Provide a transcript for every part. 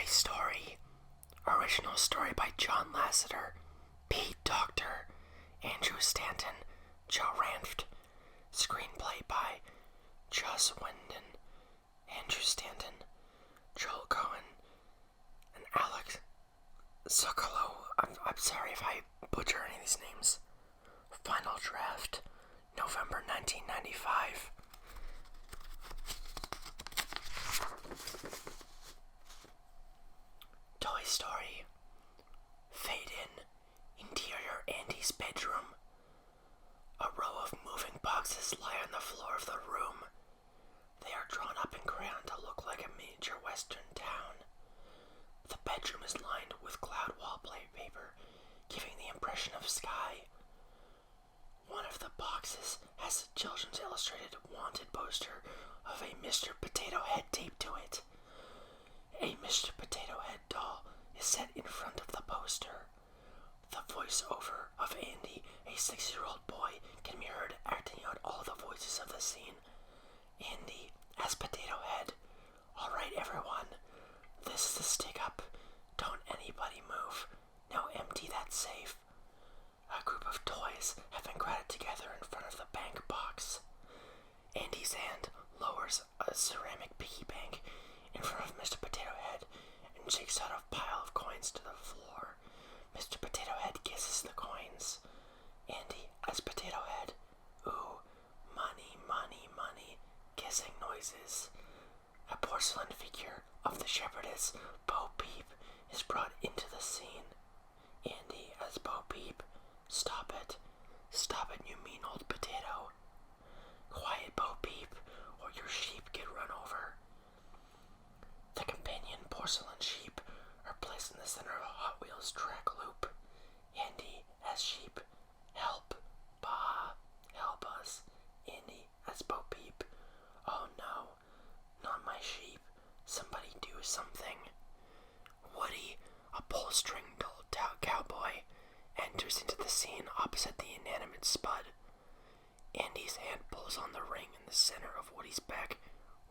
Story. Original story by John Lasseter, Pete Doctor, Andrew Stanton, Joe Ranft. Screenplay by Joss Whedon, Andrew Stanton, Joel Cohen, and Alex Sokolow. I'm sorry if I butcher any of these names. Final draft, November 1995. Toy Story. Fade in. Interior Andy's bedroom. A row of moving boxes lie on the floor of the room. They are drawn up in crayon to look like a miniature western town. The bedroom is lined with cloud wallpaper, giving the impression of sky. One of the boxes has a children's illustrated wanted poster of a Mr. Potato Head taped to it. A Mr. Potato Head doll is set in front of the poster. The voiceover of Andy, a 6-year-old boy, can be heard acting out all the voices of the scene. Andy, as Potato Head. Alright everyone, this is the stick up. Don't anybody move. Now empty that safe. A group of toys have been crowded together in front of the bank box. Andy's hand lowers a ceramic piggy bank in front of Mr. Potato Head and shakes out a pile of coins to the floor. Mr. Potato Head kisses the coins. Andy, as Potato Head. Ooh, money, money, money. Kissing noises. A porcelain figure of the shepherdess, Bo Peep, is brought into the scene. Andy, as Bo Peep. Stop it. Stop it, you mean old potato. Quiet, Bo Peep, or your sheep get run over. The companion porcelain sheep are placed in the center of a Hot Wheels track loop. Andy, as sheep. Help. Bah. Help us. Andy, as Bo Peep. Oh no. Not my sheep. Somebody do something. Woody, a pull-string cowboy, enters into the scene opposite the inanimate Spud. Andy's hand pulls on the ring in the center of Woody's back.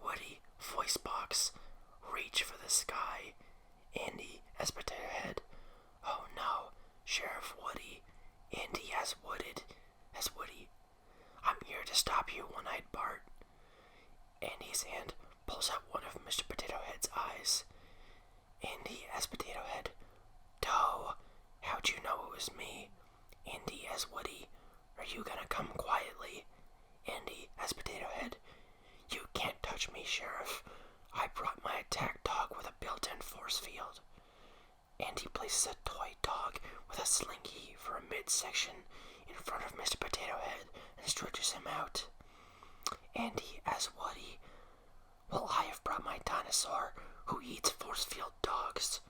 Woody, voice box. Reach for the sky. Andy, as Potato Head. Oh no, Sheriff Woody. Andy, as Woody. I'm here to stop you, One-Eyed Bart. Andy's hand pulls out one of Mr. Potato Head's eyes. Andy, as Potato Head. Doe, how'd you know it was me? Andy, as Woody. Are you gonna come quietly? Andy, as Potato Head. You can't touch me, Sheriff. I brought my attack dog with a built-in force field. Andy places a toy dog with a slinky for a midsection in front of Mr. Potato Head and stretches him out. Andy, as Woody. Well, I have brought my dinosaur who eats force field dogs.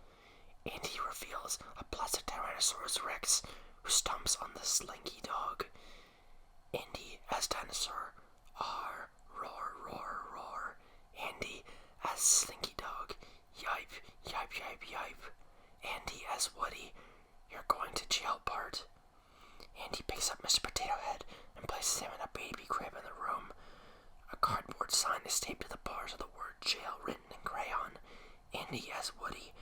Andy reveals a plastic Tyrannosaurus Rex who stomps on the slinky dog. Andy, as dinosaur. R, roar, roar, roar. Andy, as slinky dog. Yipe, yipe, yipe, yipe. Andy, as Woody. You're going to jail, Bart. Andy picks up Mr. Potato Head and places him in a baby crib in the room. A cardboard sign is taped to the bars with the word jail written in crayon. Andy, as Woody.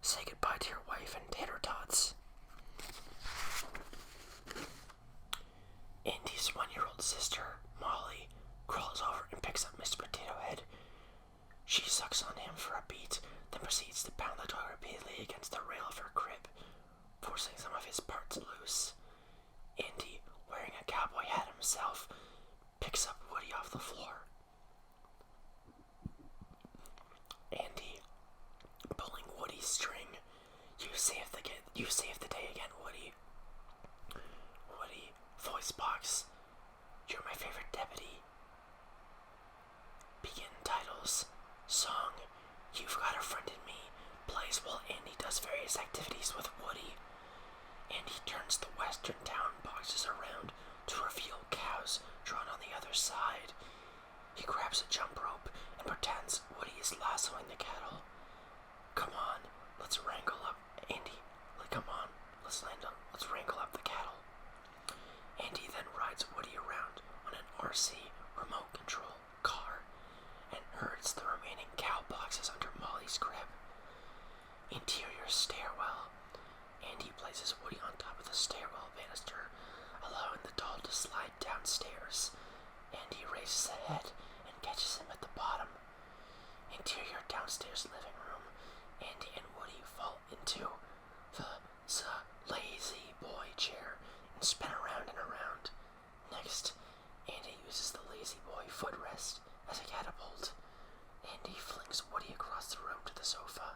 Say goodbye to your wife and tater tots. Andy's 1-year-old sister, Molly, crawls over and picks up Mr. Potato Head. She sucks on him for a beat, then proceeds to pound the dog repeatedly against the rail of her crib, forcing some of his parts loose. Andy, wearing a cowboy hat himself, picks up Woody off the floor. Andy, pulling Woody's string. You saved the day again, Woody. Woody, voice box. You're my favorite deputy. Begin titles. Song, You've Got a Friend in Me, plays while Andy does various activities with Woody. Andy turns the western town boxes around to reveal cows drawn on the other side. He grabs a jump rope and pretends Woody is lassoing the cattle. Come on, let's wrangle up Andy. Come on, let's wrangle up the cattle. Andy then rides Woody around on an RC remote control car and herds the remaining cow boxes under Molly's crib. slide downstairs. Andy raises a head and catches him at the bottom. Interior downstairs living room. Andy and Woody fall into the lazy boy chair and spin around and around. Next, Andy uses the lazy boy footrest as a catapult. Andy flings Woody across the room to the sofa.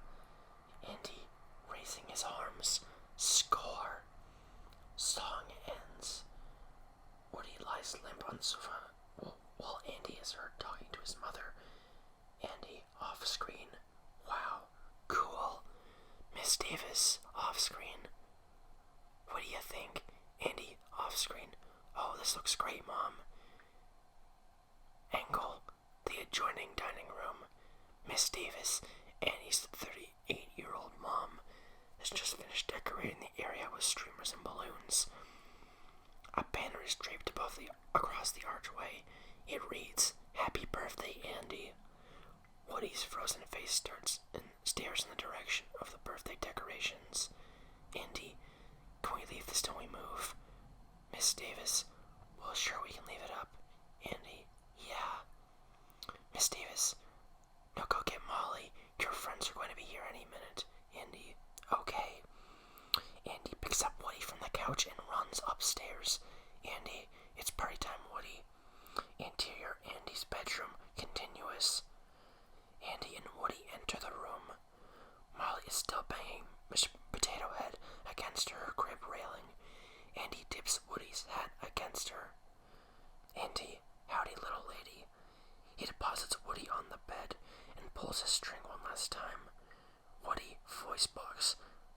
Andy, raising his arms, score. Song ends. Woody lies limp on the sofa while Andy is heard talking to his mother. Andy off screen. Wow, cool. Miss Davis off screen. What do you think? Andy off screen. Oh, this looks great, Mom. Angle, the adjoining dining room. Miss Davis, Andy's 38-year-old mom, has just finished decorating the area with streamers and balloons. A banner is draped across the archway. It reads, "Happy birthday, Andy." Woody's frozen face stares in the direction of the birthday decorations. Andy, can we leave this till we move? Miss Davis, well, sure, we can leave it up. Andy, yeah. Miss Davis, no, go get Molly. Your friends are going to be here any minute. Andy, okay. Andy picks up Woody from the couch and runs upstairs. Andy, it's party time, Woody. Interior Andy's bedroom, continuous. Andy and Woody enter the room. Molly is still banging Mr. Potato Head against her crib railing. Andy dips Woody's hat against her. Andy, howdy, little lady. He deposits Woody on the bed and pulls his string one last time. Woody, voice box.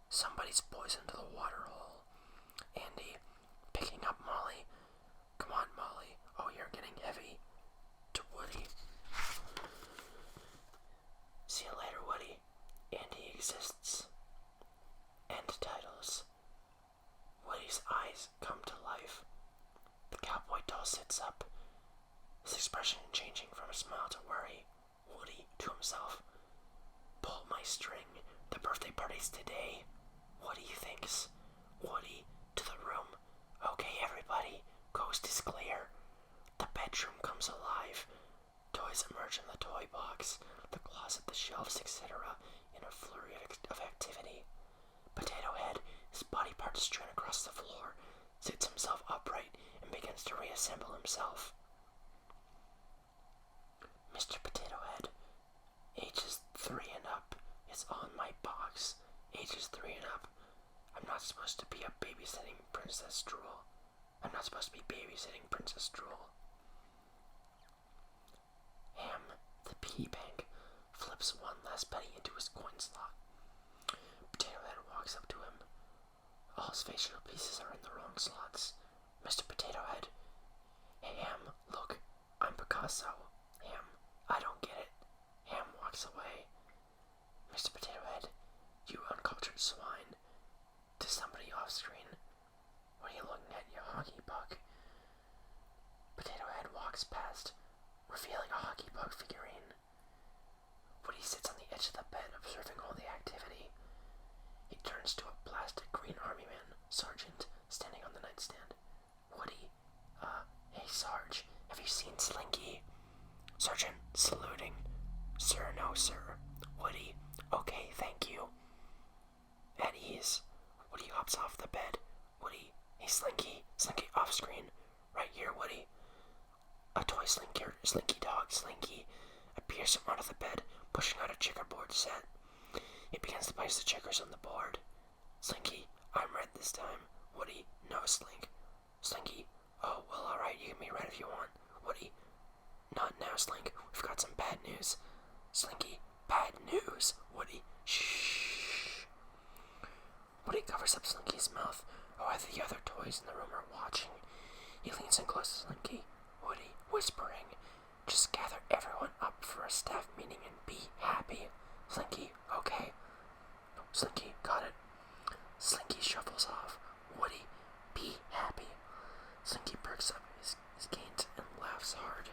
Somebody's poisoned the water hole. Andy, picking up Molly. Come on, Molly. Oh, you're getting heavy. To Woody. See you later, Woody. Andy exists. End titles. Woody's eyes come to life. The cowboy doll sits up, his expression changing from a smile to worry. Woody, to himself. Pull my string. The birthday party's today. Woody thinks. Woody, to the room. Okay, everybody. Coast is clear. The bedroom comes alive. Toys emerge in the toy box, the closet, the shelves, etc. in a flurry of activity. Potato Head, his body parts strewn across the floor, sits himself upright and begins to reassemble himself. Mr. Potato Head, ages 3 and up, is on my box. Ages 3 and up. I'm not supposed to be babysitting Princess Drool. Ham, the piggy bank, flips one last penny into his coin slot. Potato Head walks up to him. All his facial pieces are in the wrong slots. Mr. Potato Head. Hey, Ham, look, I'm Picasso. Ham, I don't get it. Ham walks away. Mr. Potato Head, you uncultured swine. To somebody off screen. What are you looking at, you hockey puck? Potato Head walks past, revealing a hockey puck figurine. Woody sits on the edge of the bed, observing all the activity. He turns to a plastic green army man, Sergeant, standing on the nightstand. Woody, hey Sarge, have you seen Slinky? Sergeant, saluting. Sir, no, sir. Woody, okay, thank you. At ease, Woody hops off the bed. Woody, hey Slinky off screen. Right here, Woody. A toy Slinky dog, Slinky, appears from under the bed, pushing out a checkerboard set. It begins to place the checkers on the board. Slinky, I'm red this time. Woody, no, Slink. Slinky, oh, well, alright, you can be red if you want. Woody, not now, Slink. We've got some bad news. Slinky, bad news. Woody, shh. Woody covers up Slinky's mouth. Oh, the other toys in the room are watching. He leans in close to Slinky. Woody, whispering, just gather everyone up for a staff meeting and be happy. Slinky, okay. Slinky, got it. Slinky shuffles off. Woody, be happy. Slinky perks up his gains and laughs hard.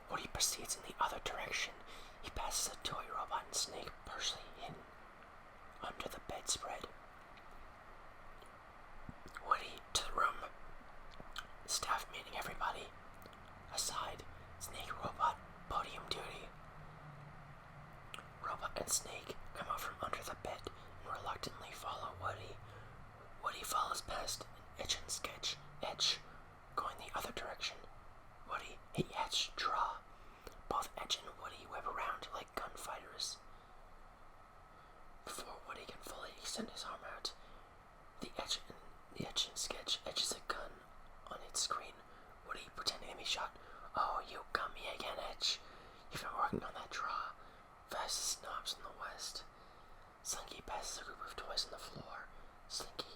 Woody proceeds in the other direction. He passes a toy robot and snake partially hidden under the bedspread. Morning, everybody. Aside, Snake Robot, podium duty. Robot and Snake come out from under the bed and reluctantly follow Woody. Woody follows past an etch and sketch, Etch, going the other direction. Woody, hey Etch, draw. Both Etch and Woody whip around like gunfighters. Before Woody can fully extend his arm out, the etch and sketch etches a gun on its screen. Woody, pretending to be shot. Oh, you got me again, Etch. You've been working on that draw. Fastest snobs in the West. Slinky passes a group of toys on the floor. Slinky,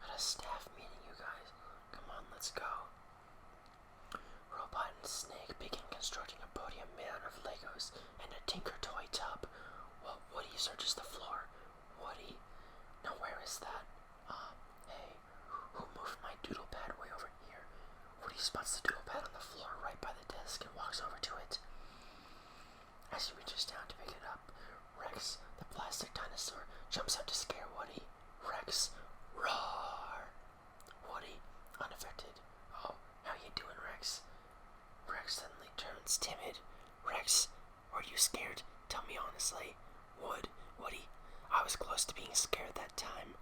at a staff meeting, you guys. Come on, let's go. Robot and Snake begin constructing a podium made out of Legos and a Tinker toy tub, while Woody searches the floor. Woody, now where is that? Hey, who moved my doodle pad way over here? Woody spots the doodle pad on the floor right by the desk and walks over to it. As he reaches down to pick it up, Rex, the plastic dinosaur, jumps out to scare Woody. Rex, roar! Woody, unaffected. Oh, how you doing, Rex? Rex suddenly turns timid. Rex, were you scared? Tell me honestly. Woody, I was close to being scared that time.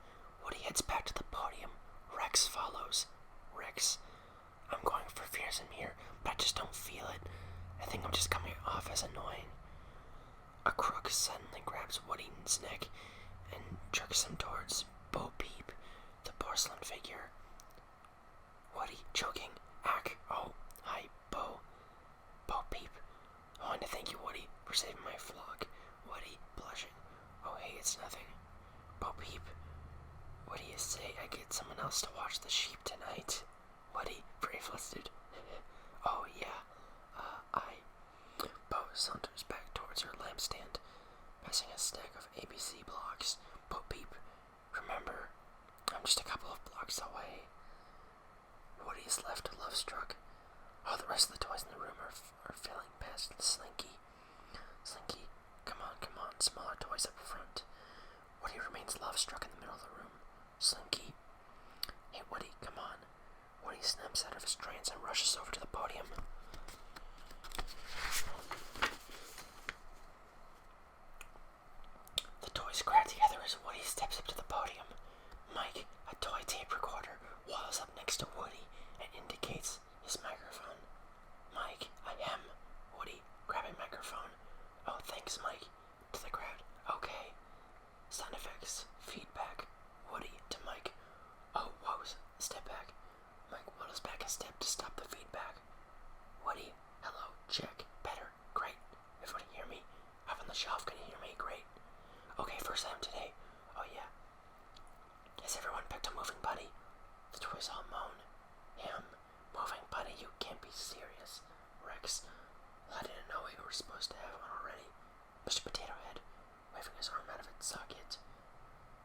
Woody heads back to the podium. Rex follows. Rex, I'm going for fearsome here, but I just don't feel it. I think I'm just coming off as annoying. A crook suddenly grabs Woody's neck and jerks him towards Bo Peep, the porcelain figure. Woody, choking. Ack. Oh, hi, Bo. Bo Peep. I want to thank you, Woody, for saving my flock. Woody, blushing. Oh, hey, it's nothing. Bo Peep. What do you say I get someone else to watch the sheep tonight? Woody, very flustered. Oh, yeah. Bo saunters back towards her lampstand, passing a stack of ABC blocks. Bo Peep. Remember, I'm just a couple of blocks away. Woody is left love-struck. All the rest of the toys in the room are filling past Slinky. Slinky, come on, smaller toys up front. Woody remains love-struck in the middle of the room. Slinky. Hey, Woody, come on. Woody snaps out of his trance and rushes over to the podium. The toys crack together as Woody steps up to the podium. Mike, a toy tape recorder, waddles up next to Woody and indicates his microphone. Mike, I am. Woody, grabbing microphone. Oh, thanks, Mike. To the crowd. Okay. Sound effects. Feedback. Woody to Mike. Oh, whoa. Step back. Mike waddles back a step to stop the feedback. Woody, hello. Check. Better. Great. Everybody hear me? Up on the shelf, can you hear me? Great. Okay, first item today. Oh, yeah. Has everyone picked a moving buddy? The toys all moan. Him. Moving buddy, you can't be serious. Rex. Well, I didn't know we were supposed to have one already. Mr. Potato Head, waving his arm out of its socket.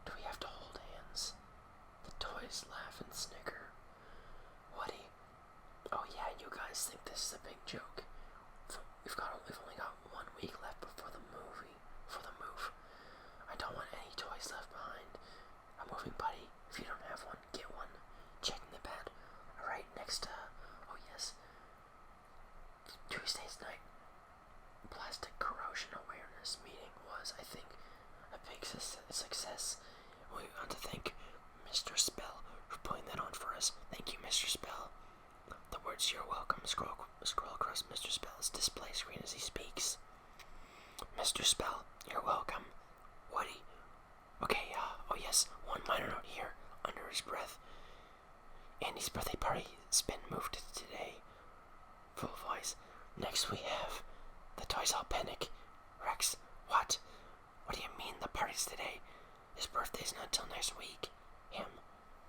Do we have to hold hands? The toys laugh and snicker. Woody. Oh yeah, you guys think this is a big joke. We've only got 1 week left before the move. I don't want any toys left behind. A moving buddy. If you don't have one, get one. Checking the bed. Alright, next, oh yes. Tuesday's night plastic corrosion awareness meeting was, I think, a big success. We want to thank Mr. Spell for putting that on for us. Thank you, Mr. Spell. The words "You're welcome" scroll across Mr. Spell's display screen as he speaks. Mr. Spell, you're welcome. Woody. Okay, oh yes, one minor note here, under his breath. Andy's birthday party has been moved to today. Full voice. Next we have... The toys all panic. Rex, what? What do you mean the party's today? His birthday's not till next week. Him.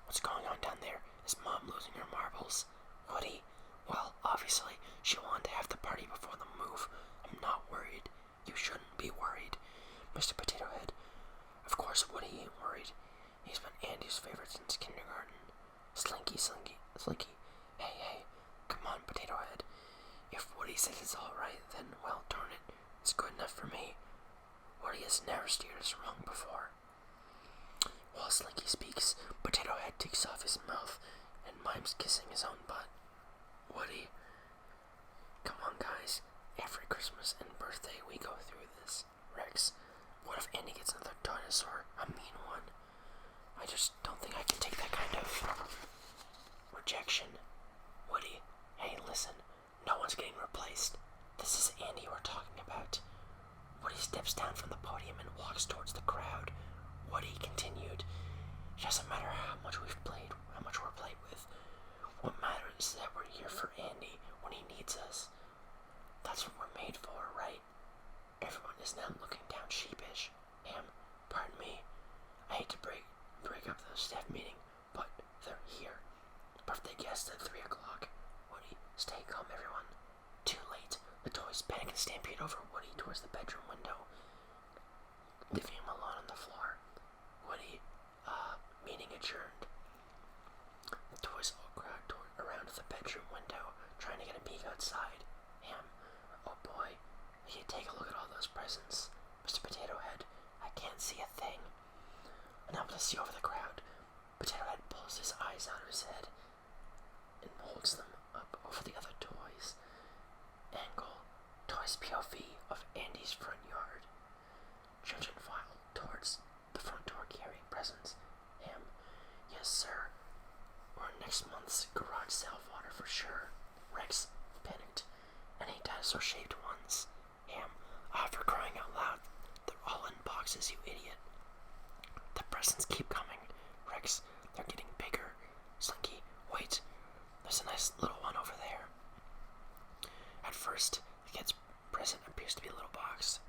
What's going on down there? Is Mom losing her marbles? Woody. Well, obviously, she wanted to have the party before the move. I'm not worried. You shouldn't be worried. Mr. Potato Head. Of course Woody ain't worried. He's been Andy's favorite since kindergarten. Slinky. Hey, come on, Potato Head. If Woody says it's alright, then, well, darn it, it's good enough for me. Woody has never steered us wrong before. While Slinky speaks, Potato Head takes off his mouth and mimes kissing his own butt. Woody, come on, guys. Every Christmas and birthday we go through this. Rex, what if Andy gets another dinosaur? A mean one. I just don't think I can take that kind of rejection. Woody, hey, listen. No one's getting replaced. This is Andy we're talking about. Woody steps down from the podium and walks towards the crowd. Woody continued, it doesn't matter how much we've played, how much we're played with. What matters is that we're here for Andy when he needs us. That's what we're made for, right? Everyone is now looking down sheepish. Pardon me. I hate to break up the staff meeting, but they're here. Birthday guests at 3 o'clock. Woody, stay calm, everyone. Too late. The toys panic and stampede over Woody towards the bedroom window, leaving him alone on the floor. Woody, meeting adjourned. The toys all crowd around the bedroom window, trying to get a peek outside. Oh boy, will you take a look at all those presents? Mr. Potato Head, I can't see a thing. Unable to see over the crowd, Potato Head pulls his eyes out of his head and holds them up over the other toys. Angle, toys POV of Andy's front yard. Children file towards the front door carrying presents. Yes, sir. We're next month's garage sale fodder for sure. Rex panicked. Any dinosaur-shaped ones? For crying out loud. They're all in boxes, you idiot. The presents keep coming. Rex, they're getting bigger. Slinky, wait. There's a nice little one over there. At first, the kid's present appears to be a little box.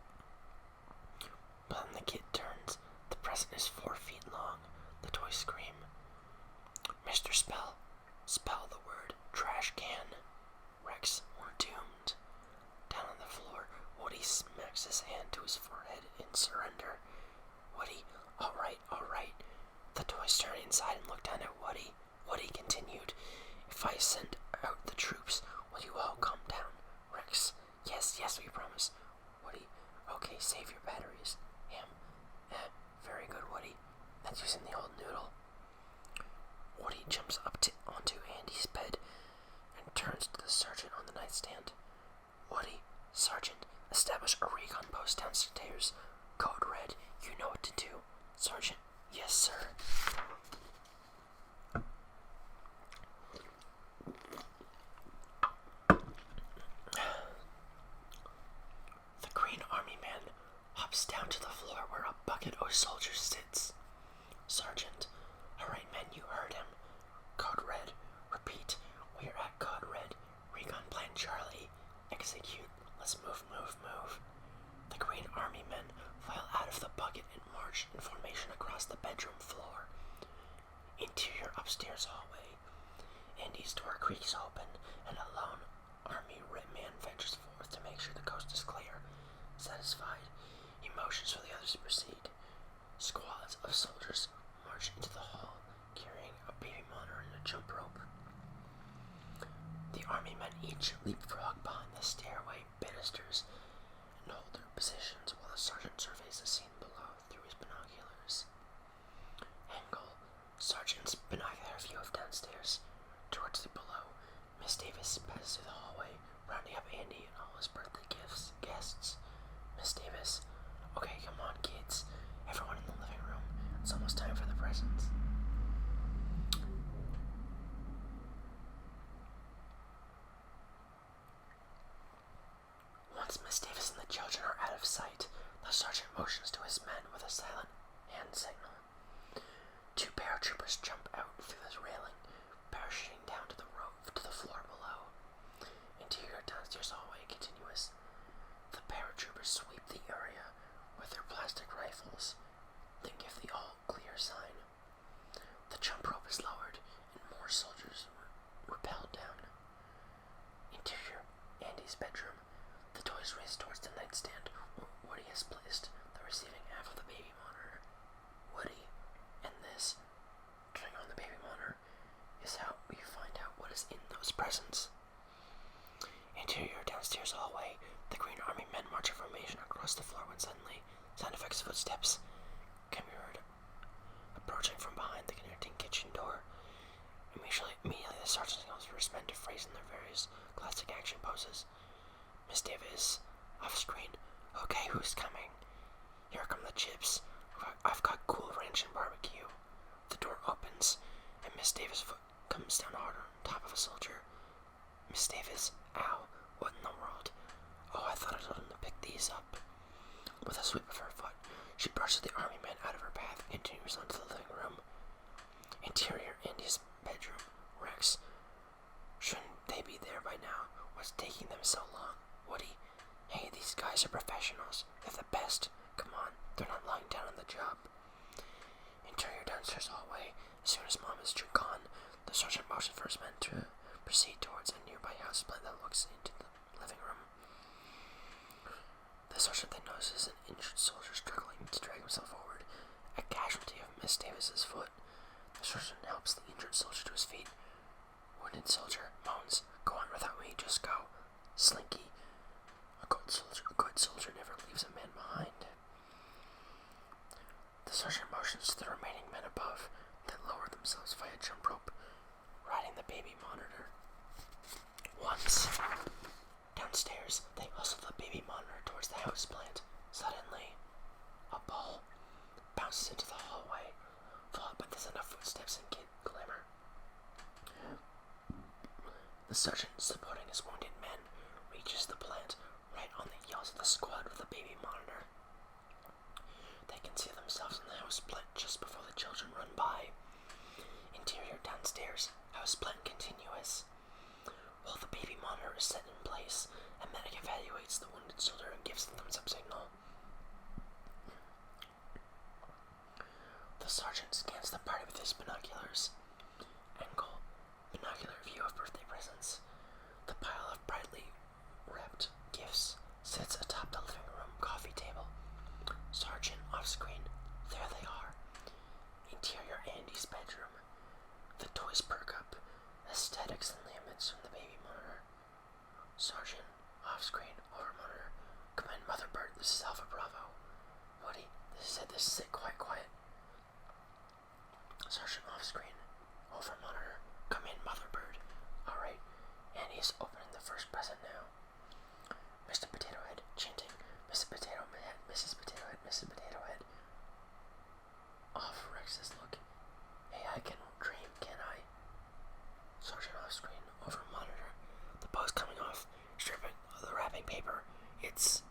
But then the kid turns. The present is 4 feet long. The toys scream. Mr. Spell the word trash can. Rex, we're doomed. Down on the floor, Woody smacks his hand to his forehead in surrender. Woody, all right. The toys turn inside and look down at Woody. Woody continued, if I send out the troops, will you all calm down? Rex, yes, we promise. Woody, okay, save your batteries. Very good, Woody. That's using the old noodle. Woody jumps up onto Andy's bed and turns to the sergeant on the nightstand. Woody, Sergeant, establish a recon post downstairs. Code Red, you know what to do. Sergeant, yes, sir. The Green Army man hops down to the floor where a bucket of soldiers sits. Sergeant, all right, men, you heard him. Code Red, repeat, we're at Code Red. Recon Plan Charlie, execute. Let's move. The Green Army men file out of the bucket and march in formation across the bedroom floor. Interior upstairs hallway. Andy's door creaks open, and a lone army man ventures forth to make sure the coast is clear. Satisfied, he motions for the others to proceed. Squads of soldiers march into the hall, carrying a baby monitor and a jump rope. The army men each leapfrog behind the stairway banisters and hold their positions while the sergeant surveys the scene below through his binoculars. Angle, sergeant's binocular view of downstairs. Directly below, Miss Davis passes through the hallway, rounding up Andy and all his birthday guests. Miss Davis, okay, come on, kids. Everyone in the living room. It's almost time for the presents. Once Miss Davis and the children are out of sight, the sergeant motions to his men with a silent hand signal. 2 paratroopers jump out through the railing, parachuting down to the floor below. Interior downstairs hallway continuous. The paratroopers sweep the area with their plastic rifles, then give the all clear sign. The jump rope is lowered, and more soldiers rappel down. Interior, Andy's bedroom. The toys race towards the nightstand where Woody has placed the receiving half of the baby monitor. Woody, and this, turning on the baby monitor, is how we find out what is in those presents. Interior downstairs hallway. The Green Army men march in formation across the floor when suddenly sound effects of footsteps can be heard approaching from behind the connecting kitchen door. Immediately the sergeant signals for first men to freeze in their various classic action poses. Miss Davis, off screen. Okay, who's coming? Here come the chips. I've got Cool Ranch and barbecue. The door opens, and Miss Davis' foot comes down hard on top of a soldier. Miss Davis, ow, what in the world? Oh, I thought I told him to pick these up. With a sweep of her foot, she brushes the army man out of her path and continues onto the living room. Interior Andy's bedroom. Rex. Shouldn't they be there by now? What's taking them so long? Woody. Hey, these guys are professionals. They're the best. Come on, they're not lying down on the job. Interior downstairs hallway. As soon as Mom is gone, the sergeant motions for his men to proceed towards a nearby house plant that looks into the living room. The sergeant then notices an injured soldier struggling to drag himself forward, a casualty of Miss Davis's foot. The sergeant helps the injured soldier to his feet. Wounded soldier moans, "Go on without me, just go." Slinky. A good soldier never leaves a man behind. The sergeant motions to the remaining men above, then lower themselves via jump rope, riding the baby monitor. Once, downstairs, they hustle the baby monitor towards the house plant. Suddenly, a ball bounces into the hallway, followed by the sound of footsteps and kid clamor. The sergeant, supporting his wounded men, reaches the plant right on the yells of the squad with the baby monitor. They conceal themselves in the house plant just before the children run by. Interior downstairs, house plant continuous. While the baby monitor is set in place, a medic evaluates the wounded soldier and gives the thumbs-up signal. The sergeant scans the party with his binoculars. Angle, binocular view of birthday presents. The pile of brightly wrapped gifts sits atop the living room coffee table. Sergeant off screen. There they are. Interior Andy's bedroom. The toys perk up. Aesthetics and laments from the baby monitor. Sergeant off screen. Over monitor. Come in, Mother Bird. This is Alpha Bravo. Woody, this is it. Quiet. Sergeant off screen. Over monitor. Come in, Mother Bird. Alright. Andy's opening the first present now. Mr. Potato Head chanting, Mrs. Potato Head, Mrs. Potato Head, Mrs. Potato Head. Off Rex's look. Hey, I can dream, can I? Sergeant off screen, over monitor. The post coming off, stripping the wrapping paper. It's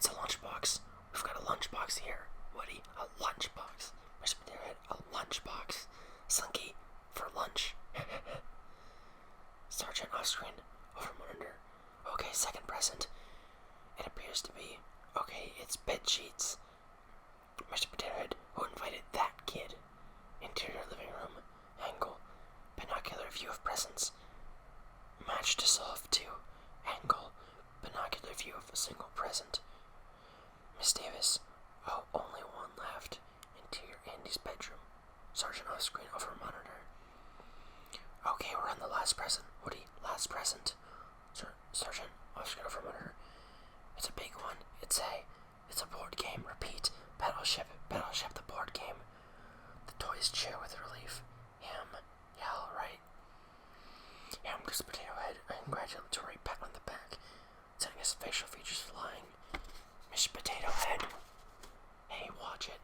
a lunchbox. We've got a lunchbox here. Woody, a lunchbox. Mr. Potato Head, a lunchbox. Slinky, for lunch. Sergeant off screen, over monitor. Okay, second present. It appears to be. Okay, it's bed sheets. Mr. Potato Head, who invited that kid? Interior living room. Angle. Binocular view of presents. Match to solve 2. Angle. Binocular view of a single present. Miss Davis. Oh, only one left. Interior Andy's bedroom. Sergeant off screen, over monitor. Okay, we're on the last present. Woody, last present. Sergeant off screen, over monitor. It's a big one. It's a board game. Repeat. Battleship, the board game. The toys cheer with relief. Yeah, alright. Mr. Potato Head, a congratulatory pat on the back, setting his facial features flying. Mr. Potato Head. Hey, watch it.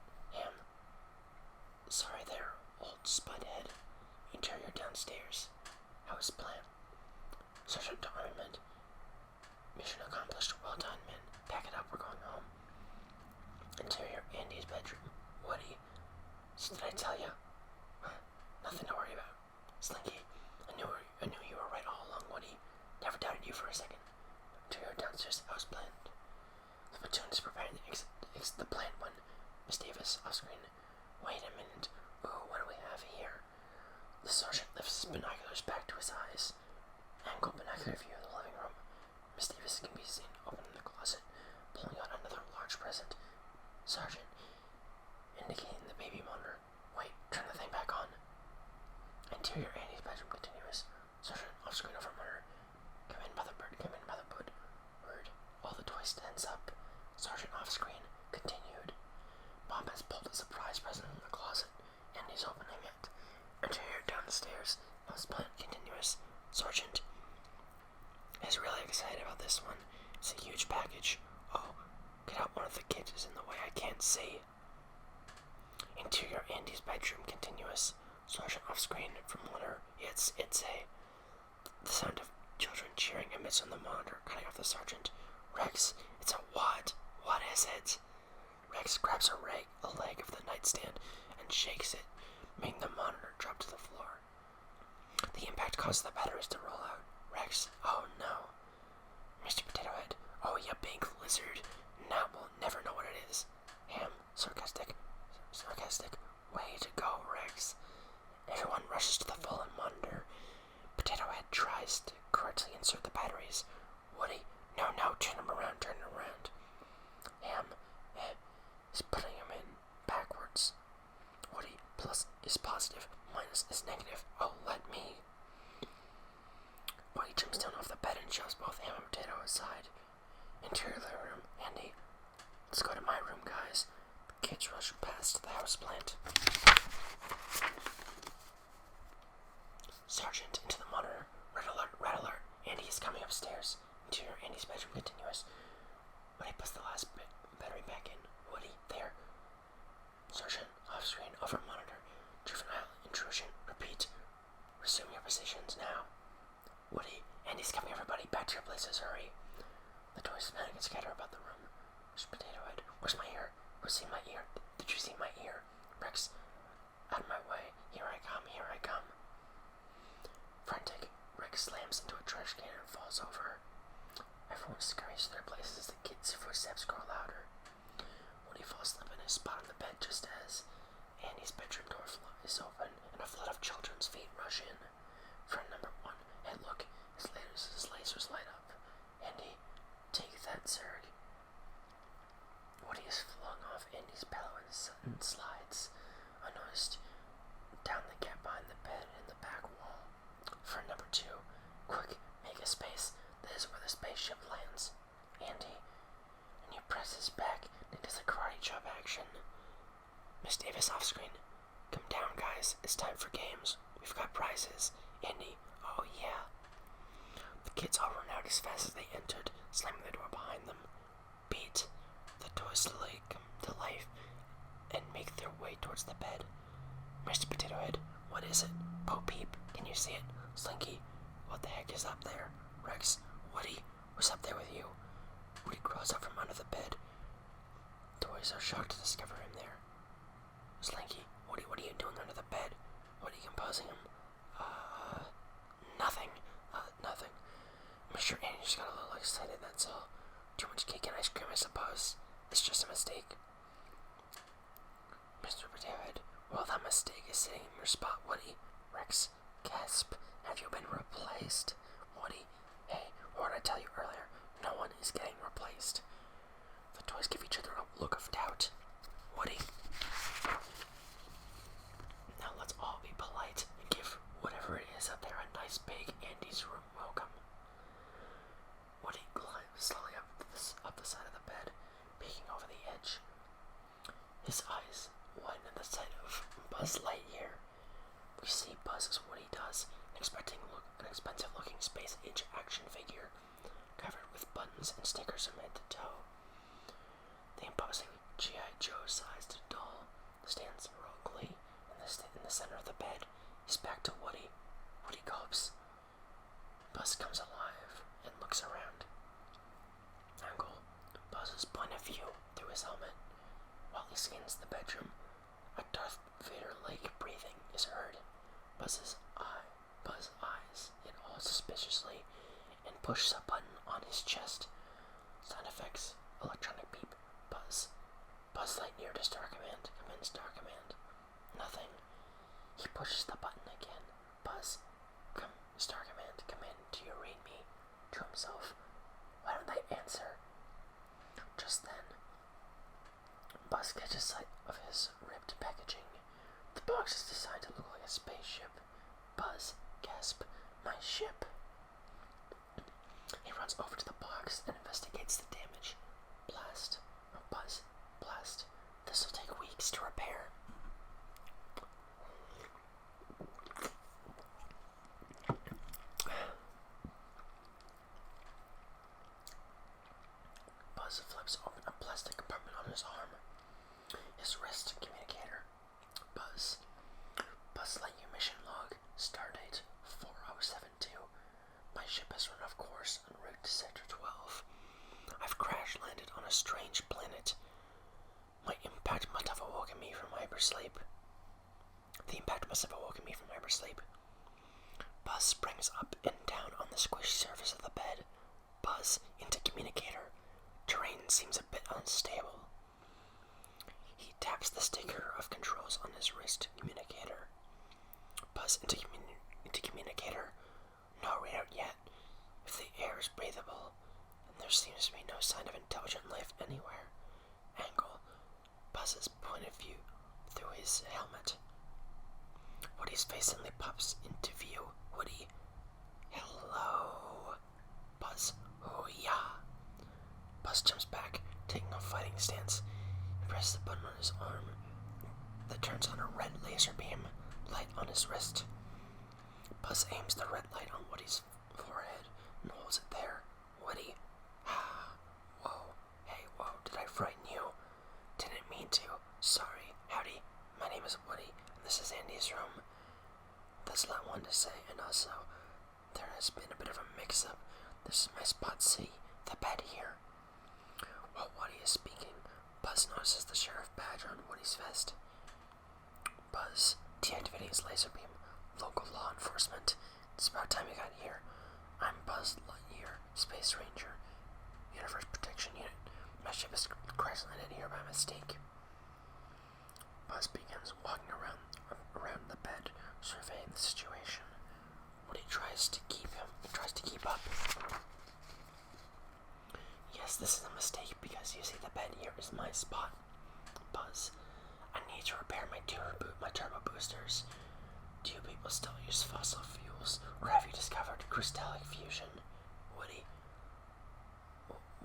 Sorry there, old Spudhead. Interior downstairs. House plant. Sergeant to armament. Mission accomplished. Well done, men. Pack it up, we're going home. Interior Andy's bedroom. Woody. So did I tell you? Nothing to worry about. Slinky. I knew you were right all along, Woody. Never doubted you for a second. Interior downstairs. House plant. The platoon is preparing to exit the plant when Miss Davis off screen. Wait a minute. Ooh, what do we have here? The sergeant lifts his binoculars back to his eyes. Angle binocular view of the living room. Miss Davis can be seen opening the closet, pulling out another large present. Sergeant, indicating the baby monitor. Wait, turn the thing back on. Interior Andy's bedroom continuous. Sergeant off screen, over monitor. Come in, Mother Bird. Word. All the toys stands up. Sergeant off screen continued. Mom has pulled a surprise present from the closet, and he's opening it. Interior downstairs. House plant continuous. Sergeant is really excited about this one. It's a huge package. Oh, get out, one of the kids is in the way. I can't see. Interior Andy's bedroom continuous. Sergeant off screen from monitor. The sound of children cheering emits on the monitor, cutting off the sergeant. Rex, it's a what? What is it? Rex grabs a leg of the nightstand and shakes it, making the monitor drop to the floor. The impact caused the batteries to roll out. Rex, oh no. Mr. Potato Head, oh you big lizard. Now we'll never know what it is. Ham, sarcastic. Way to go, Rex. Everyone rushes to the fallen monitor. Potato Head tries to correctly insert the batteries. Woody, no, turn him around. Ham is putting him in backwards. Woody, plus is positive, minus is negative. Oh, let me. Woody jumps down off the bed and shoves both Ham and Potato aside. Interior living room. Andy, let's go to my room, guys. The kids rush past the house plant. Sergeant into the monitor. Red alert. Andy is coming upstairs. Interior Andy's bedroom continuous. Woody puts the last battery back in. Woody, there. Sergeant, off screen, over monitor. Juvenile intrusion. Repeat. Resume your positions now. Woody, Andy's coming, everybody. Back to your places, hurry. The toys panic and scatter about the room. Where's Potato Head? Where's my ear? Where's my ear? Did you see my ear? Rex, out of my way. Here I come. Frantic, Rex slams into a trash can and falls over. Everyone scurries to their places as the kids' footsteps grow louder. Woody falls asleep in his spot on the bed just as Andy's bedroom door is open and a flood of children's feet rush in. Friend number 1, hey look, his lasers light up. Andy, take that, Zerg. Woody is flung off Andy's pillow and slides, unnoticed, down the gap behind the bed and the back wall. Friend number 2, quick, make a space. This is where the spaceship lands. Andy, and he presses back and does a karate chop action. Miss Davis off screen. Come down, guys. It's time for games. We've got prizes. Andy, oh yeah. The kids all run out as fast as they entered, slamming the door behind them. Beat. The toys slowly come to life and make their way towards the bed. Mr. Potato Head, what is it? Bo Peep, can you see it? Slinky, what the heck is up there? Rex, Woody, what's up there with you? Woody crawls out from under the bed. Toys are shocked to discover him there. Slinky, Woody, what are you doing under the bed? What are you composing him? Nothing. Nothing. I'm sure Annie just got a little excited, that's all. Too much cake and ice cream, I suppose. It's just a mistake. Mr. Potato Head, well, that mistake is sitting in your spot, Woody. Rex, gasp. Have you been replaced? Woody, hey, what did I tell you earlier? No one is getting replaced. The toys give each other a look of doubt. Woody. Now let's all be polite and give whatever it is up there a nice big Andy's room welcome. Woody climbs slowly up the side of the bed, peeking over the edge. His eyes widen at the sight of Buzz Lightyear. We see Buzz as Woody does, an expensive-looking space-age action figure, covered with buttons and stickers from head to toe. The imposing G.I. Joe-sized doll stands heroically in the center of the bed. His back to Woody. Woody gulps. Buzz comes alive and looks around. Angle Buzz's point of view through his helmet. While he scans the bedroom, a Darth Vader-like breathing is heard. Buzz eyes it all suspiciously and pushes a button on his chest. Sound effects, electronic beep, Buzz. Buzz Lightyear to Star Command, come in Star Command. Nothing. He pushes the button again. Buzz, come, Star Command, come in, do you read me? To himself. Why don't they answer? Just then, Buzz catches sight of his ripped packaging. The box is designed to look like a spaceship. Buzz, gasp, my ship. He runs over to the box and investigates the damage. Blast. Oh, Buzz, blast. This'll take weeks to repair. Buzz flips open a plastic compartment on his arm. His wrist communicator. Buzz. Buzz Lightyear mission log. Stardate 4072. My ship has run off course en route to Sector 12. I've crash landed on a strange planet. My impact must have awoken me from hypersleep. The impact must have awoken me from hypersleep. Buzz springs up and down on the squishy surface of the bed. Buzz into communicator. Terrain seems a bit unstable. He taps the sticker of controls on his wrist communicator. Buzz into communicator. No readout yet. If the air is breathable, and there seems to be no sign of intelligent life anywhere. Angle. Buzz's point of view through his helmet. Woody's face suddenly pops into view. Woody. Hello. Buzz. Oh yeah. Buzz jumps back, taking a fighting stance. He presses the button on his arm that turns on a red laser beam light on his wrist. Buzz aims the red light on Woody's forehead and holds it there. Woody. Whoa. Hey, whoa. Did I frighten you? Didn't mean to. Sorry. Howdy. My name is Woody, and this is Andy's room. That's all I wanted to say, and also, there has been a bit of a mix-up. This is my spot C, the bed here. While Woody is speaking, Buzz notices the sheriff badge on Woody's vest. Buzz, deactivating his laser beam. Local law enforcement. It's about time you got here. I'm Buzz Lightyear, Space Ranger, Universe Protection Unit. My ship is crash landed here by mistake. Buzz begins walking around the bed, surveying the situation. Woody tries to keep up. Yes, this is a mistake because you see the bed here is my spot. Buzz, I need to repair my turbo boosters. Do you people still use fossil fuels, or have you discovered crystallic fusion? Woody.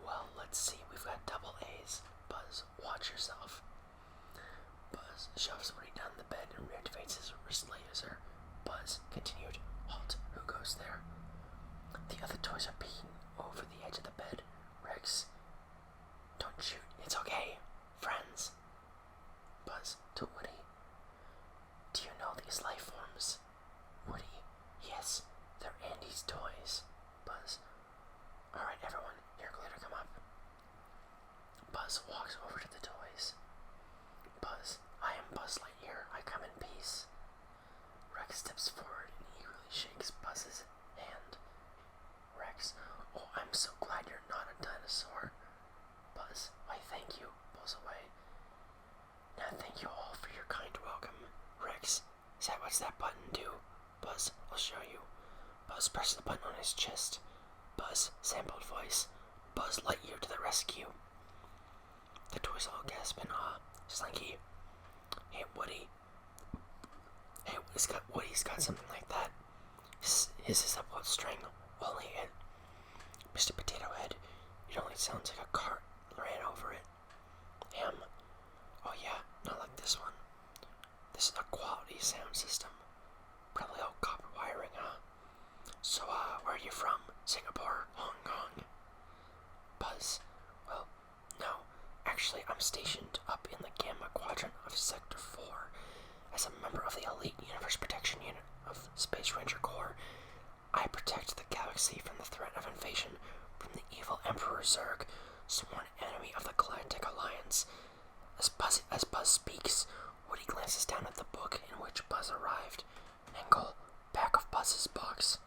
Well, let's see. We've got double A's. Buzz, watch yourself. Buzz shoves Woody down the bed and reactivates his wrist laser. Buzz continued. Halt. Who goes there? The other toys are peeking over the edge of the bed. Rex. Don't shoot. It's okay. Friends. Buzz to Woody. Do you know these life forms? Woody. Yes. They're Andy's toys. Buzz. Alright, everyone. You're clear to come up. Buzz walks over to the toys. Buzz. I am Buzz Lightyear. I come in peace. Rex steps forward and eagerly shakes Buzz's hand. Rex. Oh, I'm so glad you're not a dinosaur. Buzz. Why, thank you. Pulls away. Now thank you all for your kind welcome. Rex. What's that button do? Buzz. I'll show you. Buzz presses the button on his chest. Buzz. Sampled voice. Buzz Lightyear to the rescue. The toys all gasp in awe. Slinky. Hey, Woody. Hey, Woody's got something like that. His is a pulled string. Only it. Mr. Potato Head. It only sounds like a cart ran over it. Him. Oh yeah, not like this one. This is a quality sound system. Probably all copper wiring, huh? So, where are you from? Singapore? Hong Kong? Buzz. Well, no. Actually, I'm stationed up in the Gamma Quadrant of Sector 4 as a member of the elite Universe Protection Unit of Space Ranger Corps. I protect the galaxy from the threat of invasion from the evil Emperor Zurg, sworn enemy of the Galactic Alliance. As Buzz speaks, Woody glances down at the book in which Buzz arrived. Angle, back of Buzz's box.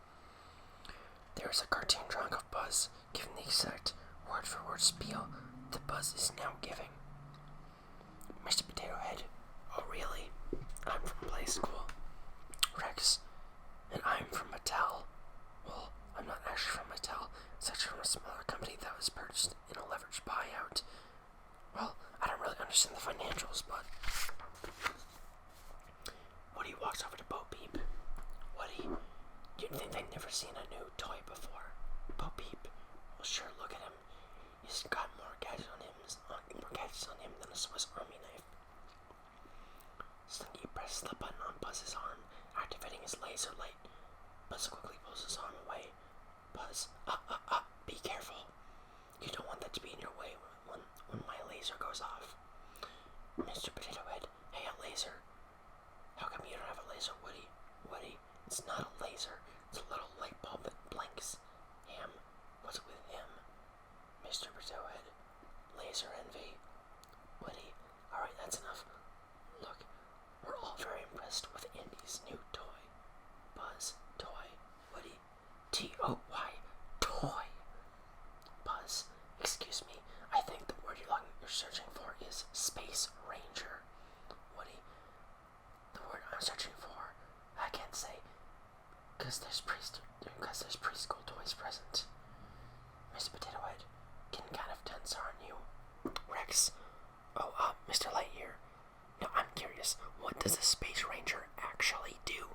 There is a cartoon drawing of Buzz, giving the exact word-for-word spiel that Buzz is now giving. Mr. Potato Head. Oh, really? I'm from Play School. Rex. And I'm from Mattel. Well, I'm not actually from Mattel. It's actually from a smaller company that was purchased in a leveraged buyout. Well, I don't really understand the financials, but... Woody walks over to Bo Peep. Woody, you'd think they'd never seen a new toy before. Bo Peep. Well, sure, look at him. He's got more gadgets on him than a Swiss Army knife. Slinky presses the button on Buzz's arm, activating his laser light. Buzz quickly pulls his arm away. Buzz, be careful. You don't want that to be in your way Mr. Potato Head, hey, a laser. How come you don't have a laser, Woody? Woody, it's not a laser. It's a little light bulb that blinks. Ham, what's with him? Mr. Potato Head, laser envy. Woody, alright, that's enough. Look, we're all very impressed with Andy's new toy. Buzz, toy. Woody, T-O-Y, toy. Buzz, excuse me, I think the word you're searching for is Space Ranger. Woody, the word I'm searching for, I can't say, because there's preschool toys present. Mr. Potato Head, getting kind of tense, aren't you? Rex, Mr. Lightyear, now I'm curious, what does a Space Ranger actually do?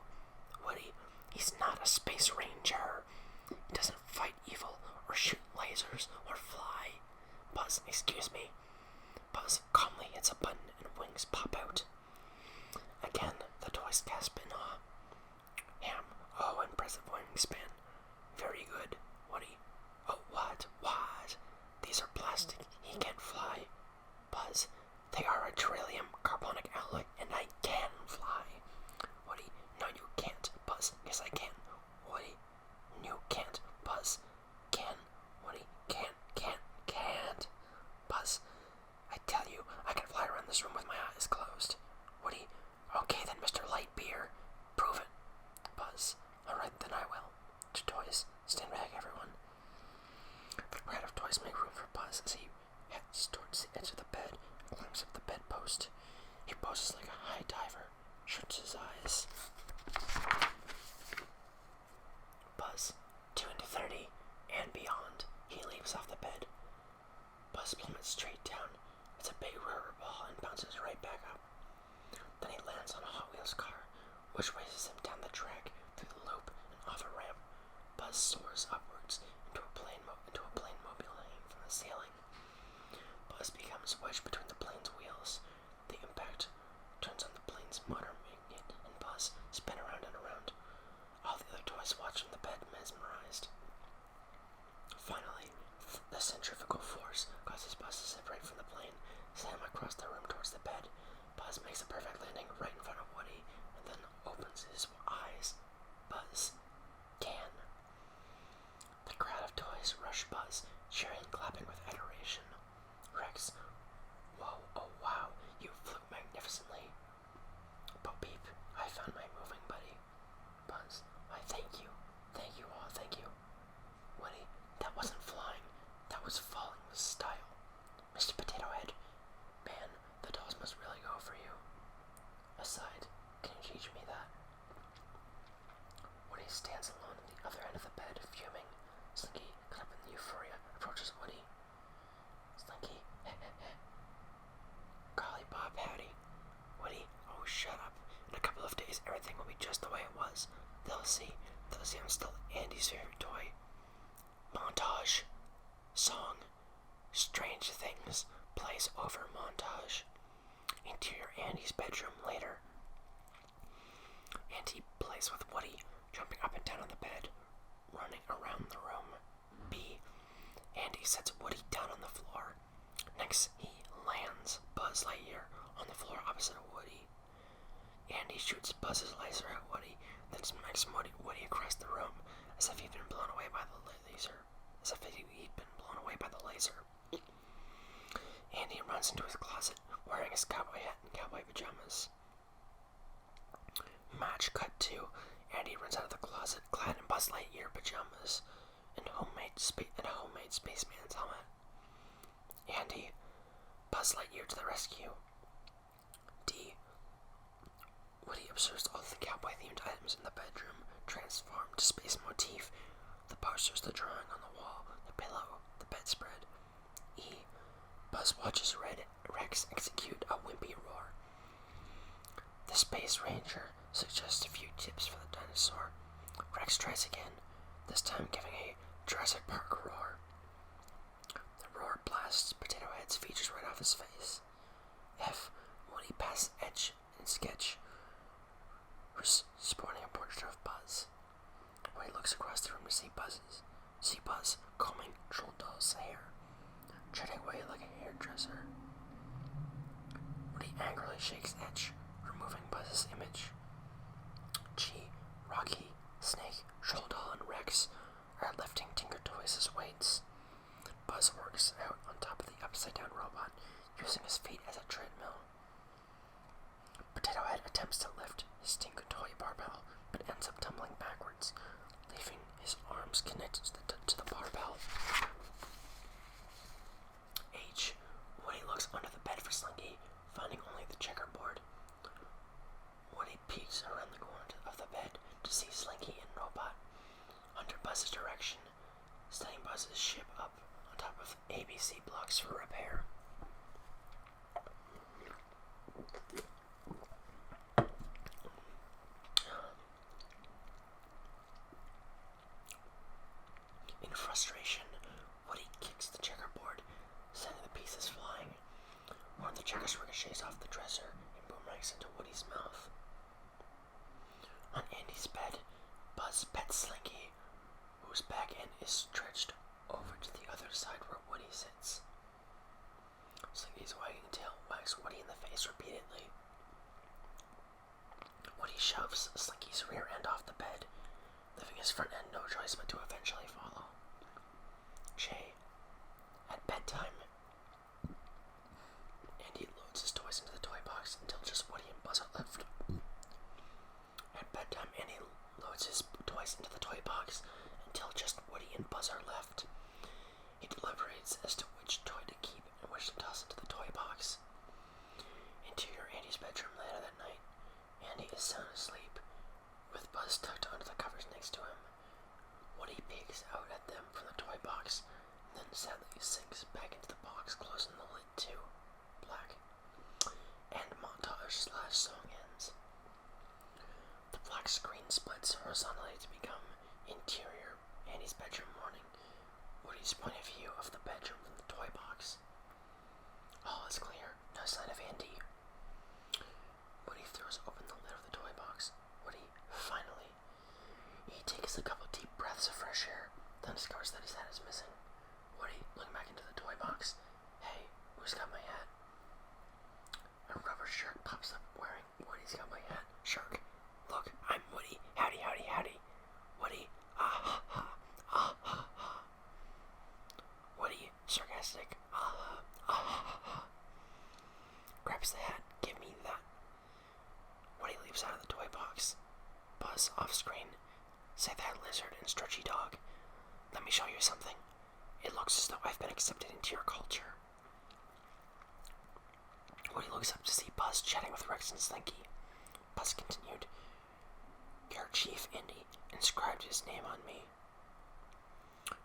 Woody, he's not a Space Ranger. He doesn't fight evil or shoot lasers or fly. Buzz, excuse me. Buzz calmly hits a button and wings pop out. Again, the toys gasp in awe. Ham, oh, impressive wingspan. Very good. Woody, oh, what? These are plastic. He can't fly. Buzz, they are a beryllium carbonic alloy, and I can fly. Woody, no, you can't. Buzz, yes, I can. Woody, you can't. Buzz, can. Woody, can't. Buzz, I tell you, I can fly around this room with my eyes closed. Woody, okay then, Mr. Lightbeer, prove it. Buzz, alright then I will. To toys, stand back, everyone. The crowd of toys make room for Buzz as he heads towards the edge of the bed and climbs up the bedpost. He poses like a high diver, shuts his eyes. Buzz, 2 into 30, and beyond. He leaps off the bed. Buzz plummets straight down. It's a big rubber ball and bounces right back up. Then he lands on a Hot Wheels car, which races him down the track, through the loop, and off a ramp. Buzz soars upwards into a plane mobile hanging from the ceiling. Buzz becomes wedged between the plane's wheels. The impact turns on the plane's motor magnet, and Buzz spin around and around. All the other toys watch from the bed, mesmerized. Finally, the centrifugal force causes Buzz to separate from the plane, slam across the room towards the bed. Buzz makes a perfect landing right in front of Woody, and then opens his eyes. Buzz can. The crowd of toys rush Buzz, cheering and clapping with adoration. Rex, whoa, oh wow, you flew magnificently. Bo Peep, I found my moving buddy. Buzz, I thank you all, thank you. Woody, that wasn't flying, that was falling with style. Mr. Potato Head, man, the dolls must really go for you. Aside, can you teach me that? Woody stands alone at the other end of the bed, fuming. Slinky, caught up in the euphoria, approaches Woody. Slinky, golly Bob, howdy. Woody, oh shut up. In a couple of days, everything will be just the way it was. They'll see I'm still Andy's favorite toy. Montage. Song. Strange Things plays over montage. Interior Andy's bedroom later. Andy plays with Woody, jumping up and down on the bed, running around the room. B. Andy sets Woody down on the floor. Next, he lands Buzz Lightyear on the floor opposite of Woody. Andy shoots Buzz's laser at Woody, then smacks Woody across the room as if he'd been blown away by the laser. Andy runs into his closet, wearing his cowboy hat and cowboy pajamas. Match cut to Andy runs out of the closet, clad in Buzz Lightyear pajamas and a homemade spaceman's helmet. Andy, Buzz Lightyear to the rescue. D. Woody observes all the cowboy-themed items in the bedroom, transformed to space motif. The posters, the drawing on the wall, the pillow, the bedspread. E. Buzz watches Rex execute a wimpy roar. The Space Ranger suggests a few tips for the dinosaur. Rex tries again, this time giving a Jurassic Park roar. The roar blasts Potato Head's features right off his face. F. Woody passes etch and sketch, sporting a portrait of Buzz. Woody looks across the room to see Buzz combing Troll Doll's hair, treading away like a hairdresser. Woody angrily shakes Edge, removing Buzz's image. G, Rocky, Snake, Shoulder, and Rex are lifting Tinker Toys' weights. Buzz works out on top of the upside-down robot, using his feet as a treadmill. Potato Head attempts to lift his Tinker Toy barbell, but ends up tumbling backwards, leaving his arms connected to the barbell. H, Woody looks under the bed for Slinky, finding only the checkerboard. Woody peeks around the corner of the bed to see Slinky and Robot under Buzz's direction, setting Buzz's ship up on top of ABC blocks for repair. In frustration, Woody kicks the checkerboard, sending the pieces flying. One of the checkers ricochets off the dresser and boomerangs into Woody's mouth. On Andy's bed, Buzz pets Slinky, whose back end is stretched over to the other side where Woody sits. Slinky's wagging tail whacks Woody in the face repeatedly. Woody shoves Slinky's rear end off the bed, leaving his front end no choice but to eventually follow. J. At bedtime, Andy loads his toys into the toy box until just Woody and Buzz are left. At bedtime, Andy loads his toys into the toy box until just Woody and Buzz are left. He deliberates as to which toy to keep and which to toss into the toy box. Interior Andy's bedroom later that night. Andy is sound asleep, with Buzz tucked under the covers next to him. Woody peeks out at them from the toy box, and then sadly sinks back into the box, closing the lid too. Black. And montage/song ends. The black screen splits horizontally to become interior Andy's bedroom morning. Woody's point of view of the bedroom from the toy box. All is clear, no sign of Andy. Woody throws open the lid of the toy box. Woody, finally. He takes a couple deep breaths of fresh air, then discovers that his hat is missing. Woody, looking back into the toy box. Hey, who's got my hat? A rubber shark pops up wearing Woody's got my hat. Shark, look, I'm Woody. Howdy, howdy, howdy. Woody, ah ha ha, ah ha ha. Woody, sarcastic, ah ha, ah ha ha. Grabs the hat, give me that. Woody leaps out of the toy box. Buzz, off screen. Say that, lizard and stretchy dog. Let me show you something. It looks as though I've been accepted into your culture. Woody looks up to see Buzz chatting with Rex and Slinky. Buzz continued, Your chief, Indy, inscribed his name on me.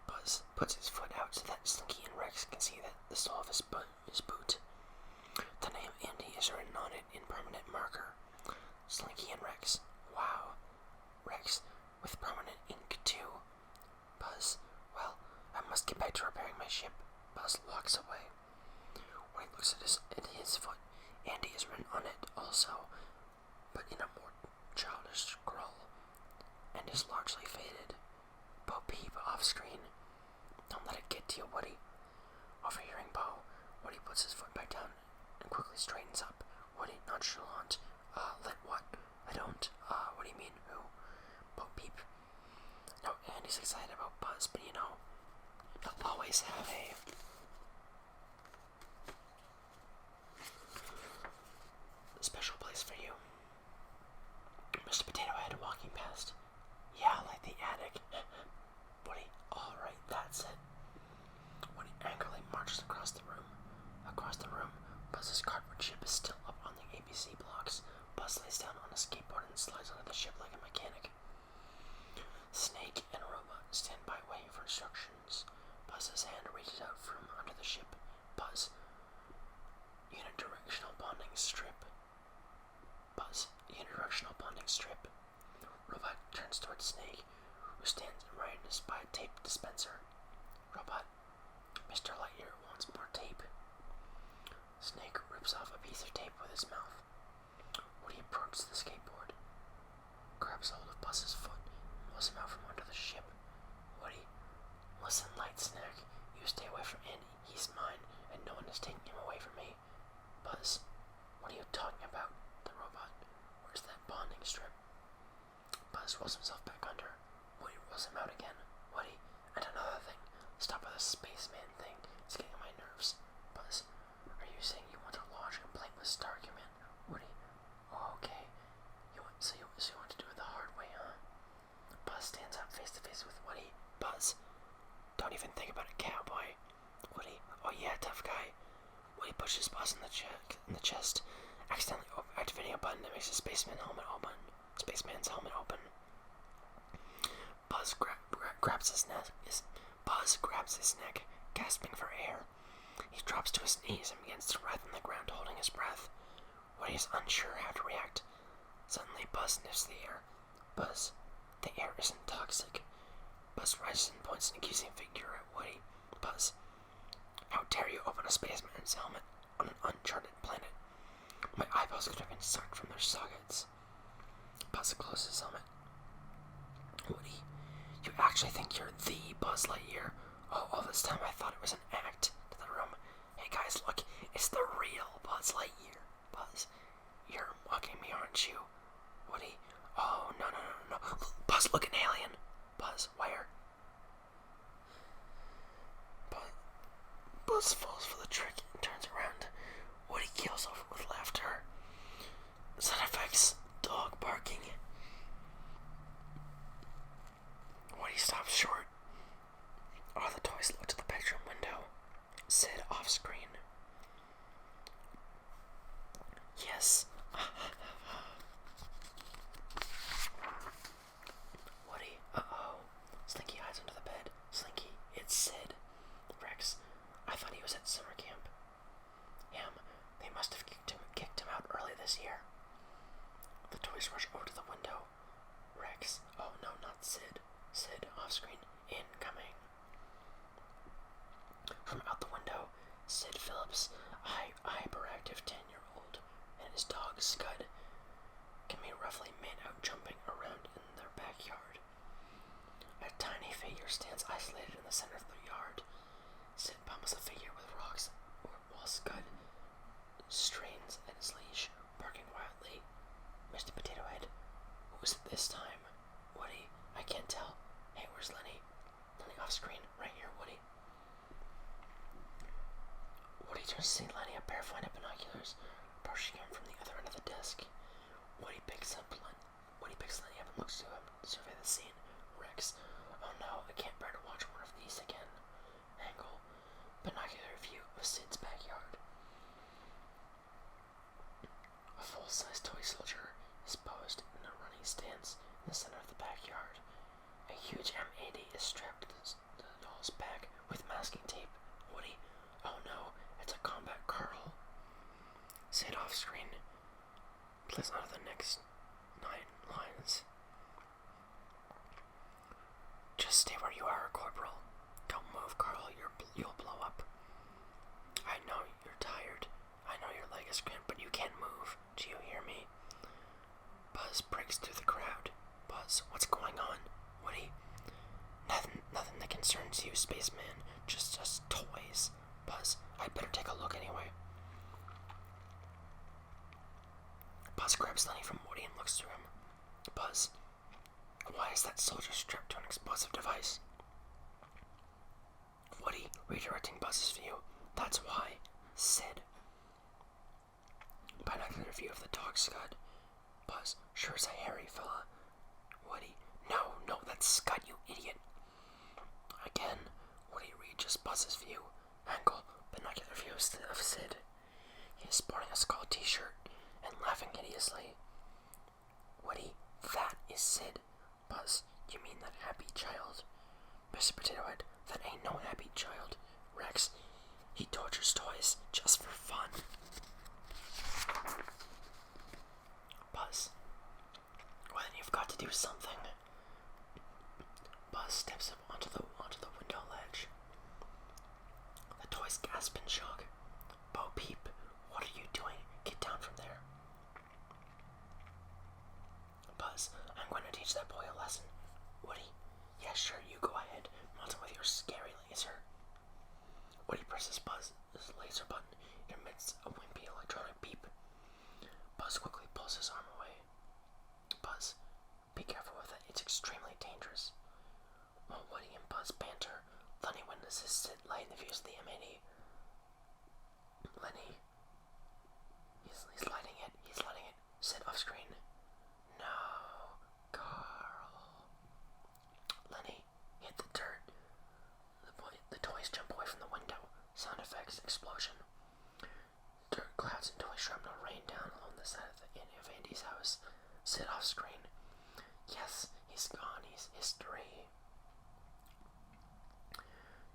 Buzz puts his foot out so that Slinky and Rex can see that the sole of his boot. The name Indy is written on it in permanent marker. Slinky and Rex. Wow. Rex, with permanent ink too. Buzz, well, I must get back to repairing my ship. Buzz walks away. When he looks at his foot, Andy is written on it also, but in a more childish scroll, and is largely faded. Bo peep off screen. Don't let it get to you, Woody. Overhearing Bo, Woody puts his foot back down and quickly straightens up. Woody, nonchalant. Let what? I don't. What do you mean, who? Bo peep. No, Andy's excited about Buzz, but you know, he'll always have a special place for you. Mr. Potato Head walking past. Yeah, like the attic. Woody, alright, that's it. Woody angrily marches across the room. Buzz's cardboard ship is still up on the ABC blocks. Buzz lays down on a skateboard and slides onto the ship like a mechanic. Snake and Robot stand by waiting for instructions. Buzz's hand reaches out from under the ship. Buzz. Unidirectional bonding strip. Buzz. Unidirectional bonding strip. Robot turns towards Snake, who stands in readiness by a tape dispenser. Robot. Mr. Lightyear wants more tape. Snake rips off a piece of tape with his mouth. Woody approaches the skateboard, grabs hold of Buzz's foot, and pulls him out from under the ship. Woody, listen, Light Snack. You stay away from Andy. He's mine, and no one is taking him away from me. Buzz, what are you talking about? The robot. Where's that bonding strip? Buzz rolls himself back under. Woody rolls him out again. Woody, and another thing. Stop with the spaceman thing. It's getting on my nerves. Buzz, are you saying you want to lodge a complaint with Star Command? Woody, oh, okay. So you want to do it the hard way, huh? Buzz stands up face to face with Woody. Buzz, don't even think about it, cowboy. Woody, oh yeah, tough guy. Woody pushes Buzz in the chest, accidentally activating a button that makes the spaceman's helmet open. Buzz grabs his neck. Buzz grabs his neck, gasping for air. He drops to his knees and begins to writhe on the ground, holding his breath. Woody is unsure how to react. Suddenly, Buzz sniffs the air. Buzz, the air isn't toxic. Buzz rises and points an accusing finger at Woody. Buzz, how dare you open a spaceman's helmet on an uncharted planet? My eyeballs could have been sucked from their sockets. Buzz closes his helmet. Woody, you actually think you're the Buzz Lightyear? Oh, all this time I thought it was an act. To the room. Hey guys, look, it's the real Buzz Lightyear. Buzz, you're mocking me, aren't you? Woody, oh, no. Buzz, look, an alien. Buzz, where? Buzz falls for the trick and turns around. Woody keels over with laughter. Sound effects, dog barking. Woody stops short. All the toys look to the bedroom window. Sid off screen. Yes. Woody, uh-oh. Slinky hides under the bed. Slinky, it's Sid. Rex, I thought he was at summer camp. They must have kicked him out early this year. The toys rush over to the window. Rex, oh no, not Sid. Sid, off screen, incoming. From out the window, Sid Phillips, hyperactive 10-year-old, and his dog Scud can be roughly made out jumping around in their backyard. A tiny figure stands isolated in the center of the yard. Sid pummels the figure with rocks while Scud strains at his leash, barking wildly. Mr. Potato Head, who was it this time? Woody, I can't tell. Hey, where's Lenny? Lenny off screen, right here, Woody. Woody turns to see Lenny, a pair of fine binoculars, approaching him from the other end of the desk. Woody picks Lenny up and looks to him to survey the scene. Rex, oh no, I can't bear to watch one of these again. Angle, binocular view of Sid's backyard. A full-size toy soldier is posed in a running stance in the center of the backyard. A huge M80 is strapped to the doll's back with masking tape. Woody, oh no, it's a combat Carl. Sid off screen. Please out of the next 9 lines. Just stay where you are, Corporal. Don't move, Carl. You'll blow up. I know you're tired. I know your leg is cramped, but you can't move. Do you hear me? Buzz breaks through the crowd. Buzz, what's going on? Woody, nothing that concerns you, spaceman. Just toys. Buzz, I'd better take a look anyway. Buzz grabs Lenny from Woody and looks through him. Buzz, why is that soldier strapped to an explosive device? Woody, redirecting Buzz's view. That's why. Sid. Binocular view of the dog Scud. Buzz, sure is a hairy fella. Woody, no, that's Scud, you idiot. Again, Woody reaches Buzz's view. Angle, binocular view of Sid. He is sporting a skull t-shirt and laughing hideously. Woody, that is Sid. Buzz, you mean that happy child? Mr. Potato Head, that ain't no happy child. Rex, he tortures toys just for fun. Buzz, well then you've got to do something. Buzz steps up onto the window ledge. The toys gasp in shock. Bo Peep, what are you doing? Get down from there. Buzz, I'm going to teach that boy a lesson. Woody, yeah sure, you go ahead. Melt him with your scary laser. Woody presses Buzz's laser button. It emits a wimpy electronic beep. Buzz quickly pulls his arm away. Buzz, be careful with it. It's extremely dangerous. While Woody and Buzz banter, Lenny witnesses Sid lighting the fuse of the M80. Lenny, he's lighting it. He's letting it. Sid off screen. No, Carl. Lenny hit the dirt. The toys jump away from the window. Sound effects, explosion. Dirt clouds and toy shrapnel rain down along the side of Andy's house. Sid off screen. Yes, he's gone. He's history.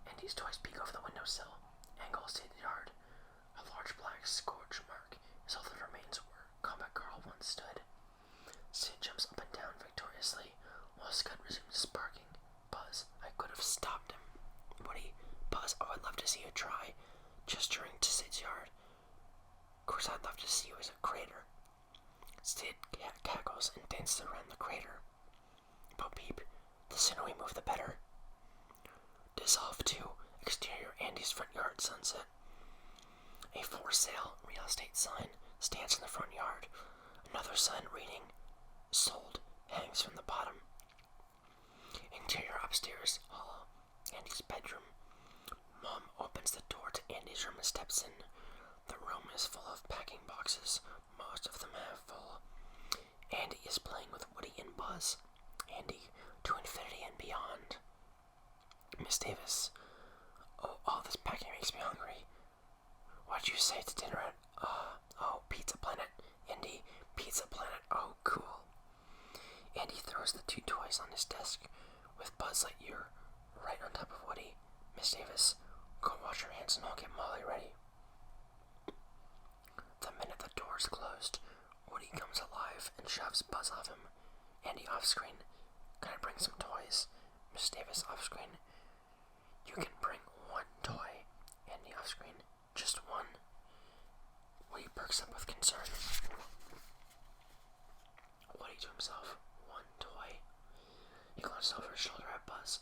Andy's toys peek over the windowsill. Angles to the yard. A large black scorch mark is all that remains where Combat Carl once stood. Sid jumps up and down victoriously while Scud resumes sparking. Buzz, I could have stopped him. Woody, Buzz, oh, I'd love to see you try. Gesturing to Sid's yard. Of course, I'd love to see you as a crater. Sid cackles and dances around the crater. But beep, the sooner we move, the better. Dissolve to exterior Andy's front yard sunset. A for sale real estate sign stands in the front yard. Another sign reading sold hangs from the bottom. Interior upstairs hall, Andy's bedroom. Mom opens the door to Andy's room and steps in. The room is full of packing boxes, most of them half full. Andy is playing with Woody and Buzz. Andy, to infinity and beyond. Miss Davis, oh, all this packing makes me hungry. What'd you say to dinner at, Pizza Planet? Andy, Pizza Planet, oh, cool. Andy throws the two toys on his desk, with Buzz Lightyear right on top of Woody. Miss Davis, go wash your hands and I'll get Molly ready. The minute the door is closed, Woody comes alive and shoves Buzz off him. Andy off screen, can I bring some toys? Miss Davis off screen, you can bring one toy. Andy off screen, just one. Woody perks up with concern. Woody to himself, one toy. He glances over his shoulder at Buzz,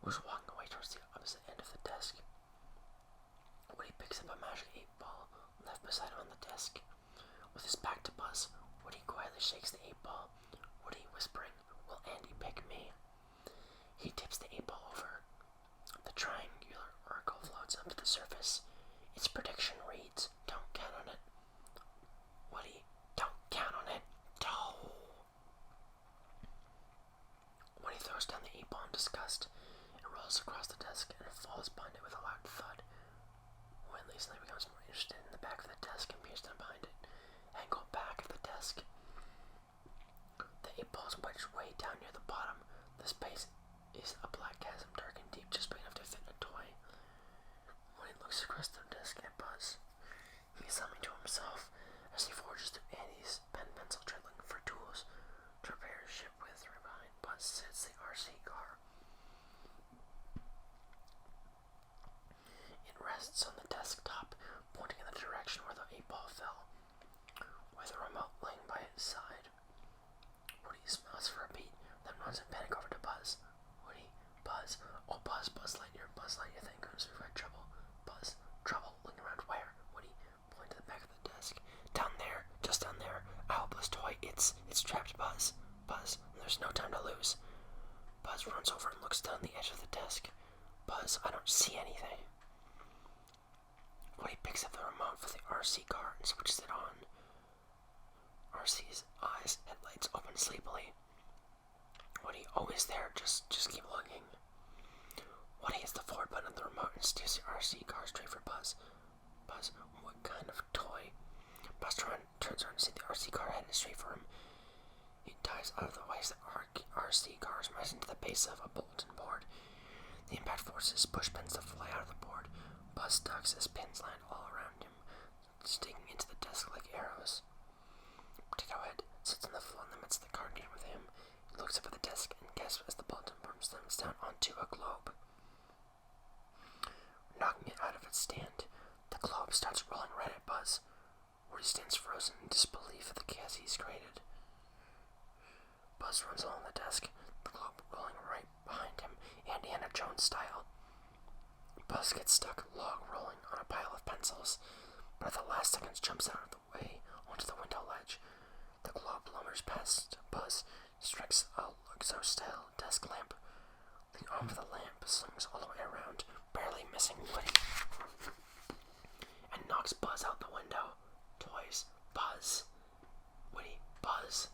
who's walking away towards the opposite end of the desk. Woody picks up a magic 8-ball left beside him on the desk. With his back to Buzz, Woody quietly shakes the 8-ball. Woody whispering, will Andy pick me? He tips the 8-ball over. The triangular oracle floats up to the surface. Its prediction reads, don't count on it. Woody, don't count on it. No. Woody throws down the 8-ball in disgust. It rolls across the desk and falls behind it with a loud thud. Woody suddenly becomes more interested in the back of the desk and peers down behind it. Angle back of the desk. The 8-ball is wedged way down near the bottom. The space is a black chasm, dark and deep, just big enough to fit in a toy. Woody looks across the desk at Buzz. He's humming to himself as he forges through Andy's pen pencil tray looking for tools to repair his ship with. Right behind Buzz sits the RC car. It rests on the desktop, pointing in the direction where the 8-ball fell, with a remote laying by its side. Woody smiles for a beat, then runs in panic over to Buzz. Woody, Buzz, oh Buzz, Buzz Lightyear, thank goodness we've had trouble. Buzz, trouble, looking around where? Woody, pointing to the back of the desk. Down there, just down there, a helpless toy, it's trapped, Buzz. Buzz, there's no time to lose. Buzz runs over and looks down the edge of the desk. Buzz, I don't see anything. Woody picks up the remote for the RC car and switches it on. RC's eyes, headlights open sleepily. Woody, always there, just keep looking. Woody hits the forward button of the remote and steers the RC car straight for Buzz. Buzz, what kind of toy? Buzz turns around to see the RC car headed straight for him. He dives out of the way as the RC car smashes into the base of a bulletin board. The impact forces push pins to fly out of the board. Buzz ducks as pins land all around him, sticking into the desk like arrows. Potato Head sits on the floor in the midst of the card game with him. He looks up at the desk and gasps as the bulletin board slams down onto a globe, knocking it out of its stand. The globe starts rolling right at Buzz, where he stands frozen in disbelief at the chaos he's created. Buzz runs along the desk, the globe rolling right behind him, Indiana Jones style. Buzz gets stuck log rolling on a pile of pencils, but at the last seconds jumps out of the way onto the window ledge. The glow bloomers past Buzz strikes a luxo-style desk lamp. The arm of the lamp swings all the way around, barely missing Woody, and knocks Buzz out the window. Toys, Buzz. Woody, Buzz.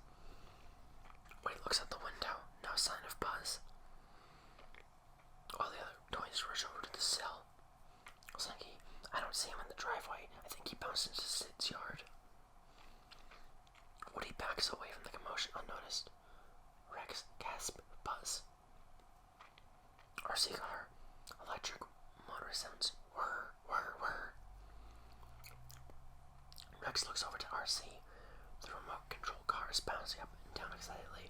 Woody looks out the window, no sign of Buzz. All the other toys rush over to the cell. Slinky, I don't see him in the driveway. I think he bounced into Sid's yard. Woody backs away from the commotion unnoticed. Rex, gasp, Buzz. RC car. Electric motor sounds. Whir, whir, whir. Rex looks over to RC. The remote control car is bouncing up and down excitedly.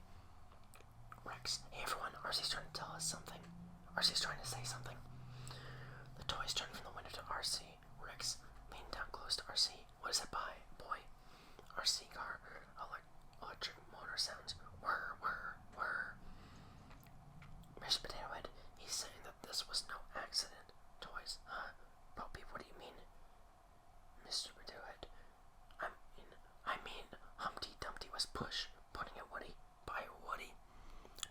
Rex, hey everyone, RC's trying to tell us something. RC's trying to say something. The toys turn from the window to RC. Rex, lean down close to RC. What is it by, boy? RC car. Electric motor sounds. Whir, whir, whir. Mr. Potato Head, he's saying that this was no accident. Toys, huh? Bo Peep, what do you mean? Mr. Potato Head, I mean, Humpty Dumpty was putting at Woody, by Woody.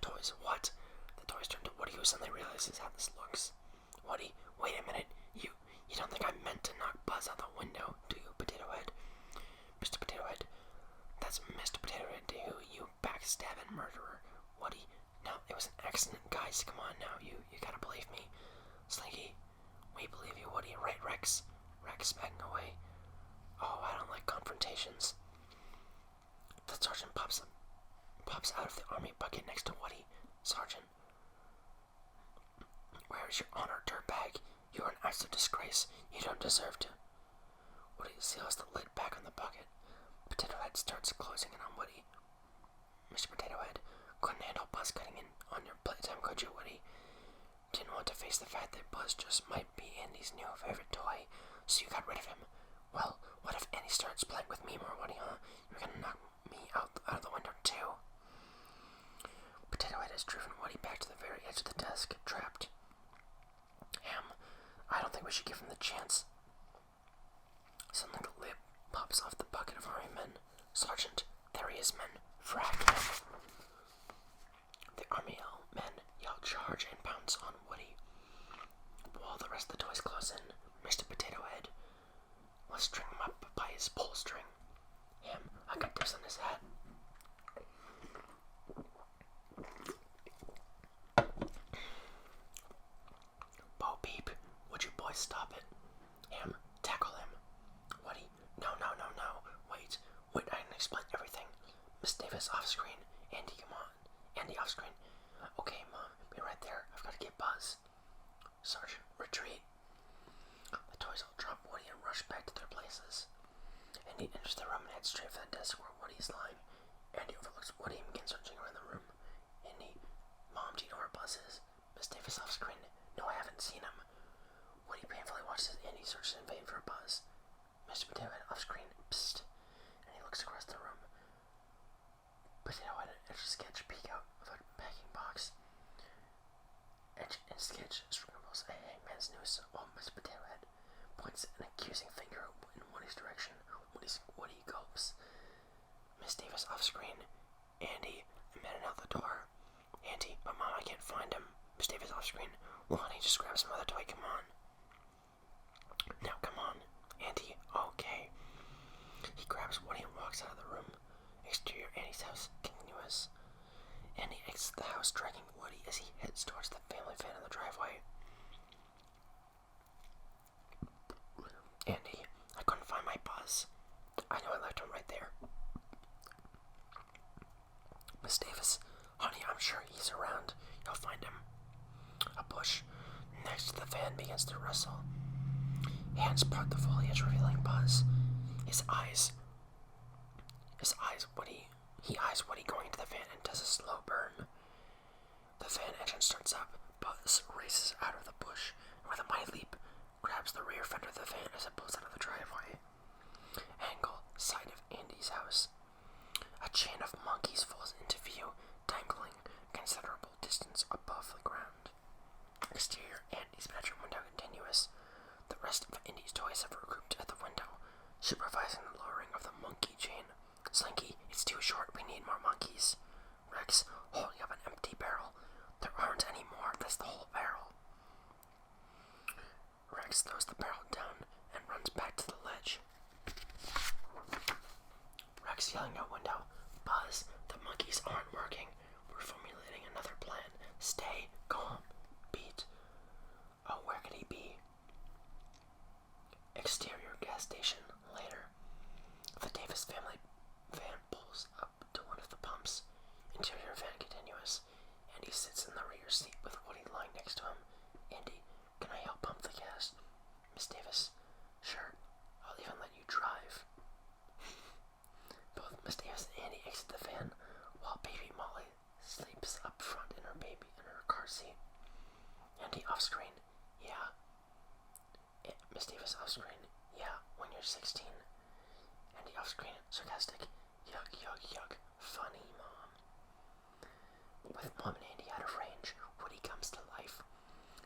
Toys, what? The toys turn to Woody, who suddenly realizes how this looks. Woody, wait a minute. You don't think I meant to knock Buzz out the window, do you, Potato Head? Mr. Potato Head, that's Mr. Potato Head, you backstabbing murderer. Woody, no, it was an accident, guys. Come on now, you gotta believe me. Slinky, we believe you, Woody. Right, Rex? Rex backing away. Oh, I don't like confrontations. The sergeant pops out of the army bucket next to Woody. Sergeant, where is your honor, dirtbag? You're an act of disgrace. You don't deserve to. Woody seals the lid back on the bucket. Potato Head starts closing in on Woody. Mr. Potato Head, couldn't handle Buzz cutting in on your playtime, could you, Woody? Didn't want to face the fact that Buzz just might be Andy's new favorite toy, so you got rid of him. Well, what if Andy starts playing with me more, Woody, huh? You're gonna knock me out of the window, too. Potato Head has driven Woody back to the very edge of the desk, trapped. I don't think we should give him the chance. Suddenly the lid pops off the bucket of army men. Sergeant, there he is, men. Frag. The army men yell charge and pounce on Woody. While the rest of the toys close in, Mr. Potato Head will string him up by his pull string. I got this on his hat. Bo Peep, would you boys stop it? Tackle him. Woody, no. Wait, I can explain everything. Miss Davis off screen. Andy, come on. Andy off screen. Okay, Mom, be right there. I've got to get Buzz. Sergeant, retreat. The toys all drop Woody and rush back to their places. Andy enters the room and heads straight for the desk where Woody is lying. Andy overlooks Woody and begins searching around the room. Andy, Mom, do you know where Buzz is? Miss Davis off screen. No, I haven't seen him. Woody painfully watches as Andy searches in vain for Buzz. Mr. Potato Head off screen. Psst. And he looks across the room. Potato Head and Etch-a-Sketch peek out of a packing box. Etch and Sketch scribbles a hangman's noose while Mr. Potato Head points an accusing finger in Woody's direction. Woody gulps. Miss Davis off screen. Andy, I'm heading out the door. Andy, but Mom, I can't find him. Miss Davis off screen. Well, honey, just grab some other toy, come on. Now, come on. Andy, okay. He grabs Woody and walks out of the room. Exterior Andy's house continuous. Andy exits the house, dragging Woody as he heads towards the family van in the driveway. Andy, I couldn't find my Buzz. I know I left him right there. Miss Davis, honey, I'm sure he's around. You'll find him. A bush next to the van begins to rustle. Hands part the foliage, revealing Buzz. He eyes Woody going into the van and does a slow burn. The van engine starts up. Buzz races out of the bush and with a mighty leap grabs the rear fender of the van as it pulls out of the driveway. Angle, side of Andy's house. A chain of monkeys falls into view, dangling considerable distance above the ground. Exterior Andy's bedroom window continuous. The rest of Andy's toys have regrouped at the window, supervising the lowering of the monkey chain Slinky, it's too short. We need more monkeys. Rex, holding up an empty barrel. There aren't any more. That's the whole barrel. Rex throws the barrel down and runs back to the ledge. Rex yelling out window. Buzz, the monkeys aren't working. We're formulating another plan. Stay calm. Beat. Oh, where could he be? Exterior gas station. Later. The Davis family van pulls up to one of the pumps. Interior van continuous. Andy sits in the rear seat with Woody lying next to him. Andy, can I help pump the gas? Miss Davis, sure. I'll even let you drive. Both Miss Davis and Andy exit the van while baby Molly sleeps up front in her car seat. Andy off screen, yeah. Miss Davis off screen, yeah, when you're 16. Andy off screen, sarcastic, yuck, yuck, yuck, funny, Mom. With Mom and Andy out of range, Woody comes to life.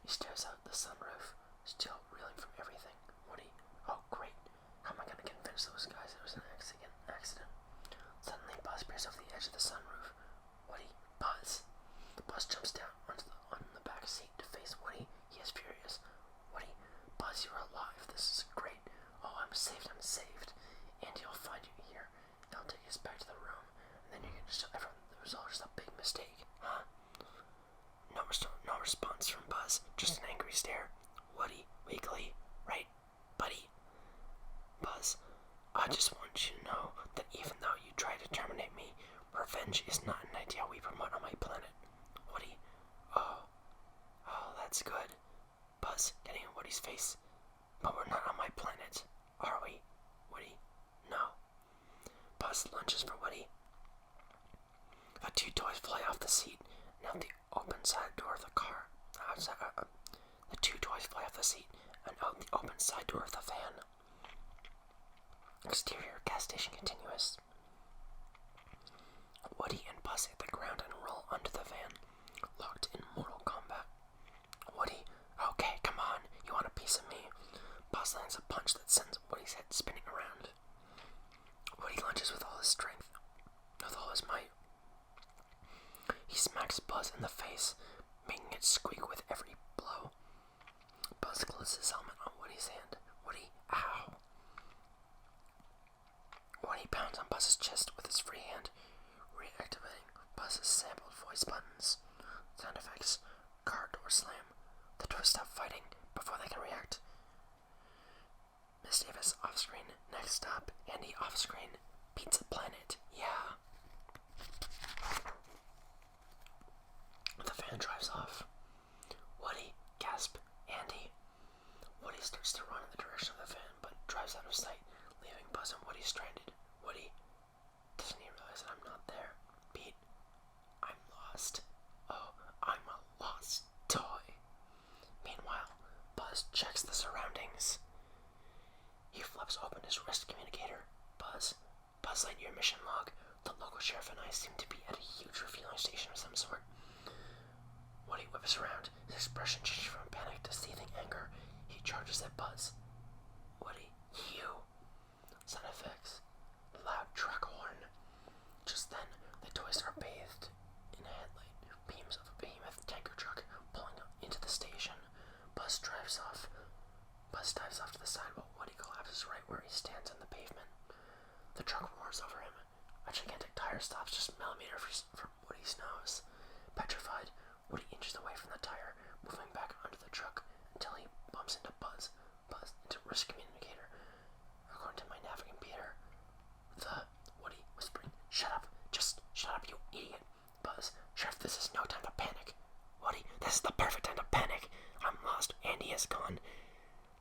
He stares out the sunroof, still reeling from everything. Woody, oh great, how am I gonna convince those guys it was an accident? Suddenly, Buzz peers over the edge of the sunroof. Woody, Buzz. Buzz jumps down on the back seat to face Woody. He is furious. Woody, Buzz, you're alive. This is great. Oh, I'm saved. Andy will find you here. He'll take us back to the room, and then you can just tell everyone it was all just a big mistake, huh? No response from Buzz. Just an angry stare. Woody, weakly, right, buddy? Buzz, I just want you to know that even though you try to terminate me, revenge is not an idea we promote on my planet. Woody, oh, that's good. Buzz, getting in Woody's face. But we're not on my planet, are we? Woody, no. Buzz lunges for Woody. The two toys fly off the seat and out the open side door of the car. The two toys fly off the seat and out the open side door of the van. Exterior gas station continuous. Woody and Buzz hit the ground and roll under the van, locked in mortal combat. Woody, okay, come on, you want a piece of me? Buzz lands a punch that sends Woody's head spinning around. Woody lunges with all his strength, with all his might. He smacks Buzz in the face, making it squeak with every blow. Buzz closes his helmet on Woody's hand. Woody, ow. Woody pounds on Buzz's chest with his free hand, reactivating Buzz's sampled voice buttons. Sound effects. Car door slam. The doors stop fighting before they can react. Miss Davis off screen. Next stop, Andy off screen. Pizza Planet. Yeah. The van drives off. Woody, gasp, Andy. Woody starts to run in the direction of the van, but drives out of sight, leaving Buzz and Woody stranded. Woody, doesn't he realize that I'm not there? Pete, I'm lost. Oh, I'm a lost toy. Meanwhile, Buzz checks the surroundings. He flips open his wrist communicator. Buzz Lightyear mission log. The local sheriff and I seem to be at a huge refueling station of some sort. Woody whips around, his expression changing from panic to seething anger. He charges at Buzz. Woody, you. Sound effects. Loud truck horn. Just then, the toys are bathed in headlight beams of a behemoth tanker truck pulling up into the station. Buzz dives off to the side while Woody collapses right where he stands on the pavement. The truck roars over him. A gigantic tire stops just millimeters from Woody's nose. Petrified, Woody inches away from the tire, moving back under the truck until he bumps into Buzz into wrist communicator. According to my navigompeter, Woody whispering, "Shut up, just shut up, you idiot." Buzz, "Sheriff, this is no time to panic." Woody, "This is the perfect time to panic. I'm lost. Andy is gone.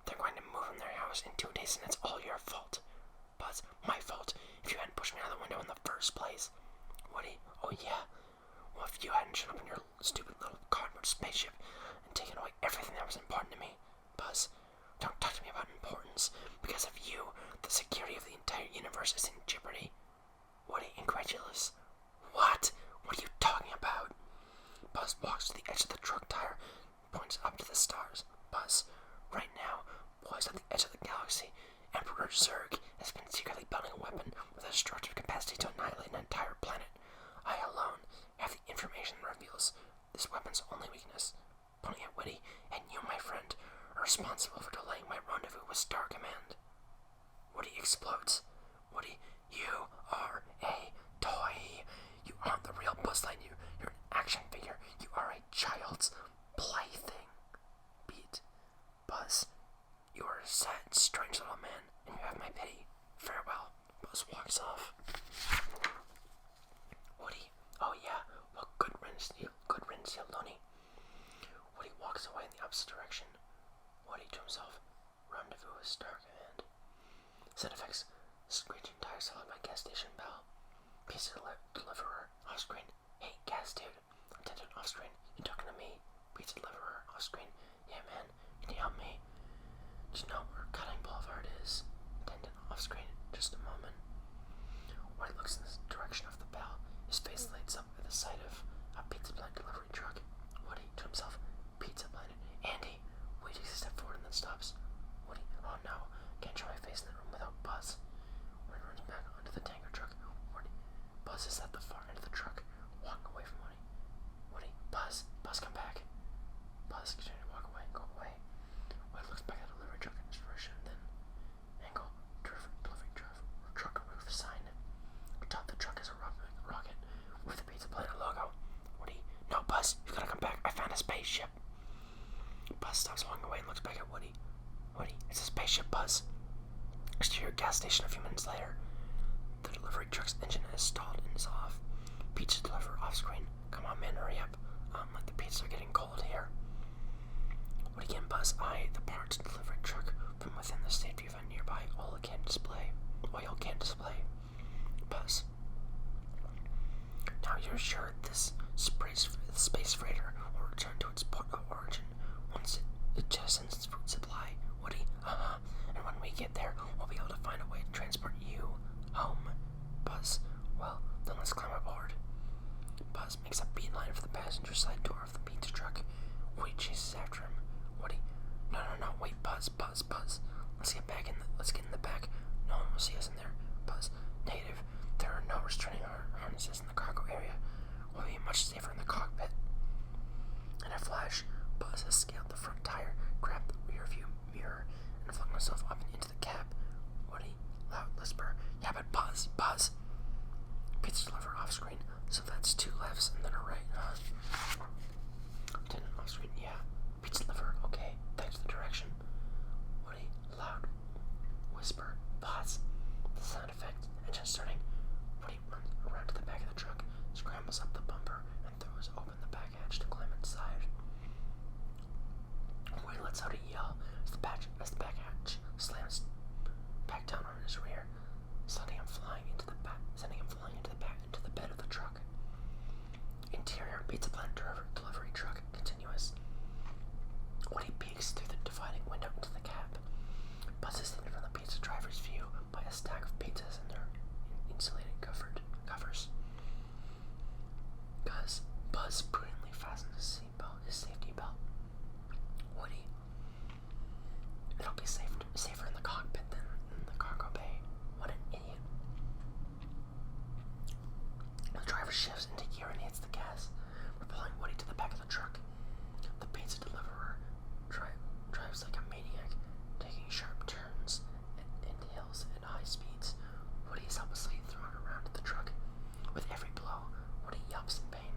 They're going to move in their house in 2 days and it's all your fault." Buzz, "My fault. If you hadn't pushed me out of the window in the first place." Woody, "Oh yeah. Well, if you hadn't shown up in your stupid little cardboard spaceship and taken away everything that was important to me." Buzz, "Don't talk to me about importance. Because of you, the security of the entire universe is in jeopardy." Woody, incredulous, "What? What are you talking about?" Buzz walks to the edge of the truck tire, points up to the stars. Buzz, "Right now, poised at the edge of the galaxy, Emperor Zurg has been secretly building a weapon with a destructive capacity to reveals this weapon's only weakness, pointing at Woody, and you, my friend, are responsible for delaying my rendezvous with Star Command. Woody explodes. Woody, you are a toy. You aren't the real Buzz Lightyear. You're an action figure. You are a child's plaything. Beat. Buzz, you are a sad, strange little man, and you have my pity. Farewell. Buzz walks off. Woody, oh yeah, well, good riddance, you loony. Woody walks away in the opposite direction. Woody to himself, rendezvous with Star Command. Sound effects, screeching tires followed by gas station bell. Pizza deliverer, off screen. Hey, gas dude. Attendant off screen. You talking to me? Pizza deliverer, off screen. Yeah, man. Can you help me? Do you know where Cutting Boulevard is? Attendant off screen. Just a moment. White looks in the direction of the bell. His face lights up at the sight of a Pizza Planet delivery truck. Woody to himself. Pizza Planet. Andy. Woody takes a step forward and then stops. Woody. Oh no. Can't show my face in the room without Buzz. Woody runs back onto the tanker truck. Woody. Buzz is at the far end of the truck, walking away from Woody. Woody. Buzz. Buzz, come back. Buzz continues to walk away. Go away. Woody looks back at the delivery truck in inspiration, then angle. Delivery truck roof sign. Atop the truck is a rocket with the Pizza Planet logo. Woody. No, Buzz. You gotta come back. I found a spaceship. Buzz stops walking away and looks back at Woody. Woody, it's a spaceship, Buzz. Exterior gas station a few minutes later. The delivery truck's engine is stalled and is off. Pizza deliverer off screen. Come on, man, hurry up. Like the pizzas are getting cold here. Woody and Buzz eye the parts delivery truck from within the safety of a nearby oil can display. Buzz. Now you're sure this space freighter will return to its port of origin once it jettisons its food supply. Woody, and when we get there, we'll be able to find a way to transport you home. Buzz, well, then let's climb aboard. Buzz makes a beeline for the passenger side door of the pizza truck. Woody chases after him. Woody, no, wait, Buzz. Let's get in the back. No one will see us in there. Buzz, negative. There are no restraining harnesses in the cargo area. We'll be much safer in the cockpit. In a flash, Buzz has scaled the front tire, grabbed the rear view mirror, and flung himself up and into the cab. Woody, loud whisper. Yeah, but Buzz. Pizza deliverer off screen, so that's 2 lefts and then a right, huh? Lieutenant off screen, yeah. Pizza deliverer, okay. Thanks for the direction. Woody, loud whisper. Buzz. The sound effect, engine starting. Woody runs around to the back of the truck, scrambles up the bumper, and throws open the back hatch to climb inside. Woody lets out a yell as the back hatch slams back down on his rear, sending him flying into the bed of the truck. Interior Pizza Planet delivery truck continuous. Woody peeks through the dividing window into the cab. Buzz is hidden from the pizza driver's view by a stack of pizzas and their insulated covers. Buzz prudently fastens his safety belt. Woody, it'll be safer in the cockpit than in the cargo bay. What an idiot. The driver shifts into gear and hits the gas, propelling Woody to the back of the truck. The pizza deliverer drives like a maniac, taking sharp turns and hills at high speeds. Woody is helplessly thrown around the truck. With every blow, Woody yelps in pain.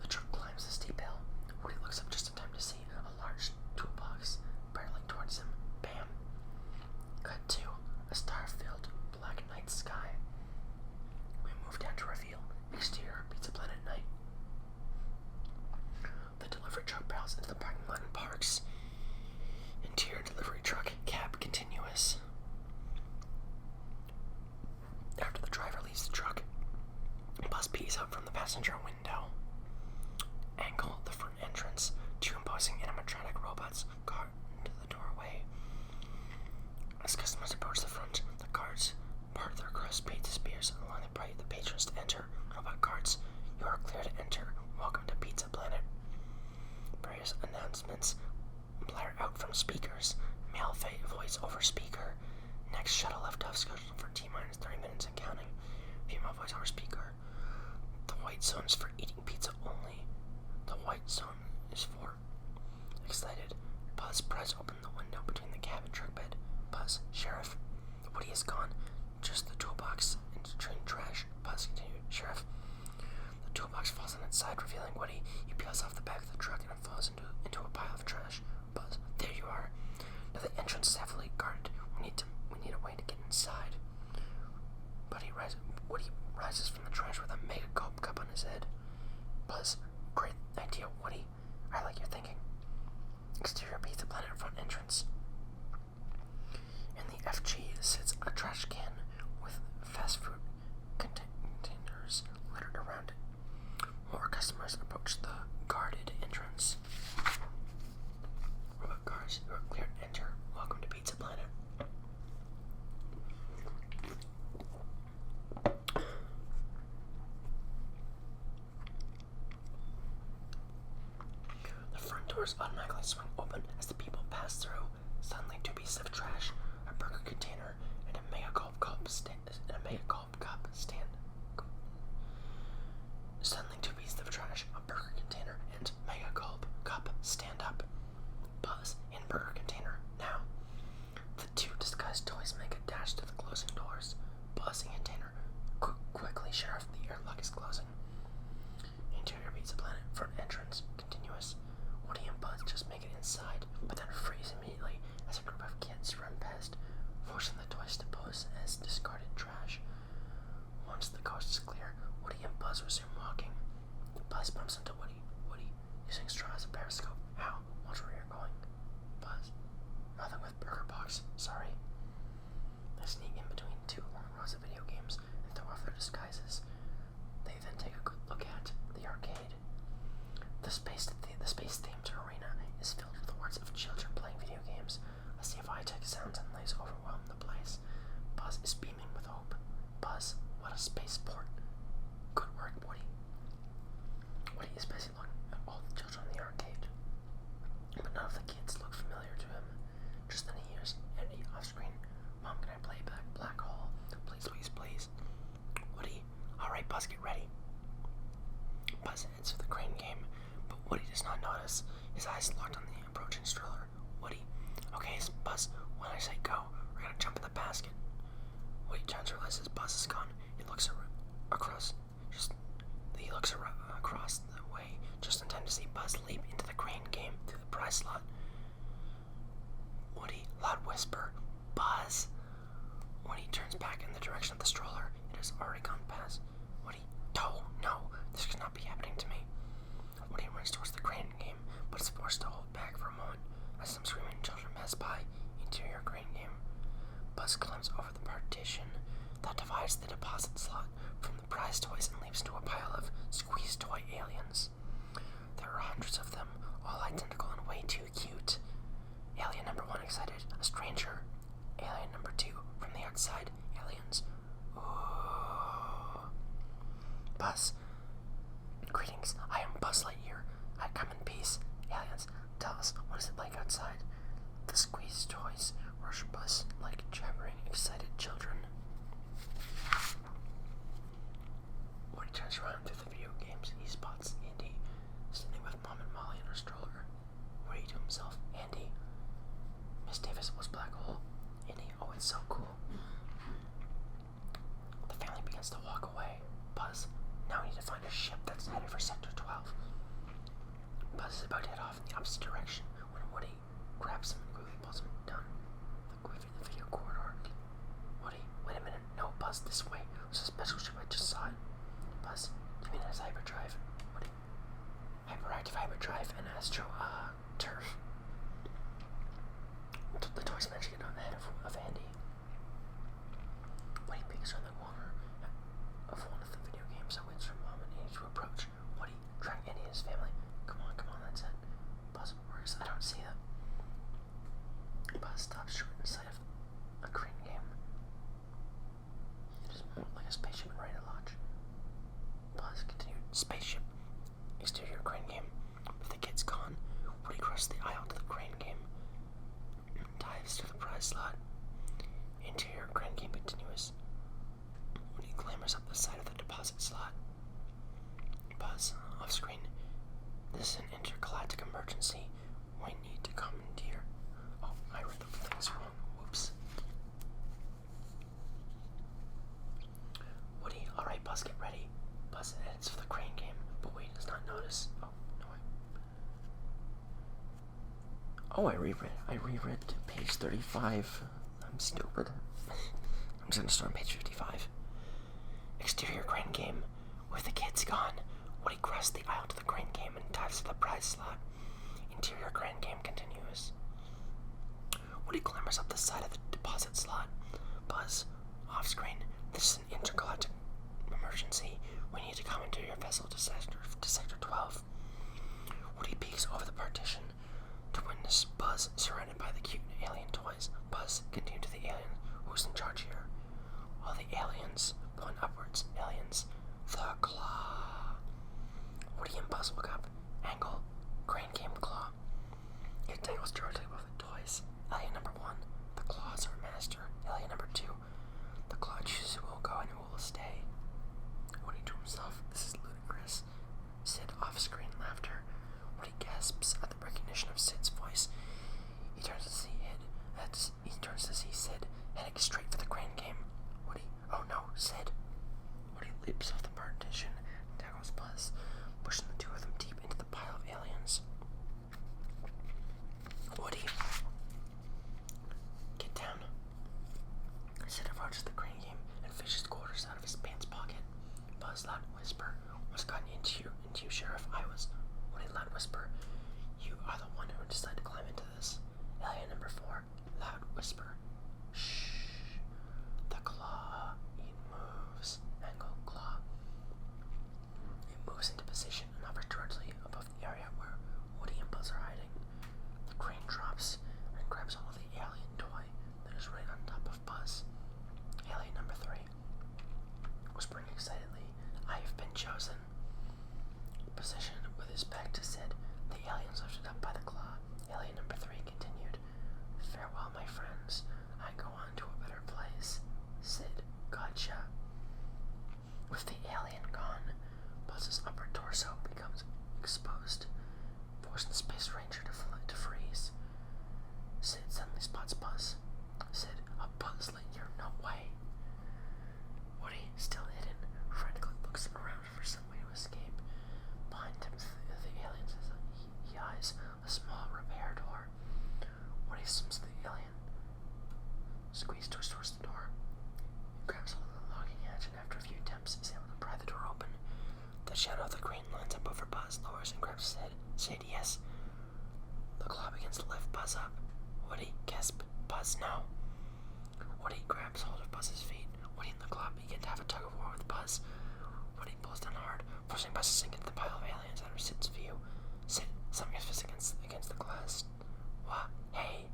The truck climbs a steep hill. Woody looks up just in time to see a large toolbox barreling towards him. Bam! Cut to a star-filled black night sky. We move down to reveal exterior Pizza Planet night. The delivery truck barrels into the parking lot and parks. Interior delivery truck, cab continuous. After the driver leaves the truck, Buzz peeks out from the passenger window. Angle the front entrance. 2 imposing animatronic robots guard into the doorway. As customers approach the front, the guards part their crust pizza spears and line the patrons to enter. Robot guards, you are clear to enter. Welcome to Pizza Planet. Various announcements blare out from speakers. Male voice over speaker. Next shuttle liftoff scheduled for T-minus 30 minutes and counting. Female voice over speaker. The white zone's for eating pizza only. The white zone is for... Excited, Buzz pries open the window between the cab and truck bed. Buzz, Sheriff. Woody is gone. Just the toolbox and train trash. Buzz continued. Sheriff. The toolbox falls on its side, revealing Woody. He peels off the back of the truck and it falls into a pile of trash. Buzz, there you are. Now the entrance is heavily guarded. We need a way to get inside. Woody rises from the trash with a mega gulp cup on his head. Buzz, great idea, Woody. I like your thinking. Exterior Pizza Planet front entrance. In the FG sits a trash can with fast food containers littered around it. More customers approach the guarded entrance. Robot cars, you are cleared to enter. Welcome to Pizza Planet. The front doors automatically swing open as the people pass through. Suddenly, 2 pieces of trash, a burger container, and a mega gulp cup stand. Suddenly, 2 pieces of trash, a burger container, and mega gulp cup stand up. Buzz in burger container now. The 2 disguised toys make a dash to the closing doors. Buzz in container. Quickly, Sheriff, the airlock is closing. Interior Pizza Planet front entrance continuous. Woody and Buzz just make it inside, but then freeze immediately as a group of kids run past, forcing the toys to pose as discarded trash. Once the coast is clear, Woody and Buzz resume walking. Buzz bumps into Woody. Woody, using straw as a periscope. How? Watch where you're going. Buzz, nothing with Burger Box. Sorry. They sneak in between 2 long rows of video games and throw off their disguises. They then take a good look at the arcade. The space-themed arena is filled with hordes of children playing video games. A sea of high-tech sounds and lights overwhelm the place. Buzz is beaming with hope. Buzz, what a spaceport. Good work, Woody. Woody is busy looking at all the children in the arcade, but none of the kids look familiar to him. Just then he hears Andy off-screen. Mom, can I play back Black Hole? Please, please, please. Woody, alright, Buzz, get ready. Buzz heads for the crane game, but Woody does not notice. His eyes locked on the approaching stroller. Woody, okay, Buzz, when I say go, we're gonna jump in the basket. Woody turns and realizes Buzz is gone. He looks across the way, just in time to see Buzz leap into the crane game through the prize slot. Woody, loud whisper, Buzz. Woody turns back in the direction of the stroller. It has already gone past. Woody, no, this could not be happening to me. Woody runs towards the crane game, but is forced to hold back for a moment as some screaming children pass by. Interior crane game. Buzz climbs over the partition that divides the deposit slot from the prize toys and leaps into a pile of squeezed toy aliens. There are hundreds of them, all identical and way too cute. Alien number 1 excited, a stranger. Alien number 2 from the outside, aliens. Ooh. Buzz. Greetings, I am Buzz Lightyear. I come in peace. Aliens, tell us, what is it like outside? The squeezed toys rush Buzz like jabbering, excited children. When he turns around through the video games, he spots Andy standing with Mom and Molly in her stroller. Worried to himself, Andy, Miss Davis was Black Hole. Andy, oh, it's so cool. The family begins to walk away. Buzz, now we need to find a ship that's headed for Sector 12. Buzz is about to head off in the opposite direction when Woody grabs him and quickly pulls him down the video corridor. Woody, wait a minute. No, Buzz, this way. There's a special ship. I just saw it. Buzz, do you mean it has hyperdrive? Woody, hyperactive hyperdrive and astro, turf. The toys manage to get on ahead of Andy. Woody peeks around the corner of one of the video games and waits for Mom and Andy to approach. Woody, track Andy and his family. Come on, that's it. Buzz, where is it? I don't see it. Buzz stops short in sight of a crane game. It is more like a spaceship and ready to launch. Buzz continued. Spaceship. Exterior crane game. With the kids gone, Woody crosses the aisle to the crane game. Dives to the prize slot. Interior crane game continuous. Woody clambers up the side of the deposit slot. I reread page 35. I'm stupid. I'm just gonna start on page 55. Exterior crane game. With the kids gone, Woody crosses the aisle to the crane game and dives to the prize slot. Interior crane game continues. Woody clambers up the side of the deposit slot. Buzz, off screen. This is an intergalactic emergency. We need to commandeer your vessel to Sector 12. Woody peeks over the partition to witness Buzz surrounded by the cute alien toys. Buzz, continue to the alien. Who's in charge here? All the aliens, going upwards. Aliens. The Claw. Woody and Buzz look up. Angle. Crane game Claw. It dangles directly above the toys. Alien number 1. The Claws are master. Alien number 2. The Claw chooses who will go and who will stay. Woody to himself. This is ludicrous. Sid off-screen laughter. Woody gasps at the recognition of Sid's voice. He turns to see Sid heading straight for the crane game. Woody. Oh no, Sid. Woody leaps off the partition and tackles Buzz, pushing the two of them deep into the pile of aliens. Woody. Get down. Sid approaches the crane game and fishes quarters out of his pants pocket. Buzz loud whisper. What's gotten into you, Sheriff? I was. Woody loud whisper. You are the one who decided to climb into this. Alien number 4. Loud whisper. Shh. The Claw. It moves. Angle Claw. It moves into position and hovers directly above the area where Woody and Buzz are hiding. The crane drops and grabs hold of the alien toy that is right on top of Buzz. Alien number 3. Whispering excitedly, I have been chosen. Positioned with his back to Sid, the aliens lifted up by the Claw. Alien number 3 continued. Farewell, my friends. I go on to a better place. Sid, gotcha. With the alien gone, Buzz's upper torso becomes exposed, forcing the Space Ranger to freeze. Sid suddenly spots Buzz. Sid, a Buzz Lightyear, no way. Woody, still hidden, frantically looks around for some way to escape. Behind him, the alien says he eyes a small repair door. Woody swims to the alien, squeezes towards the door, grabs hold of the locking hatch, and after a few attempts is able to pry the door open. The shadow of the crane lines up over Buzz, lowers and grabs Sid. Sid, yes. The Claw begins to lift Buzz up. Woody, gasp. Buzz, no. Woody grabs hold of Buzz's feet. Woody and the Claw begin to have a tug of war with Buzz. Woody pulls down hard, forcing Buzz to sink into the pile of aliens out of Sid's view. Sid, something is fist against the glass. What? Hey.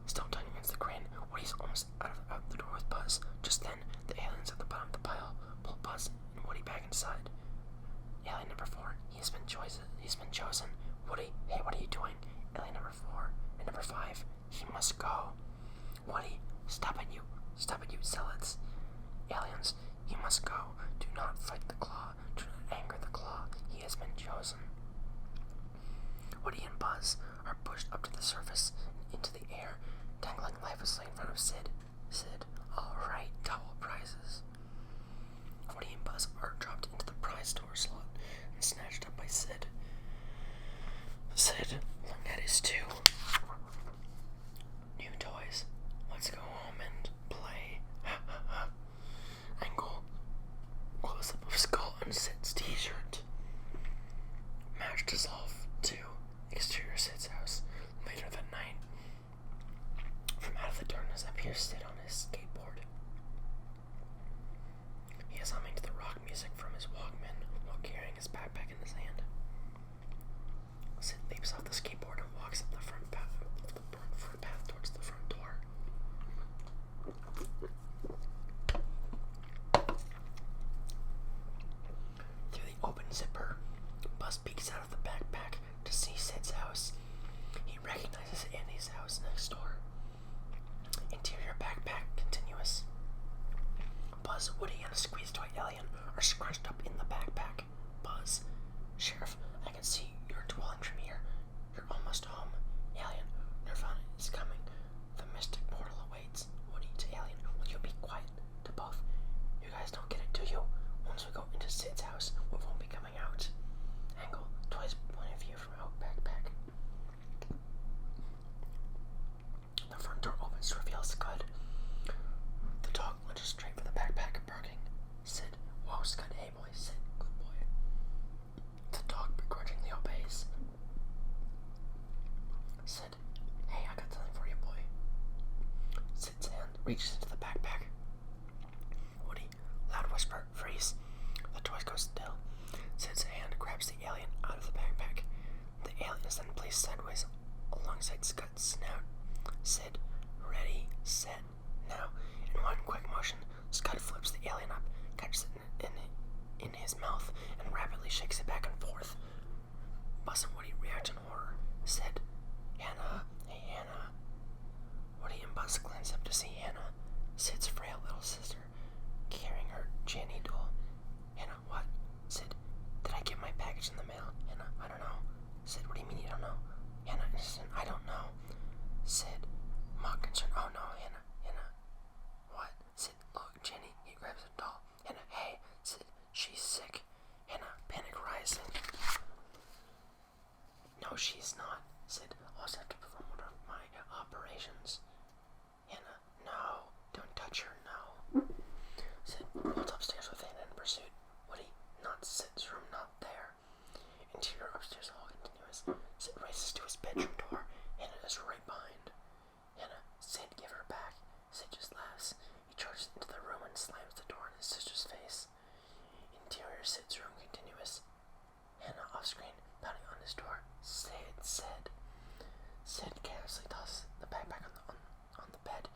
Still tugging against the crane, Woody's almost out the door with Buzz. Just then, the aliens at the bottom of the pile pull Buzz and Woody back inside. Alien number 4, he's been chosen. Woody, hey, what are you doing? Alien number 4 and number 5, he must go. Woody, stop it, you zealots. Aliens, he must go. Do not fight the Claw. Do not anger the Claw. He has been chosen. Woody and Buzz are pushed up to the surface and into the air, dangling lifelessly in front of Sid. Sid, alright, double prizes. Woody and Buzz are dropped into the prize door slot and snatched up by Sid. Sid, looking at his 2 new toys. Let's go home and play. Angle. Close up of skull on Sid's t-shirt. Match dissolve 2. Exterior Sid's house. Later that night. From out of the darkness appears Sid. reaches into the backpack. Woody, loud whisper, freeze. The toy goes still. Sid's hand grabs the alien out of the backpack. The alien is then placed sideways alongside Scott's snout. Sid, ready, set, now. In one quick motion, Scott flips the alien up, catches it in his mouth, and rapidly shakes it back and forth. Buzz and Woody react in horror. Sid, Hannah, hey Hannah. Woody and Buzz glance up to see Hannah, Sid's frail little sister, carrying her Jenny doll. Hannah, what? Sid, did I get my package in the mail? Hannah, I don't know. Sid, what do you mean you don't know? Hannah, innocent, I don't know. Sid, mock concern, oh no, Hannah, what? Sid, look, Jenny, he grabs a doll. Hannah, hey, Sid, she's sick. Hannah, panic rising. No, she's not. Sid, I'll also have to perform one of my operations. Hannah, no, don't touch her, no. Sid runs upstairs with Hannah in pursuit. Woody, not Sid's room, not there. Interior upstairs, all continuous. Sid races to his bedroom door. Hannah is right behind. Hannah, Sid, give her back. Sid just laughs. He charges into the room and slams the door in his sister's face. Interior, Sid's room, continuous. Hannah off screen, pounding on his door. Sid. Sid carelessly tosses the backpack on the bed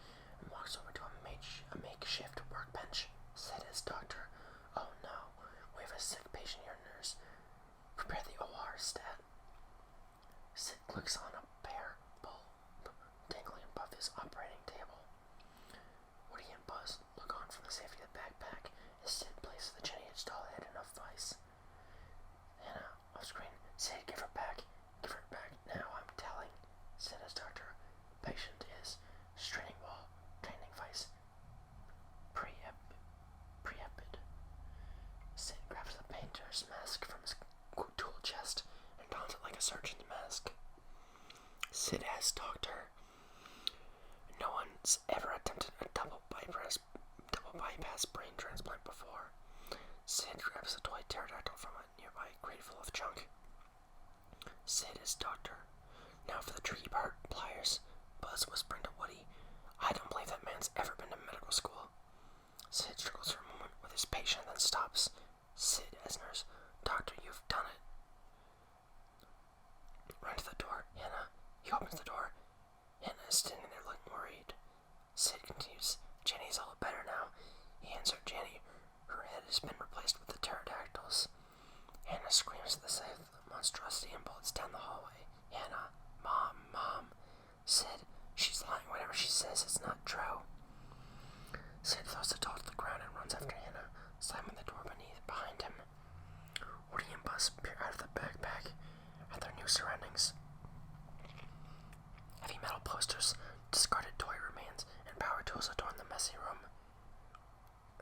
and walks over to a makeshift workbench. Sid is doctor. Oh no, we have a sick patient here, nurse. Prepare the OR stat. Sid clicks on a pear bulb dangling above his operating table. Woody and Buzz look on from the safety of the backpack as Sid places the Jenny doll head in a vice. Hannah, off screen. Sid, give her back. Give her back now, I'm telling. Sid as doctor. Patient is straining wall, training vice. Preepid. Sid grabs the painter's mask from his tool chest and dons it like a surgeon's mask. Sid as doctor. No one's ever attempted a double bypass brain transplant before. Sid grabs a toy pterodactyl from a nearby crate full of junk. Sid is doctor. Now for the tricky part, pliers. Buzz whispering to Woody, I don't believe that man's ever been to medical school. Sid struggles for a moment with his patient, then stops. Sid as nurse, doctor, you've done it. Run to the door, Hannah. He opens the door. Hannah is standing there looking worried. Sid continues, Jenny's all better now. He hands her Jenny. Her head has been replaced with the pterodactyls. Hannah screams at the sight of the monstrosity and bolts down the hallway. Hannah, Mom. Sid, she's lying. Whatever she says, it's not true. Sid throws the doll to the ground and runs after Hannah, slamming the door behind him. Woody and Buzz peer out of the backpack at their new surroundings. Heavy metal posters, discarded toy remains, and power tools adorn the messy room.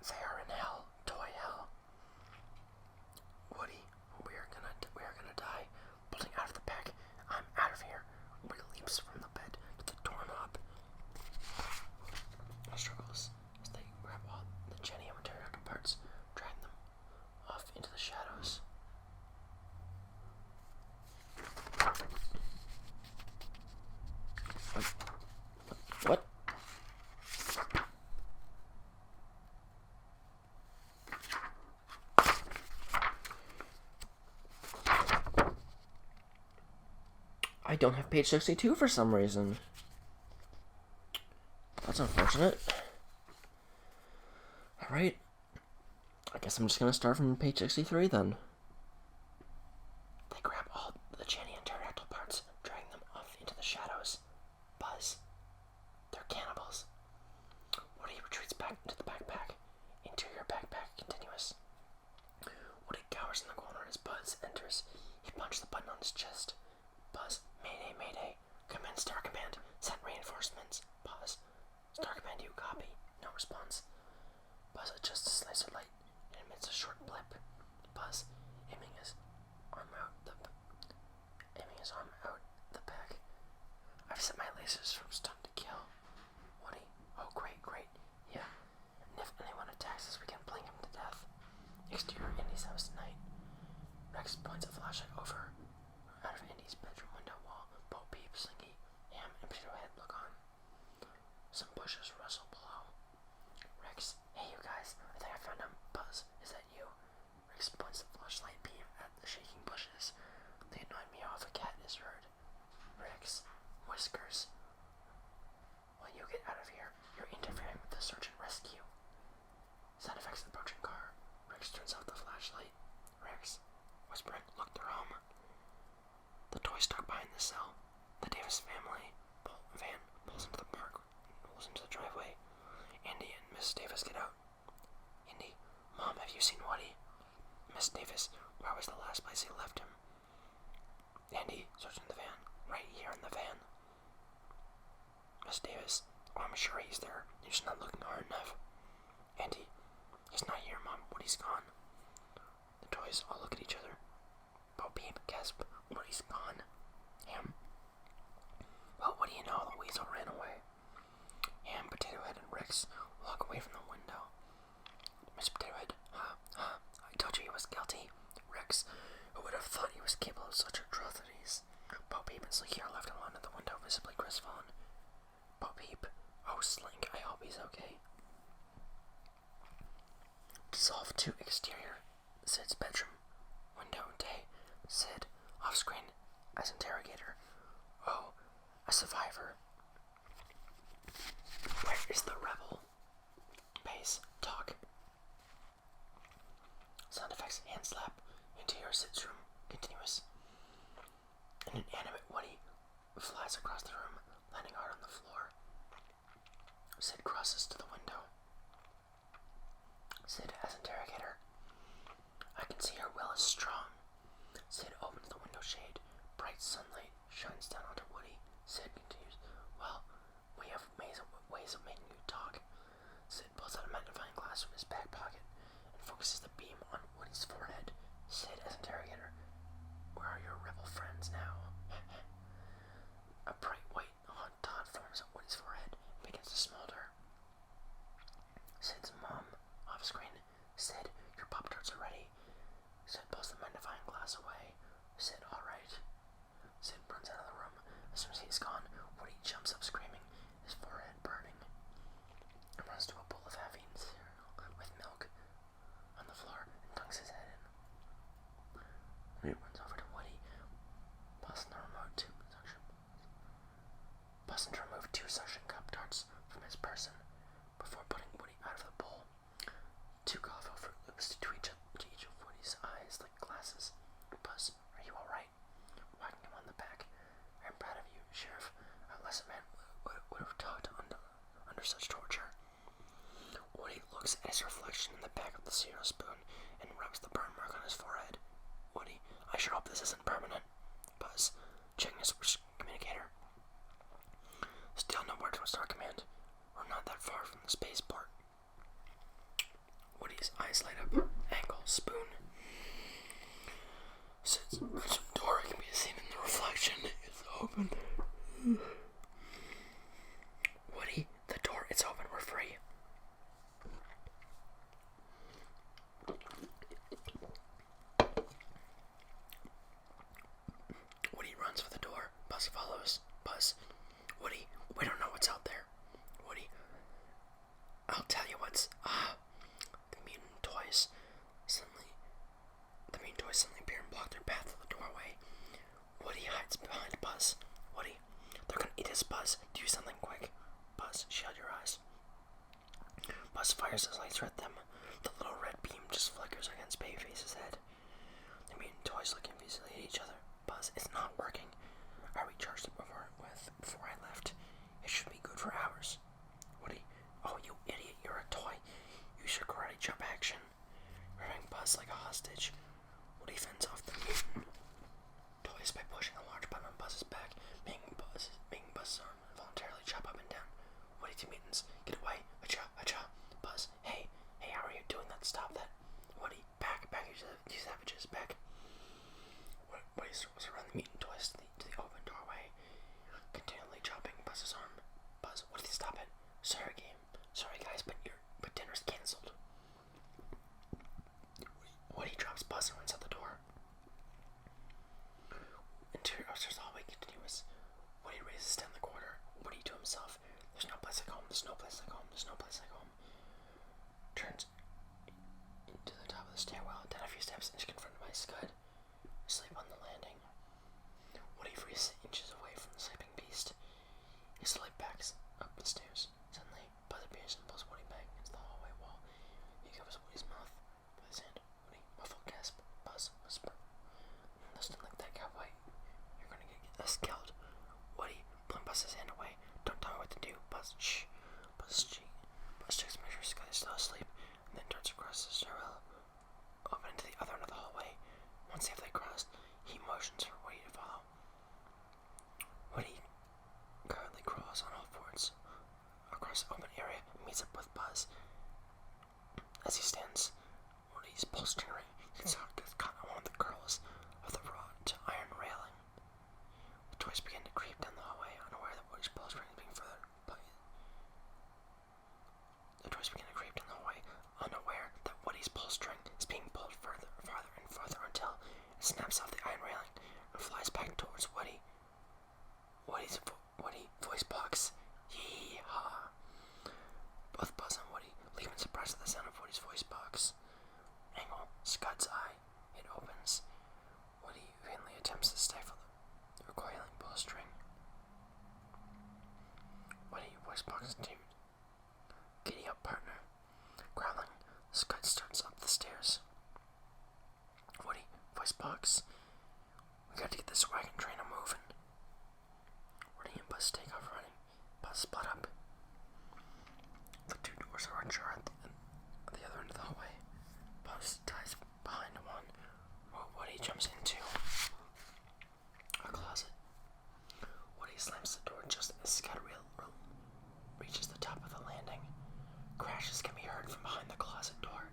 They are in hell, toy hell. Woody, we are gonna die. Pulling out of the pack, I'm out of here. Woody leaps from the bed to the doorknob. Struggles as they grab all the Jenny and pterodactyl parts, drag them off into the shadows. What? I don't have page 62 for some reason. That's unfortunate. Alright. I guess I'm just gonna start from page 63 then. They grab all the Jenny and pterodactyl parts, dragging them off into the shadows. Buzz. They're cannibals. Woody retreats back into the backpack. Interior backpack continuous. Woody cowers in the corner as Buzz enters. He punches the button on his chest. Buzz. Mayday, mayday. Come in, Star Command. Send reinforcements. Pause. Star Command, you copy. No response. Buzz adjusts his laser light and emits a short blip. Buzz, aiming his arm out the back. I've set my lasers from stun to kill. Woody, oh great. Yeah. And if anyone attacks us, we can blink him to death. Exterior Indy's house tonight. Rex points a flashlight over out of Indy's bedroom window wall. Bo Peep, Slinky, Ham, and Potato Head look on. Some bushes rustle below. Rex points the flashlight beam at the shaking bushes. They annoy me off. A cat is heard. Rex whiskers. When you get out of here, you're interfering with the search and rescue. Sound effects of the approaching car. Rex turns off the flashlight. Rex, whispering, look, they're home. The toy stuck behind the cell. The Davis family van pulls into the park, pulls into the driveway. Andy and Miss Davis get out. Andy, Mom, have you seen Woody? Miss Davis, where was the last place you left him? Andy, searching the van. Right here in the van. Miss Davis, oh, I'm sure he's there. You're just not looking hard enough. Andy, he's not here, Mom. Woody's gone. The toys all look at each other. Bo Peep, gasp, Woody's gone. Ham. Well, what do you know? The weasel ran away. Ham, Potato Head, and Rex walk away from the window. Mr. Potato Head, I told you he was guilty. Rex, who would have thought he was capable of such atrocities? Bo Peep and Slinky are left alone at the window, visibly crestfallen. Bo Peep, oh Slink, I hope he's okay. Dissolve to exterior. Sid's bedroom. Window, day. Sid, off screen, as interrogator. Oh, a survivor. Where is the rebel? Bass, talk. Sound effects, hand slap. Interior Sid's room, continuous. An inanimate Woody flies across the room, landing hard on the floor. Sid crosses to the window. Sid as interrogator. I can see her will is strong. Sid opens the window shade. Bright sunlight shines down onto Woody. Sid continues, well, we have ways of making you talk. Sid pulls out a magnifying glass from his back pocket and focuses the beam on Woody's forehead. Sid as interrogator. Where are your rebel friends now? A bright white hot dot forms on Woody's forehead and begins to smolder. Sid's mom, off screen. Sid, your Pop-Tarts are ready. Sid pulls the magnifying glass away. Sid, alright. Sid runs out of the room. As soon as he's gone, Woody jumps up screaming, his forehead burning, and runs to a bowl of half-eaten cereal with milk on the floor and dunks his head in. He runs over to Woody, pausing to remove two suction cup darts from his person before putting Woody out of the bowl. Two Golfo Fruit Loops to each of Woody's eyes like glasses. Buzz, are you alright? Whacking him on the back. I'm proud of you, Sheriff. A lesser man would have talked under such torture. Woody looks at his reflection in the back of the cereal spoon and rubs the burn mark on his forehead. Woody, I sure hope this isn't permanent. Buzz, checking his communicator. Still no word from Star Command. We're not that far from the spaceport. Woody's eyes light up. Ankle, spoon. Sid's door can be seen in the reflection. It's open. Woody, the door, it's open. We're free. Woody runs for the door. Buzz follows. Buzz. Woody, we don't know what's out there. Woody, I'll tell you what's... The mutant toys suddenly appear and block their path to the doorway. Woody hides behind Buzz. Woody, they're gonna eat us, Buzz. Do something quick. Buzz, shield your eyes. Buzz fires his laser at them. The little red beam just flickers against Babyface's head. The mutant toys look confusedly at each other. Buzz, it's not working. I recharged it before I left. It should be good for hours. Woody, oh you idiot, you're a toy. Use your karate chop action. Grabbing Buzz like a hostage. Woody fends off the mutant toys by pushing a large button on Buzz's back, making Buzz's arm involuntarily chop up and down. Woody to mutants, get away, acha, acha. Buzz, hey, how are you doing that? Stop that. Woody, back, you savages, back. Woody swirls around the mutant toys to the open doorway, continually chopping Buzz's arm. Buzz, Woody, stop it. Sorry guys, but dinner's cancelled. Woody drops Buzz and runs out the door. Interior upstairs hallway continuous. Woody races down the corridor. Woody to himself. There's no place like home. skilled. Woody, pulling Buzz's hand away. Don't tell me what to do. Buzz, shh. Buzz checks to make sure Scott is still asleep, and then turns across the stairwell, open to the other end of the hallway. Once safely crossed, he motions for Woody to follow. Woody currently crawls on all fours across the open area and meets up with Buzz. As he stands, Woody's pulse ring gets caught on one of the curls of the wrought iron railing. The toys begin to creep down the hallway, unaware that Woody's pulse ring is being further. The toys begin to creep down the hallway, unaware that Woody's pull string is being pulled farther and farther until it snaps off the iron railing and flies back towards Woody. Woody voice box. Yee-haw. Both Buzz and Woody leap in surprise at the sound of Woody's voice box. Angle Scott's eye. It opens. Woody vainly attempts to stifle the recoiling pull string. Woody voice box dude. Giddy up, partner. Growling, Scott starts up the stairs. Woody, voice box. We gotta get this wagon train moving. Woody and Buzz take off running. Buzz split up. The two doors are ajar at the other end of the hallway. Buzz dives behind one, while Woody jumps into a closet. Woody slams the door just as Scott reaches the top of the landing. Crashes can be heard from behind the closet door,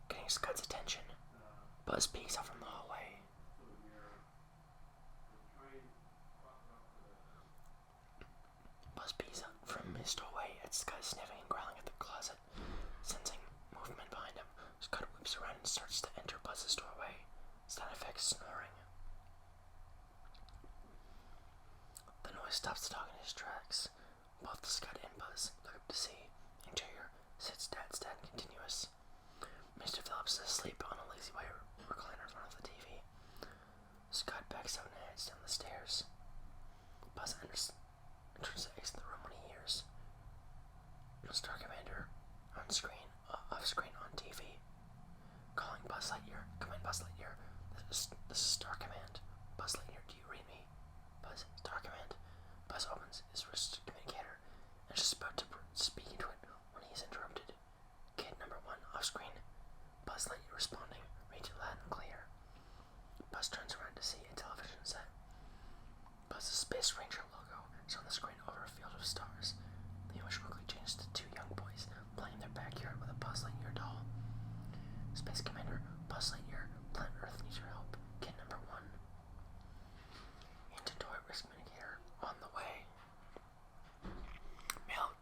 getting Scott's attention. Buzz peeks out from the hallway. Buzz peeks out from his doorway at Scott sniffing and growling at the closet. Sensing movement behind him, Scott whips around and starts to enter Buzz's doorway. Sound effects snoring. The noise stops the dog in his tracks. Both Scott and Buzz look up to see. Interior sits dead continuous. Mr. Phillips is asleep on a lazy white recliner in front of the TV. Scott backs out and heads down the stairs. Buzz enters to exit the room when he hears Star Commander off screen on TV, calling Buzz Lightyear. Come in, Buzz Lightyear. This is Star Command. Buzz Lightyear, do you read me? Buzz, Star Command. Buzz opens his wrist communicator and is just about to speak into it when he is interrupted. Kid number 1 off screen. Buzz Lightyear responding, reads it loud and clear. Buzz turns around to see a television set. Buzz's Space Ranger logo is on the screen over a field of stars. The image quickly changes to 2 young boys playing in their backyard with a Buzz Lightyear doll. Space Commander, Buzz Lightyear, Planet Earth needs your help. Kid number 1. Into toy risk mitigator on the way. Male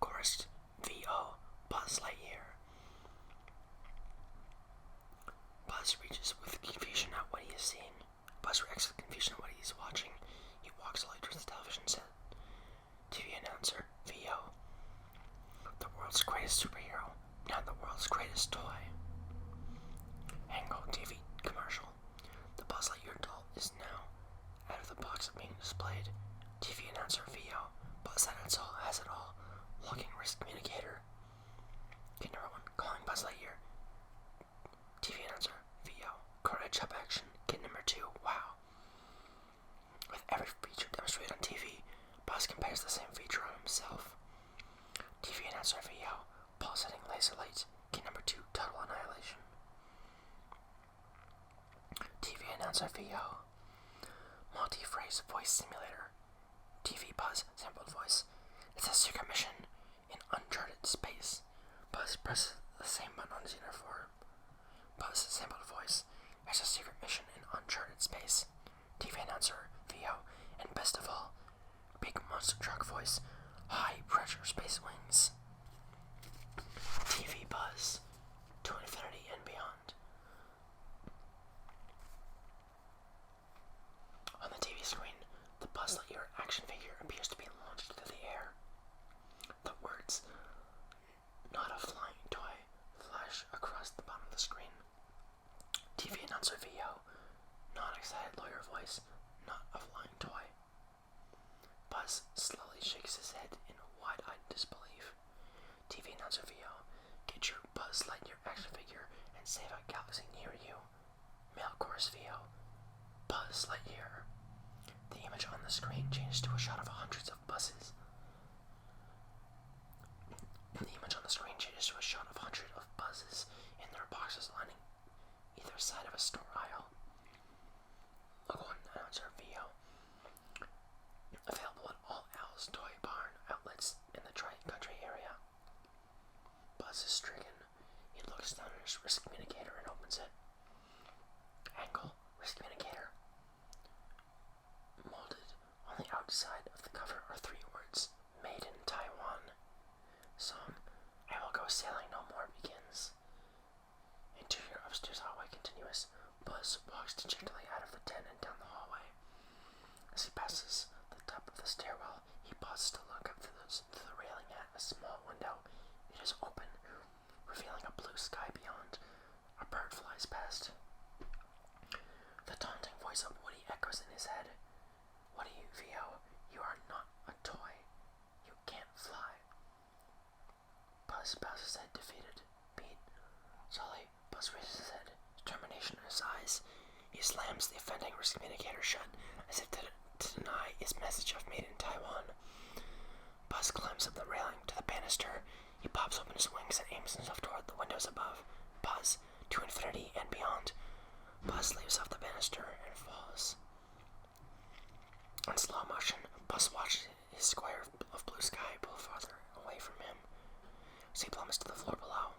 chorus VO Buzz Lightyear. Buzz reaches with confusion at what he is seeing. Buzz reacts with confusion at what he is watching. He walks slowly towards the television set. TV announcer VO. The world's greatest superhero, not the world's greatest toy. Angle TV commercial. The Buzz Lightyear doll is now out of the box being displayed. TV announcer VO. Buzz has it all. Locking risk communicator. Kid number 1 calling Buzz Lightyear. TV announcer VO. Karate chop action. Kid number 2. Wow. With every feature demonstrated on TV, Buzz compares the same feature on himself. TV announcer VO. Pulsating laser lights. Kid number 2. Total annihilation. TV announcer VO. Multi-phrase voice simulator. TV Buzz sampled voice. It's a secret mission in uncharted space. Buzz presses the same button on his uniform. Buzz sampled voice. It's a secret mission in uncharted space. TV announcer VO. And best of all, big monster truck voice. High pressure space wings. TV Buzz. To infinity and beyond. On the TV screen, the Buzz Lightyear action figure appears to be launched into the air. The words, "Not a flying toy," flash across the bottom of the screen. TV announcer VO. Non-excited lawyer voice. Not a flying toy. Buzz slowly shakes his head in wide-eyed disbelief. TV announcer VO. Get your Buzz Lightyear action figure and save a galaxy near you. Male chorus VO. Buzz Lightyear. image on the screen changes to a shot of hundreds of buses. The image on the screen changes to a shot of hundreds of buses in their boxes lining either side of a store aisle. Logo and announcer VO. Available at all Al's Toy Barn outlets in the Tri-Country area. Buzz is stricken. He looks down at his risk communicator and opens it. Angle, risk communicator. Molded on the outside of the cover are 3 words. Made in Taiwan. Song, I Will Go Sailing No More begins. Interior upstairs hallway continuous. Buzz walks dejectedly out of the den and down the hallway. As he passes the top of the stairwell, he pauses to look up through the railing at a small window. It is open, revealing a blue sky beyond. A bird flies past. The taunting voice of Woody echoes in his head. Woody, VO, you are not a toy. You can't fly. Buzz bows his head defeated. Beat. Sully. Buzz raises his head, determination in his eyes. He slams the offending risk communicator shut, as if to deny his message of Made in Taiwan. Buzz climbs up the railing to the banister. He pops open his wings and aims himself toward the windows above. Buzz, to infinity and beyond. Buzz leaps off the banister and falls. In slow motion, Buzz watches his square of blue sky pull farther away from him, as he plummets to the floor below.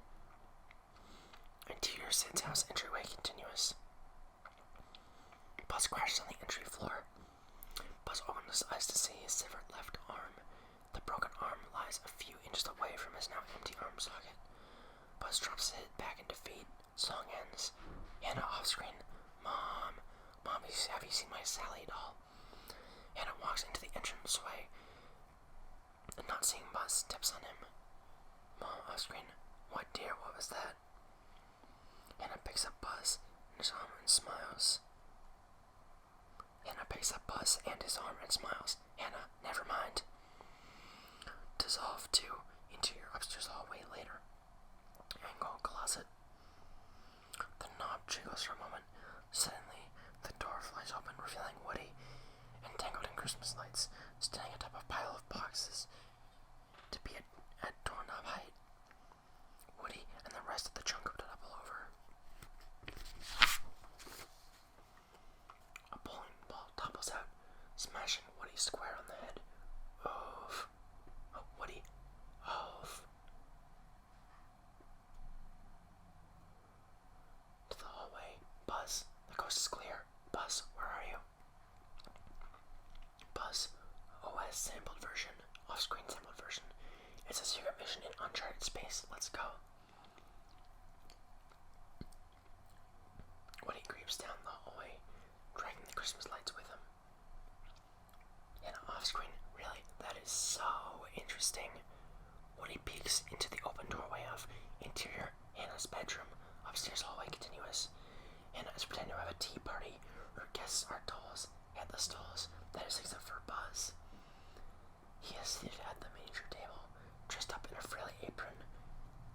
Interior Sid's house entryway continuous. Buzz crashes on the entry floor. Buzz opens his eyes to see his severed left arm. The broken arm lies a few inches away from his now empty arm socket. Buzz drops his head back in defeat. Song ends. Hannah off screen. Mom, have you seen my Sally doll? Hannah walks into the entranceway and, not seeing Buzz, steps on him. Mom off screen. What, dear, what was that? Hannah picks up Buzz and his arm and smiles. Hannah, never mind. Dissolve to interior upstairs hallway later. Angle closet. The knob jiggles for a moment. Suddenly, the door flies open, revealing Woody, entangled in Christmas lights, standing atop a pile of boxes, to be at doorknob height. Woody and the rest of the chunk topple over. A bowling ball topples out, smashing Woody square on the head. Oof. Oh, Woody. Oof. To the hallway. Buzz. The coast is clear. Buzz, where are you? Buzz. OS sampled version. Off-screen sampled version. It's a secret mission in uncharted space. Let's go. Woody creeps down the hallway, dragging the Christmas lights with him. And off-screen, really, that is so interesting. Woody peeks into the open doorway of interior Hannah's bedroom, upstairs hallway continuous. Hannah is pretending to have a tea party. Her guests are dolls, headless dolls, that is except for Buzz. He is seated at the miniature table, dressed up in a frilly apron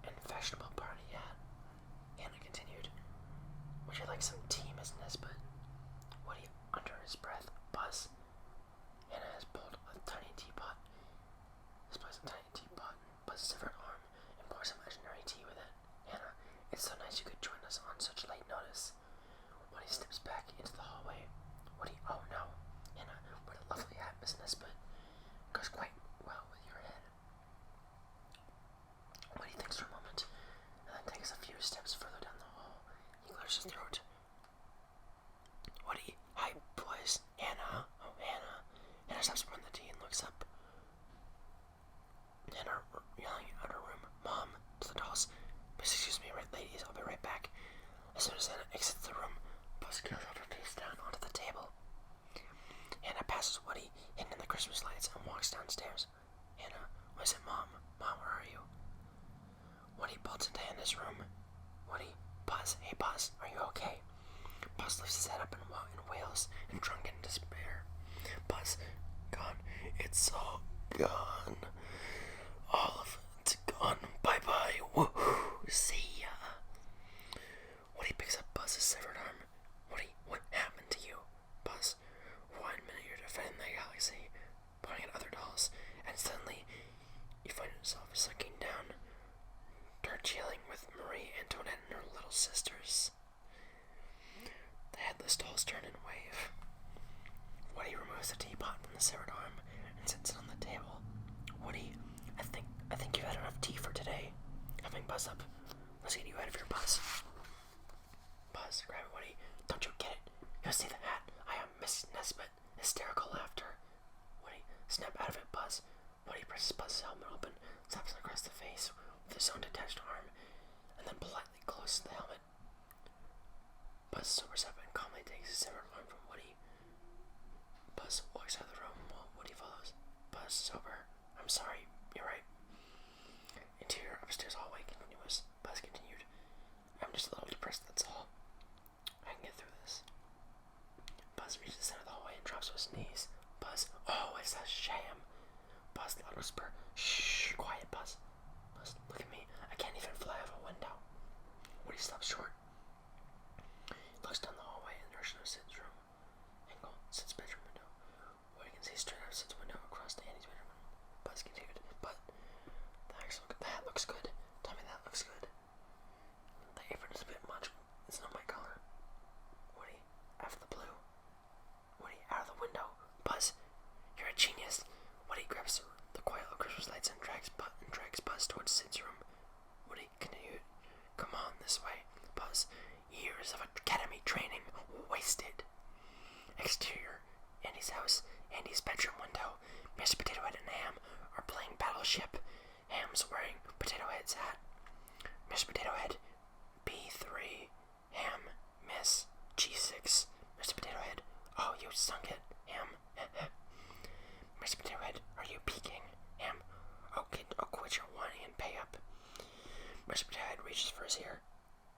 and fashionable party hat. Hannah continued, would you like some tea, Miss Nesbitt? Woody, under his breath, Buzz. Hannah has pulled a tiny teapot, Buzz's severed arm, and pours imaginary tea with it. Hannah, it's so nice you could join us on such late notice. Woody steps back into the hallway. Woody, oh no. Hannah, what a lovely hat, Miss Nesbitt. Goes quite well with your head. Woody thinks for a moment, and then takes a few steps further down the hall. He clears his throat. Woody, hi, boys. Hannah, oh, Hannah. Hannah stops pouring the tea and looks up. Hannah yelling out her room, Mom, to the dolls. Please excuse me, right, ladies, I'll be right back. As soon as Hannah exits the room, Buzz carries her face down onto the table. Hannah passes Woody, hidden in the Christmas lights, and walks downstairs. Hannah, what is it, Mom? Mom, where are you? Woody bolts into Hannah's room. Woody, Buzz, hey Buzz, are you okay? Buzz lifts his head up and wails in drunken despair. Buzz, gone. It's all gone. All of it's gone. Bye-bye. Woohoo. See ya. Woody picks up Buzz's severed arm. Woody, what happened to you? Buzz, 1 minute you're defending Buzz up. Let's get you out of here, Buzz. Buzz, grab it, Woody. Don't you get it? You'll see the hat. I am Miss Nesbit. Hysterical laughter. Woody, snap out of it, Buzz. Woody presses Buzz's helmet open, slaps him across the face with his own detached arm, and then politely closes the helmet. Buzz sobers up and calmly takes his severed arm from Woody. Buzz walks out of the room while Woody follows. Buzz, sober. I'm sorry, you're right. Interior upstairs hallway continuous. Buzz continued. I'm just a little depressed, that's all. I can get through this. Buzz reaches the center of the hallway and drops to his knees. Buzz, oh, it's a sham. Buzz, loud whisper. Shh, quiet, Buzz. Buzz, look at me. I can't even fly out of a window. Woody stops short. He looks down the hallway and there's no Sid's room. Angle, Sid's bedroom window. Woody can see straight out of Sid's window across to Annie's bedroom. Buzz continued. But the hat looks good. Tell me that looks good. The apron is a bit much. It's not my color. Woody, after the blue. Woody, out of the window. Buzz, you're a genius. Woody grabs the quiet little Christmas lights and drags Buzz towards Sid's room. Woody continued. Come on, this way. Buzz, years of academy training wasted. Exterior, Andy's house. Andy's bedroom window. Mr. Potato Head and Ham are playing Battleship. Ham's wearing Potato Head's hat. Mr. Potato Head, B3. Ham, Miss, G6. Mr. Potato Head, oh, you sunk it. Ham, Mr. Potato Head, are you peeking? Ham, okay, I'll quit your whining and pay up. Mr. Potato Head reaches for his ear.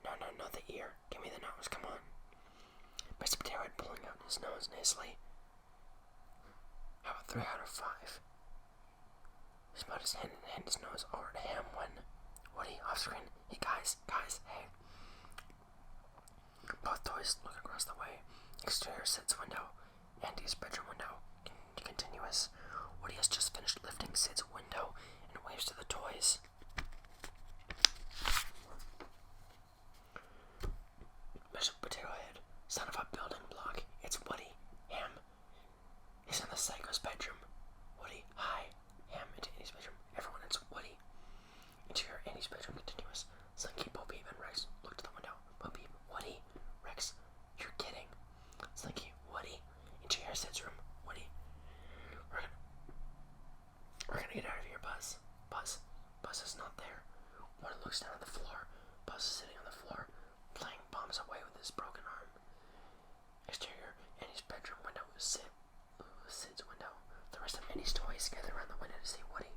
No, not the ear. Give me the nose, come on. Mr. Potato Head pulling out his nose nasally. How about 3 out of 5? He's about his hand his nose over to Ham when Woody, off screen, hey guys, hey. Both toys look across the way. Exterior Sid's window. Andy's bedroom window. Continuous. Woody has just finished lifting Sid's window and waves to the toys. Mr. Potato Head, son of a building block. It's Woody. Ham. He's in the psycho's bedroom. Woody, hi. Ham into Andy's bedroom. Everyone, it's Woody. Interior Andy's bedroom continuous. Slinky, Bo Peep, and Rex look to the window. Bo Peep, Woody. Rex, you're kidding. Slinky, Woody. Interior Sid's room. Woody. We're gonna get out of here, Buzz. Buzz is not there. Woody looks down at the floor. Buzz is sitting on the floor, playing bombs away with his broken arm. Exterior Andy's bedroom window is Sid's window. The rest of Andy's toys gather around the window to see Woody.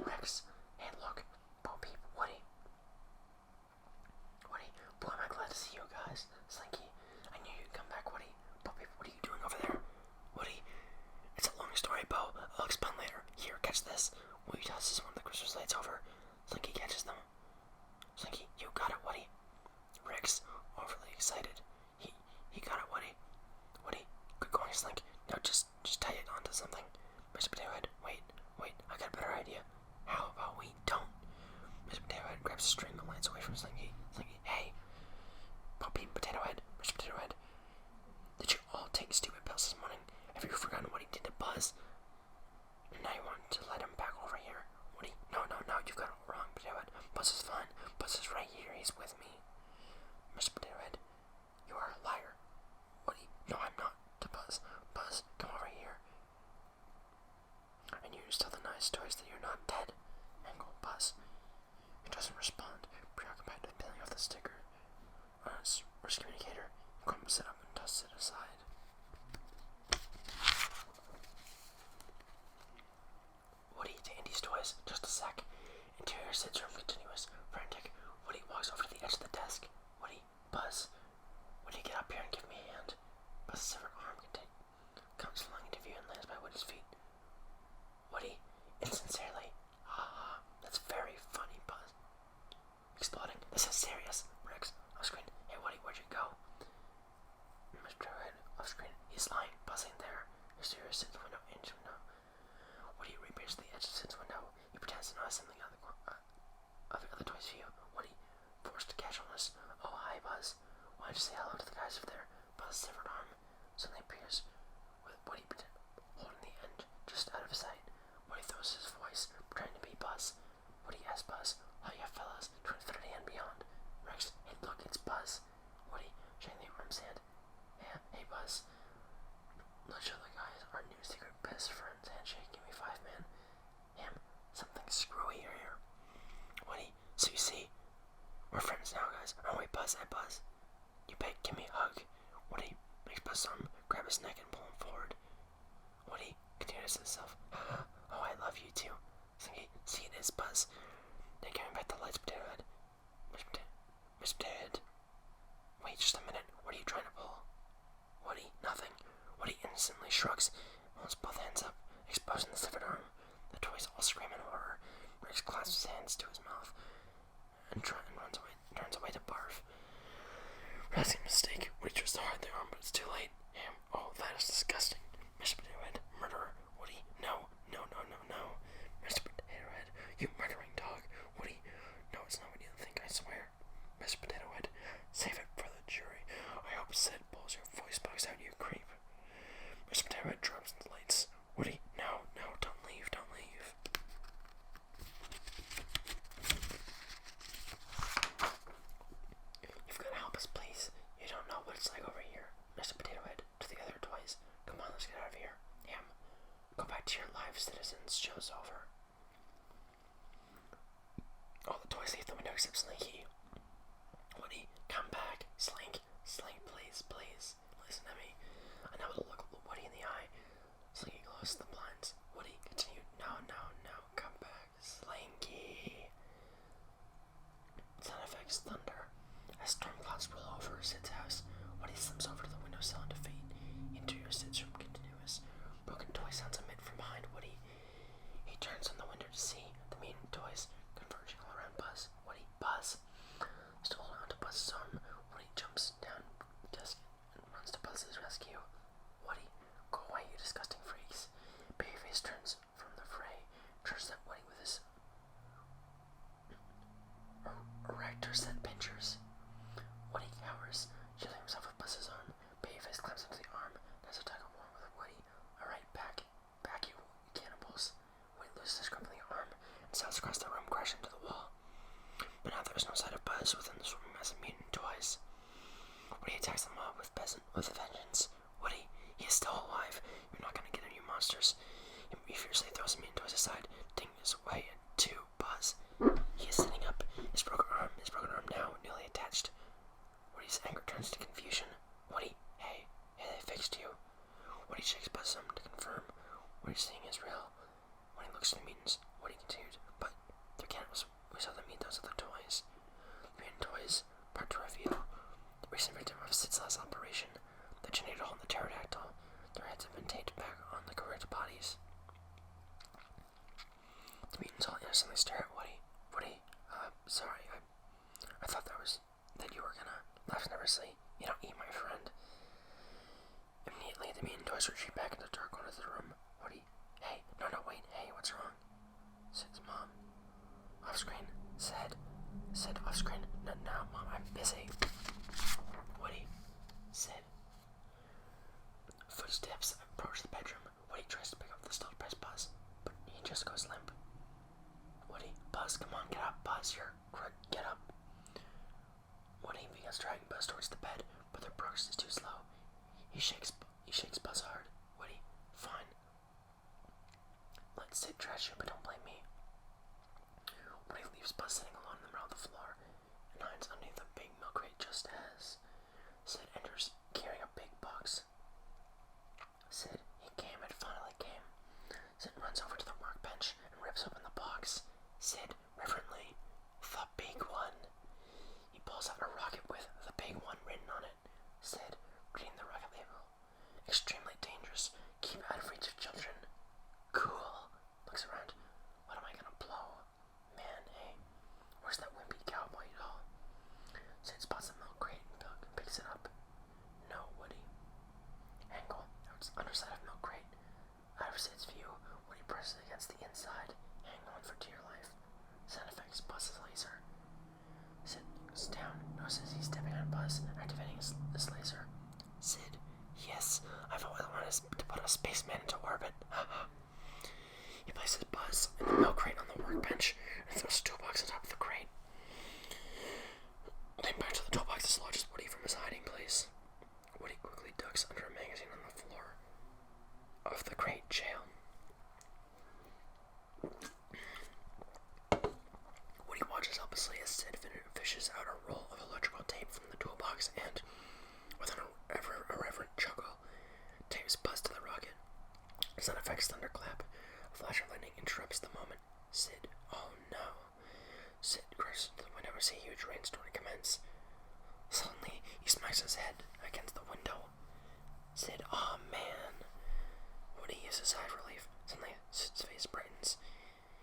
Rex, hey look, Bo Peep, Woody. Woody, boy am I glad to see you guys. Slinky, I knew you'd come back, Woody. Bo Peep, what are you doing over there? Woody, it's a long story, Bo. I'll explain later. Here, catch this. Woody tosses one of the Christmas lights over. Slinky catches them. Slinky, you got it, Woody. Rex, overly excited. He got it, Woody. Woody, good going, Slink. Now just tie it onto something. Mr. Potato Head, wait, I got a better idea. How about we don't? Mr. Potato Head grabs a string and lights away from Slinky. Slinky, hey. Bo Peep, Potato Head, Mr. Potato Head. Did you all take stupid pills this morning? Have you forgotten what he did to Buzz? Now you want to let him back over here. Woody, no, you've got it wrong, Potato Head. Buzz is fine. Buzz is right here. He's with me. Mr. Potato Head, you are a liar. Woody, no, I'm not. To Buzz. Buzz, come over here. And you just tell the nice toys that you're not dead. Angle, Buzz. He doesn't respond, preoccupied with peeling off the sticker on his wrist communicator. He crumbles it up and tosses it aside. Woody to Andy's toys. Just a sec. Interior Sid's room continuous. Frantic. Woody walks over to the edge of the desk. Woody, Buzz. Woody, get up here and give me a hand. Buzz's severed arm comes flying into view and lands by Woody's feet. Woody, insincerely. That's very funny, Buzz. Exploding. This is serious. Rex, off screen. Hey, Woody, where'd you go? Mr. Red, off screen. He's lying, buzzing there. Exterior Sid's window, Andy's window. Woody reappears to the edge of Sid's window. He pretends to notice something out of the other toy's view. Woody, forced to casualness. Oh, hi, Buzz. Why don't you say hello to the guys over there? Buzz's severed arm suddenly appears with Woody holding the end just out of sight. Woody throws his voice, pretending to be Buzz. Woody asks Buzz, "Oh yeah, fellas, twin best friends handshake. Give me 5, man. Damn, something screwy here. Woody, so you see, we're friends now, guys. Oh wait, Buzz, I Buzz. You bet, give me a hug. Woody makes Buzz grab his neck and pull him forward. Woody continues himself. Oh, I love you too. See, it is Buzz. Then giving back the lights, Potato Head. Miss Potato Head. Wait just a minute. What are you trying to pull? Woody, nothing. Woody instantly shrugs and holds both hands up, exposing the severed arm. The toys all scream in horror. Riggs clasps his hands to his mouth and turns away to barf. Realizing a mistake, Woody tries to hide the arm, but it's too late. Oh, that is disgusting. Mr. Potato Head, murderer. Woody, no. Mr. Potato Head, you murdering dog. Woody, no, it's not what you think, I swear. Mr. Potato Head, save it for the jury. I hope Sid pulls your voice box out, you creep. Mr. Potato Head drops the lights. Woody, no, don't leave. You've got to help us, please. You don't know what it's like over here. Mr. Potato Head, to the other toys. Come on, let's get out of here. Go back to your lives, citizens. Show's over. All the toys leave the window except Slinky. Woody, come back. Slink, please. Listen to me. I know it'll look Woody in the eye. Slinky closes the blinds. Woody, continue. No. Come back. Slinky. Sound effects thunder. As storm clouds roll over Sid's house, Woody slips over to the windowsill and defeat. Interior Sid's room continuous. Broken toy sounds emit from behind Woody. He turns on the window to see the mutant toys converging all around Buzz. Woody, Buzz. Still holding onto Buzz's arm, Woody jumps down the desk and runs to Buzz's rescue. Woody, go away, you disgusting freaks. Babyface turns from the fray, charges at Woody with his erector set pinchers. Woody cowers, shielding himself with Buzz's arm. Babyface clamps into the arm and has a tug of war with Woody. Alright, back you cannibals. Woody loses his crumbling arm and sails across the room, crashing into the wall. But now there is no sight of Buzz within this room as a mutant toys. Woody attacks the mob with a vengeance. Woody, he is still alive. You're not gonna get him, you monsters. He fiercely throws the mutant toys aside, digging his way to Buzz. He is sitting up, his broken arm now newly attached. Woody's anger turns to confusion. Woody, hey, they fixed you. Woody shakes Buzz's arm to confirm what he's seeing is real. When he looks at the mutants, Woody continued, but they're cannibals. We saw them eat those other toys. The mutant toys part to reveal the recent victim of Sid's last operation, the generator hole in the pterodactyl. Their heads have been taped back on the correct bodies. The mutants all innocently stare at Woody. Woody, sorry, I thought that you were gonna laugh nervously. You don't eat my friend. Immediately, the mutant toys retreat back into the dark corner of the room. Woody, hey, no, wait, hey, what's wrong? Sid's mom. Off screen. Sid, off screen. No, Mom, I'm busy. Woody. Sid. Footsteps approach the bedroom. Woody tries to pick up the still pressed Buzz, but he just goes limp. Woody, Buzz, come on, get up, Buzz, get up. Woody begins dragging Buzz towards the bed, but their progress is too slow. He shakes Buzz hard. Woody, fine. Let Sid trash you, but don't blame me. Woody leaves Buzz sitting alone in the middle of the floor and hides underneath the big milk crate just as Sid enters carrying a big box. Sid, it finally came. Sid runs over to the workbench and rips open the box. Sid, reverently, the big one. He pulls out a rocket with the big one written on it. Sid, reading the rocket label. Extremely dangerous. Keep out of reach of children. Cool. Looks around. What am I gonna blow? Man, hey. Where's that wimpy cowboy doll? Sid spots the milk crate and picks it up. No, Woody. Angle. Underside of milk crate. Out of Sid's view, Woody presses against the inside. Hang on for dear life. Sound effects. Buzz's laser. Sid looks down, notices he's stepping on Buzz, activating his laser. Sid, yes, I've always wanted to put a spaceman into orbit. doors to the window as a huge rainstorm commences. Suddenly, he smacks his head against the window. Sid, "Aw, man." Woody uses sigh of relief. Suddenly, Sid's face brightens.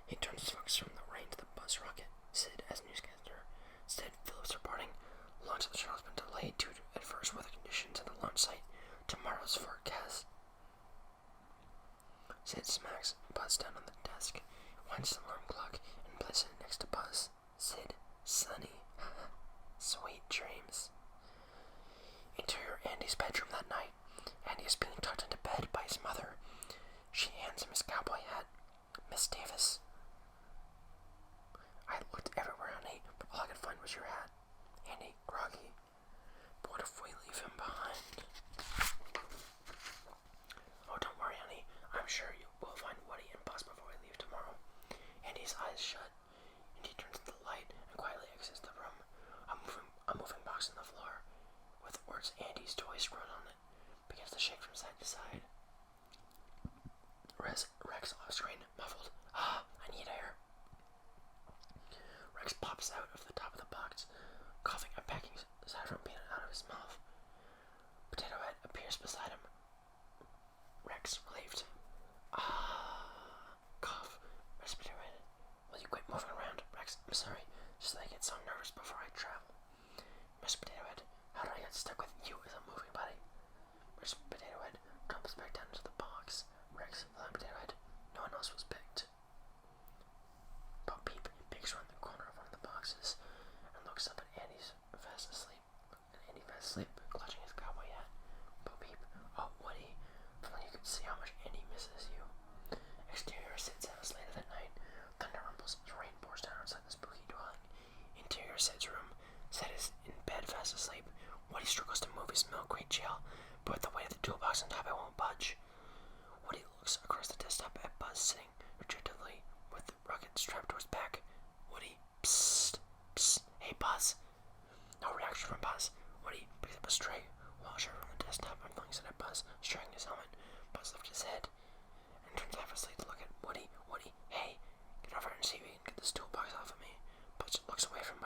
He turns his focus from the rain to the buzz rocket. Sid, as newscaster. Sid, Phillips reporting. Launch of the shuttle has been delayed due to adverse weather conditions at the launch site. Tomorrow's forecast. Sid smacks Buzz down on the desk, winds the alarm clock, and places it next to Buzz. Sid, "Sonny." Sweet dreams. Interior Andy's bedroom that night. Andy is being tucked into bed by his mother. She hands him his cowboy hat. "Miss Davis." "I looked everywhere, honey, but all I could find was your hat." Andy, groggy. "But what if we leave him behind?" "Oh, don't worry, honey. I'm sure you will find Woody and Buzz before we leave tomorrow." Andy's eyes shut, and he turns to the light and quietly exits the room. A moving box on the floor, with the words "Andy's Toys" scrawled on it, begins to shake from side to side. Rex off screen, muffled. "Ah, I need air." Rex pops out of the top of the box, coughing a packing saffron peanut out of his mouth. Potato Head appears beside him. Rex, relieved. "Ah." Cough. Rex, Potato Head. "Will you quit moving around?" Rex, "I'm sorry. Just that I get so nervous before I travel." Mr. Potato Head, "How did I get stuck with you as a moving buddy?" Mr. Potato Head drops back down into the box. Rex, Flying Potato Head, "No one else was picked." Bo Peep peeks around the corner of one of the boxes and looks up at Andy's fast asleep. Clutching his cowboy hat. Bo Peep, "Oh, Woody." If only you could see how much Andy misses you. Exterior Sid's house later that night. Thunder rumbles as rain pours down outside the spooky dwelling. Interior Sid's room. Sid is in bed fast asleep. Woody struggles to move his milk crate jail, but with the weight of the toolbox on top, it won't budge. Woody looks across the desktop at Buzz sitting restrictively with the rocket strapped to his back. Woody, "Psst, psst, hey Buzz." No reaction from Buzz. Woody picks up a stray wash from the desktop and flings it at Buzz, striking his helmet. Buzz lifts his head and turns half asleep to look at Woody. "Woody, hey, get over and see if you can get this toolbox off of me." Buzz looks away from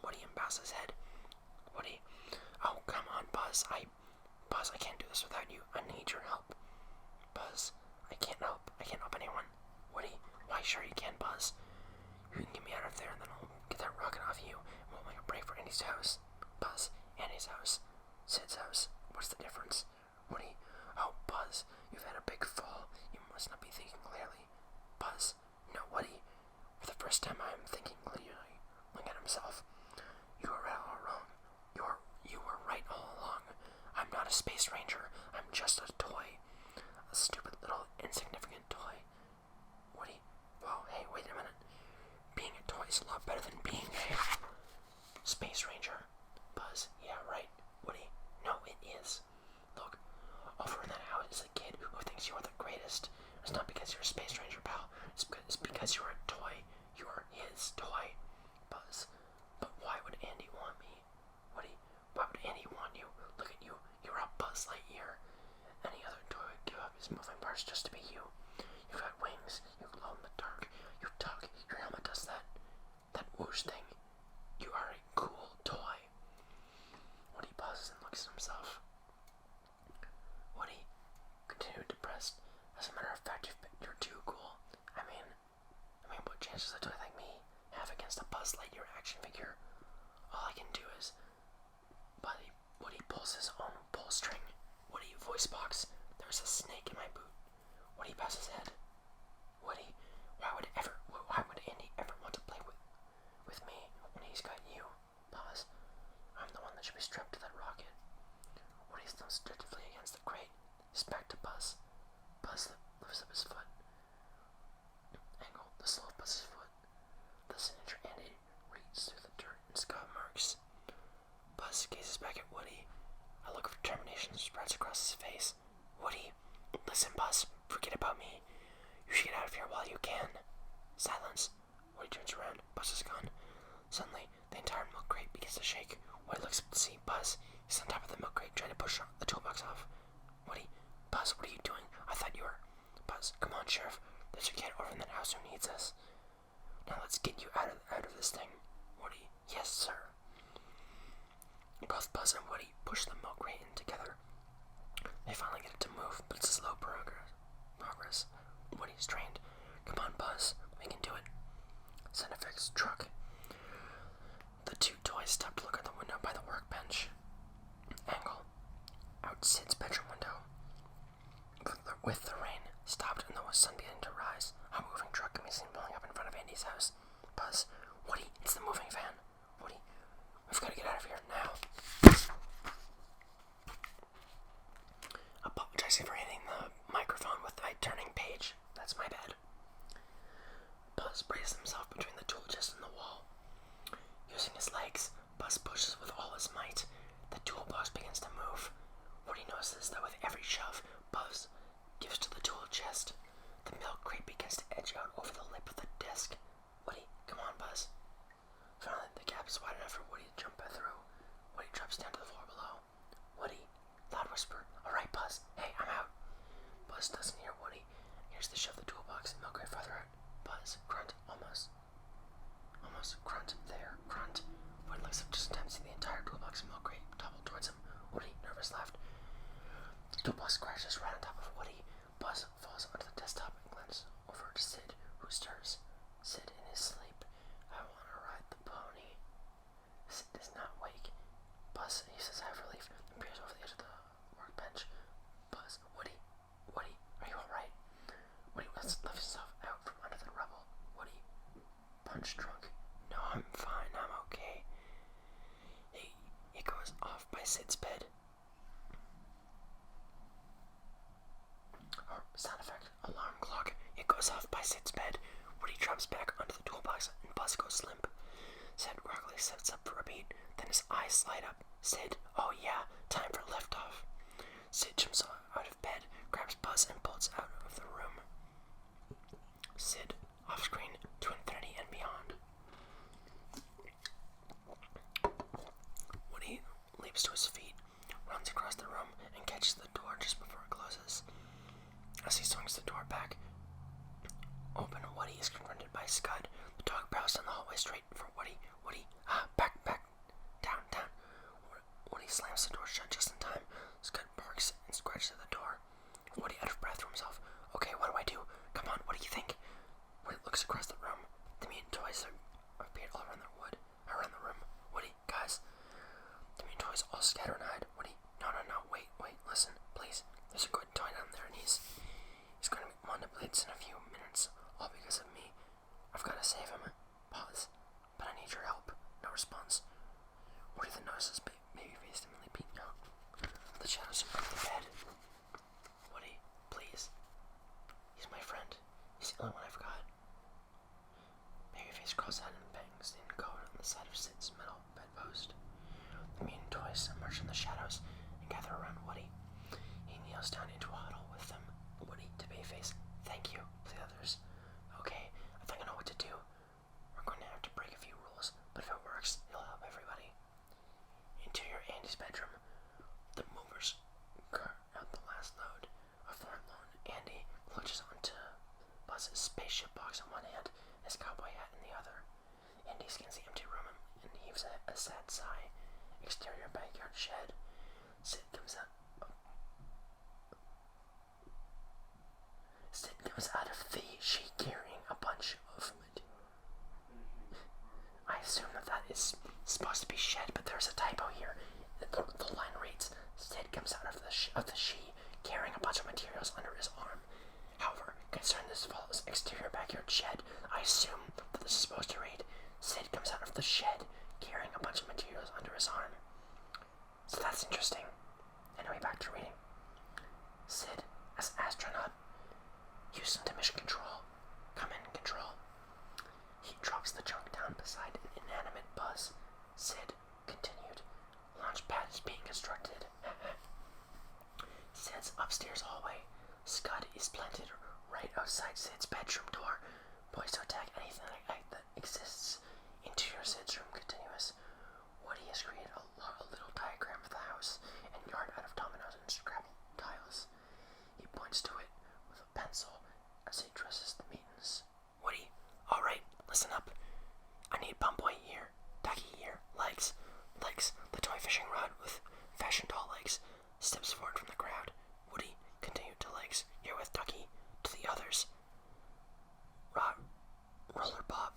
Woody and bows his head. Woody, "Oh, come on, Buzz. Buzz, I can't do this without you. I need your help." Buzz, I can't help anyone." Woody, "Why, sure you can, Buzz. You can get me out of there, and then I'll get that rocket off you, and we'll make a break for Andy's house." Buzz, "Andy's house. Sid's house. What's the difference?" Woody, "Oh, Buzz, you've had a big fall. You must not be thinking clearly." Buzz, "No, Woody. For the first time I am thinking clearly." Looking at himself. "You were right all wrong. You were right all along. I'm not a space ranger. I'm just a toy. A stupid little insignificant toy." Woody, "Whoa, hey, wait a minute. Being a toy is a lot better than being a space ranger." Buzz, "Yeah, right." Woody, "No, it is. Look, over in that house is a kid who thinks you're the greatest. It's not because you're a space ranger, pal. It's because you're a toy. You're his toy." Buzz, "But why would Andy want me?" Woody, "Why would Andy want you? Look at you. You're a Buzz Lightyear. Any other toy would give up his moving parts just to be you. You've got wings. You glow in the dark. You talk. Your helmet does that whoosh thing. You are a cool toy." Woody pauses and looks at himself. Woody continued depressed. "As a matter of fact, you're too cool. I mean, what chances a toy like me have against a Buzz Lightyear action figure? All I can do is..." Woody pulls his own pull string. Woody, voice box, "There's a snake in my boot." Woody bows his head. Woody, why would Andy ever want to play with me when he's got you? Pause. "I'm the one that should be strapped to that rocket." Woody thumbs stiffly against the crate. His back to Buzz. Buzz lifts up his foot. Angle the sole of Buzz's foot. The signature Andy reads through the dirt and scuff marks. Buzz gazes back at Woody. A look of determination spreads across his face. Woody, "Listen, Buzz, forget about me. You should get out of here while you can." Silence. Woody turns around. Buzz is gone. Suddenly, the entire milk crate begins to shake. Woody looks up to see Buzz. He's on top of the milk crate trying to push the toolbox off. Woody, "Buzz, what are you doing? I thought you were..." Buzz, "Come on, Sheriff. There's a kid over in that house who needs us." Now let's get you out of this thing. Woody, yes, sir. Both Buzz and Woody push the milk crate in together. They finally get it to move, but it's slow progress. Woody's trained. Come on, Buzz, we can do it. Sound effects truck. The two toys stop to look at the window by the workbench. Angle. Out Sid's bedroom window. With the rain stopped and the sun beginning to rise, a moving truck can be seen pulling up in front of Andy's house. Buzz, Woody, it's the moving van. Woody, we've got to get out of here now. Apologizing for hitting the microphone with my turning page. That's my bad. Buzz braces himself between the tool chest and the wall. Using his legs, Buzz pushes with all his might. The toolbox begins to move. Woody notices that with every shove, Buzz gives to the tool chest. The milk crate begins to edge out over the lip of the disc. Woody, come on, Buzz. Finally, the gap is wide enough for Woody to jump through. Woody drops down to the floor below. Woody, loud whisper. All right, Buzz. Hey, I'm out. Buzz doesn't hear Woody. Here's to shove the toolbox and milk crate farther out. Buzz, grunt, almost. Grunt, there, grunt. Woody looks up just in time to see the entire toolbox and milk crate topple towards him. Woody, nervous, laughed. The toolbox crashes right on top of Woody. Buzz falls onto the desktop and glances over to Sid, who stirs. Sid in his sleep. I want to ride the pony. Sid does not wake. Buzz, he says, I have relief, and peers over the edge of the workbench. Buzz, Woody, are you alright? Woody lifts himself out from under the rubble. Woody, punch drunk. No, I'm fine, I'm okay. He goes off by Sid's bed. Sound effect, alarm clock. It goes off by Sid's bed. Woody drops back onto the toolbox and Buzz goes limp. Sid groggily sits up for a beat, then his eyes slide up. Sid, oh yeah, time for liftoff. Sid jumps out of bed, grabs Buzz and bolts out of the room. Sid, off screen, to infinity and beyond. Woody leaps to his feet, runs across the room, and catches the door just before it closes. As he swings the door back open, Woody is confronted by Scud. The dog bows down the hallway straight for Woody. Woody, back, down. Woody slams the door shut just in time. Scud barks and scratches at the door. Woody, out of breath from himself. Okay, what do I do? Come on, what do you think? Woody looks across the room. The mutant toys are appeared all around the room. Woody, guys. The mutant toys all scatter and hide. Woody, no, wait, listen, please. There's a good toy down there and he's going to be manipulated in a few minutes, all because of me. I've got to save him. Pause. But I need your help. No response. Woody then notices baby face dimly peeking out of the shadows under the bed. Woody, please. He's my friend. He's the only one I've got. Babyface crawls out and bangs in code on the side of Sid's metal bedpost. The mutant toys emerge from the shadows and gather around Woody. He kneels down into a huddle with them. Woody to Bayface, thank you, to the others. Okay, I think I know what to do. We're going to have to break a few rules, but if it works, it'll help everybody. Interior Andy's bedroom. The movers cart out the last load. A forlorn Andy clutches onto Buzz's spaceship box in one hand, his cowboy hat in the other. Andy scans the empty room and heaves a sad sigh. Exterior backyard shed. Sid comes out of the she carrying a bunch of wood. I assume that is supposed to be shed, but there's a typo here. The line reads, Sid comes out of the she carrying a bunch of materials under his arm. However, concerning this follows exterior backyard shed, I assume that this is supposed to read, Sid comes out of the shed carrying a bunch of materials under his arm. So that's interesting. Anyway, back to reading. Sid, as astronaut, Houston to mission control. Come in, control. He drops the junk down beside an inanimate Buzz. Sid continued. Launch pad is being constructed. Sid's upstairs hallway. Scud is planted right outside Sid's bedroom door. Poised to attack anything that exists. Interior Sid's room continuous. Woody has created a little diagram of the house and yard out of dominoes and Scrabble tiles. He points to it with a pencil as he dresses the mutants. Woody, alright, listen up. I need Bumboy here. Ducky here. Legs. Legs. The toy fishing rod with fashion doll legs steps forward from the crowd. Woody continued to Legs. You're with Ducky. To the others. Roller Bob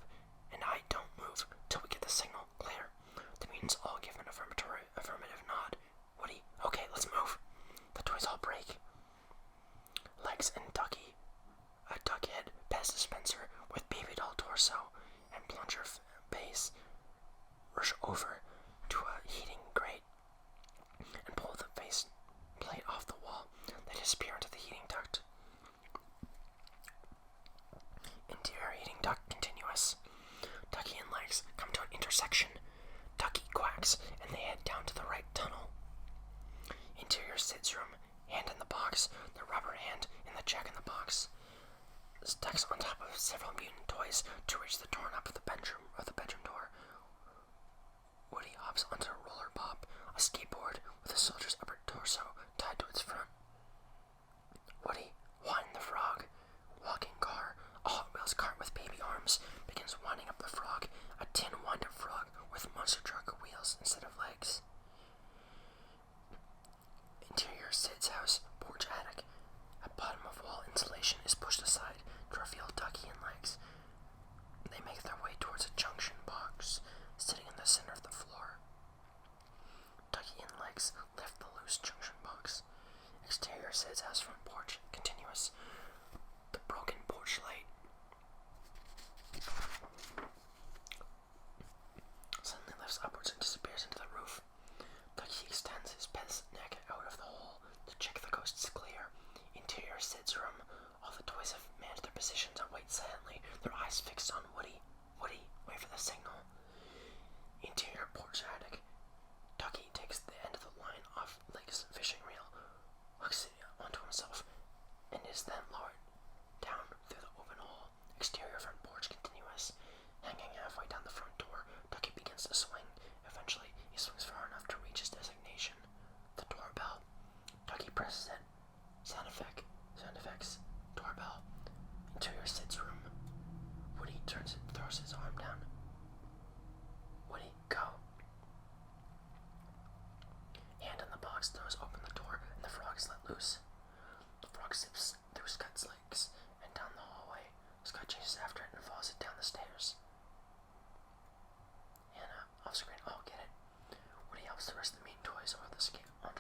and I don't move till we get the signal. Clear. The mutants all give an affirmative nod. Woody. Okay, let's move. The toys all break. Legs and Ducky. A duck head Pez dispenser with baby doll torso and plunger base rush over to a heating grate and pull the face plate off the wall. They disappear into the heating duct. Interior heating duct continuous. Ducky and Legs come to an intersection. Ducky quacks and they head down to the right tunnel. Interior Sid's room. Hand in the box. The rubber hand in the jack in the box. Stacks on top of several mutant toys to reach the doorknob of the bedroom door. Woody hops onto a roller bob, a skateboard with a soldier's upper torso tied to its front. Woody, Wind the Frog, walking car, a Hot Wheels cart with baby arms, begins winding up the frog, a tin wind-up frog with monster truck wheels instead of legs. Interior Sid's house, porch attic. A bottom of wall insulation is pushed aside to reveal Ducky and Legs. They make their way towards a junction box sitting in the center of the floor. Ducky and Legs lift the loose junction box. Exterior Sid's house front porch, continuous. The broken porch light suddenly lifts upwards and disappears into the roof. Ducky extends his pet's neck out of the hole to check the coast is clear. Interior Sid's room. All the toys have manned their positions and wait silently, their eyes fixed on Woody. Woody, wait for the signal. Interior porch attic. Ducky takes the end of the line off Legs' fishing reel, hooks it onto himself, and is then lowered down through the open hole. Exterior front porch continuous. Hanging halfway down the front door, Ducky begins to swing. Eventually, he swings far enough to reach his designation. The doorbell. Ducky presses it. Sound effects. Doorbell. Interior Sid's room. Woody turns and throws his arm down. Woody, go. Hand in the box throws open the door and the frog is let loose. The frog zips through Scott's legs and down the hallway. Scott chases after it and follows it down the stairs. Hannah, off screen, I'll get it. Woody helps the rest of the meat toys onto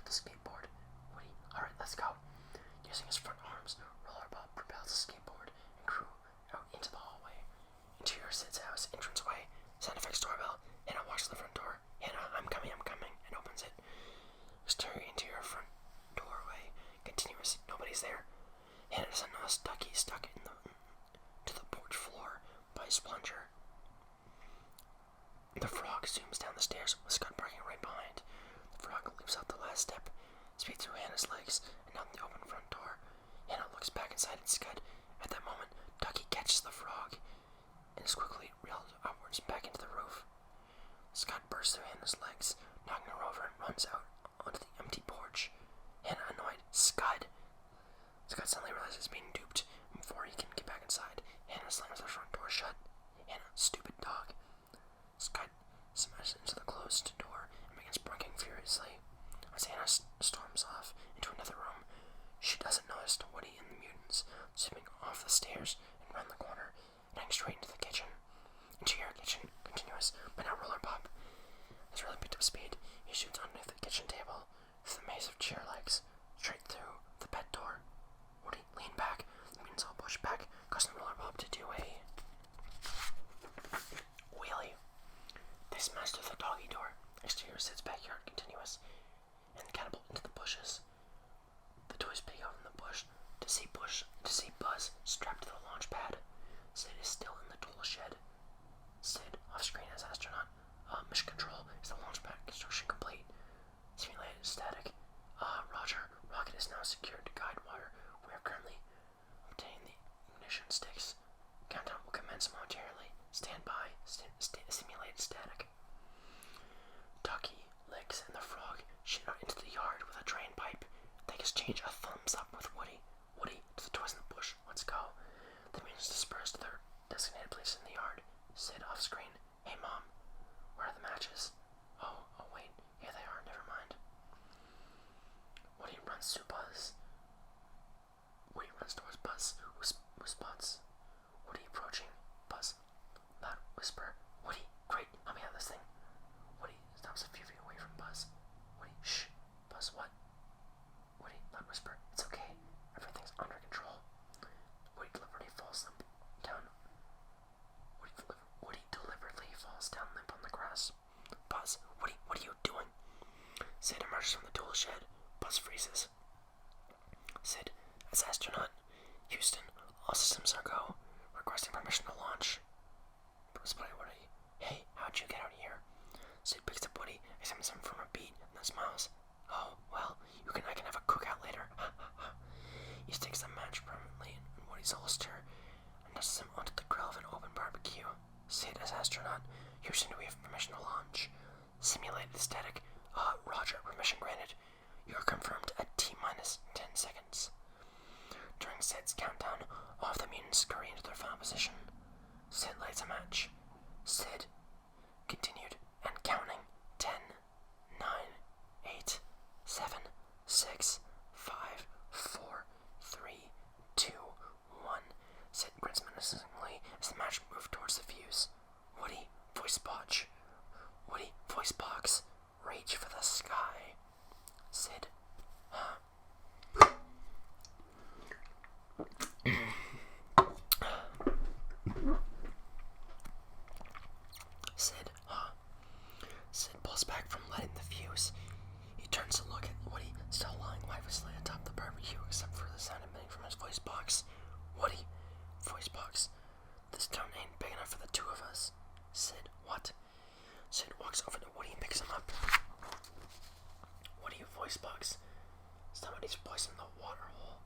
the skateboard. Woody, alright, let's go. Using his front arms, Roller Bob propels the skateboard and crew out into the hallway. Interior Sid's house, entranceway, sound effects doorbell. Hannah walks to the front door. Hannah, I'm coming, and opens it. Interior front doorway, continuous, nobody's there. Hannah doesn't notice Ducky stuck to the porch floor by his plunger. The frog zooms down the stairs with Scott barking right behind. The frog leaps out the last step, speeds through Hannah's legs, and out the open front door. Hannah looks back inside at Scud. At that moment, Ducky catches the frog and is quickly reeled upwards back into the roof. Scud bursts through Hannah's legs, knocking her over and runs out onto the empty porch. Hannah annoyed. Scud! Scud suddenly realizes he's being duped. Before he can get back inside, Hannah slams the front door shut. Hannah, stupid dog. Scud smashes into the closed door and begins barking furiously. As Hannah storms off into another room, she doesn't notice Woody and the mutants zipping off the stairs and round the corner and heading straight into the kitchen. Interior kitchen, continuous, but now Roller Bob has really picked up speed. He shoots underneath the kitchen table, through the maze of chair legs, straight through the bed door. Woody, lean back. The mutants all push back, causing Roller Bob to do a wheelie. They smash through the doggy door. Exterior Sid's backyard, continuous, and catapult into the bushes. The toys peek out from the bush to see Buzz strapped to the launch pad. Sid is still in the tool shed. Sid, off screen as astronaut. Mission control, is the launch pad construction complete? Simulated static. Roger. Rocket is now secured to guide water. We are currently obtaining the ignition sticks. Countdown will commence momentarily. Stand by. Simulated static. Ducky, Legs, and the frog shoot out into the yard with a drain pipe. They exchange a thumbs up with Woody. Woody, to the toys in the bush. Let's go. The mutants disperse to their designated place in the yard. Sid off screen. Sue Buzz. Woody runs towards Buzz, who spots Woody approaching. Buzz, loud whisper. Woody, great, help me out of this thing. Woody stops a few feet away from Buzz. Woody, shh. Buzz, what? Woody, loud whisper. It's okay. Everything's under control. Woody deliberately falls down. Woody deliberately falls down limp on the grass. Buzz, Woody, what are you doing? Sid emerges from the tool shed. Buzz freezes. Sid, as astronaut, Houston, all systems are go. Requesting permission to launch. Buzz, Woody, hey, how'd you get out here? Sid picks up Woody, examines him from a beat, and then smiles. Oh, well, I can have a cookout later. He sticks a match permanently in Woody's holster and tosses him onto the grill of an open barbecue. Sid, as astronaut, Houston, do we have permission to launch? Simulated static. Roger, permission granted. You are confirmed at T-minus 10 seconds. During Sid's countdown, all of the mutants scurry into their final position. Sid lights a match. Sid continued and counting. 10, 9, 8, 7, 6, 5, 4, 3, 2, 1. Sid grins menacingly as the match moved towards the fuse. Woody, voice box. Woody, voice box. Reach for the sky. Sid, Sid pulls back from lighting the fuse. He turns to look at Woody, still lying lifelessly atop the barbecue, except for the sound emitting from his voice box. Woody, voice box. This town ain't big enough for the two of us. Sid, what? Sid walks over to Woody and picks him up. Woody, voice box. Somebody's poisoned the water hole.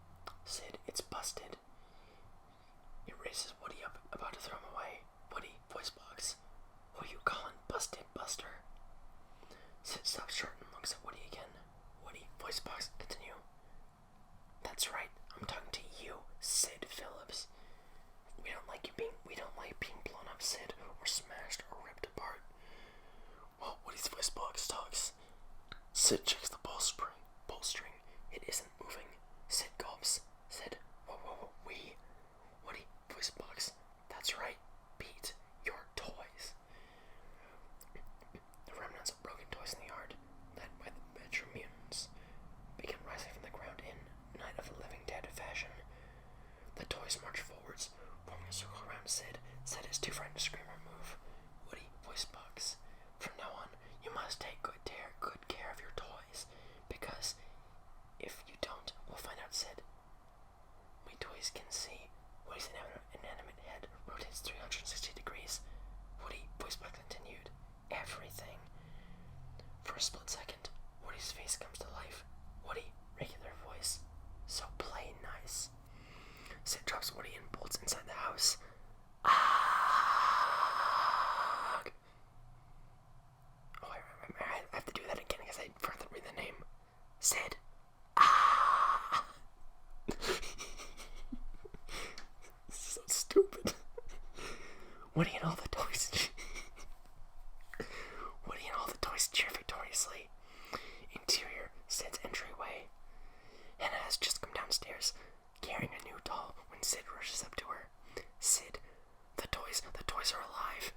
Sid, it's busted. He raises Woody up, about to throw him away. Woody, voice box. Who you calling busted, Buster? Sid stops short and looks at Woody again. Woody, voice box, continue. That's right, I'm talking to you, Sid Phillips. We don't like being blown up, Sid, or smashed or ripped apart. Well, Woody's voice box talks. Sid checks the bowstring. It isn't moving. Sid gulps. Sid, whoa, we. Woody, voice box. That's right, Pete, your toys. The remnants of broken toys in the yard, led by the Bachelor mutants, begin rising from the ground in Night of the Living Dead fashion. The toys march forwards, forming a circle around Sid. Sid is too frightened to scream or move. Woody, voice box. From now on, you must take good care of your toys, because if you don't, we'll find out, Sid. We toys can see. Woody's inanimate head rotates 360 degrees. Woody, voice box continued. Everything. For a split second, Woody's face comes to life. Woody, regular voice. So play nice. Sid drops Woody and bolts inside the house. I have to do that again because I forgot to read the name. Sid. This is so stupid. Woody and all the toys cheer victoriously. Interior, Sid's entryway. Hannah has just come downstairs, carrying a new doll when Sid rushes up to her. Sid, the toys are alive.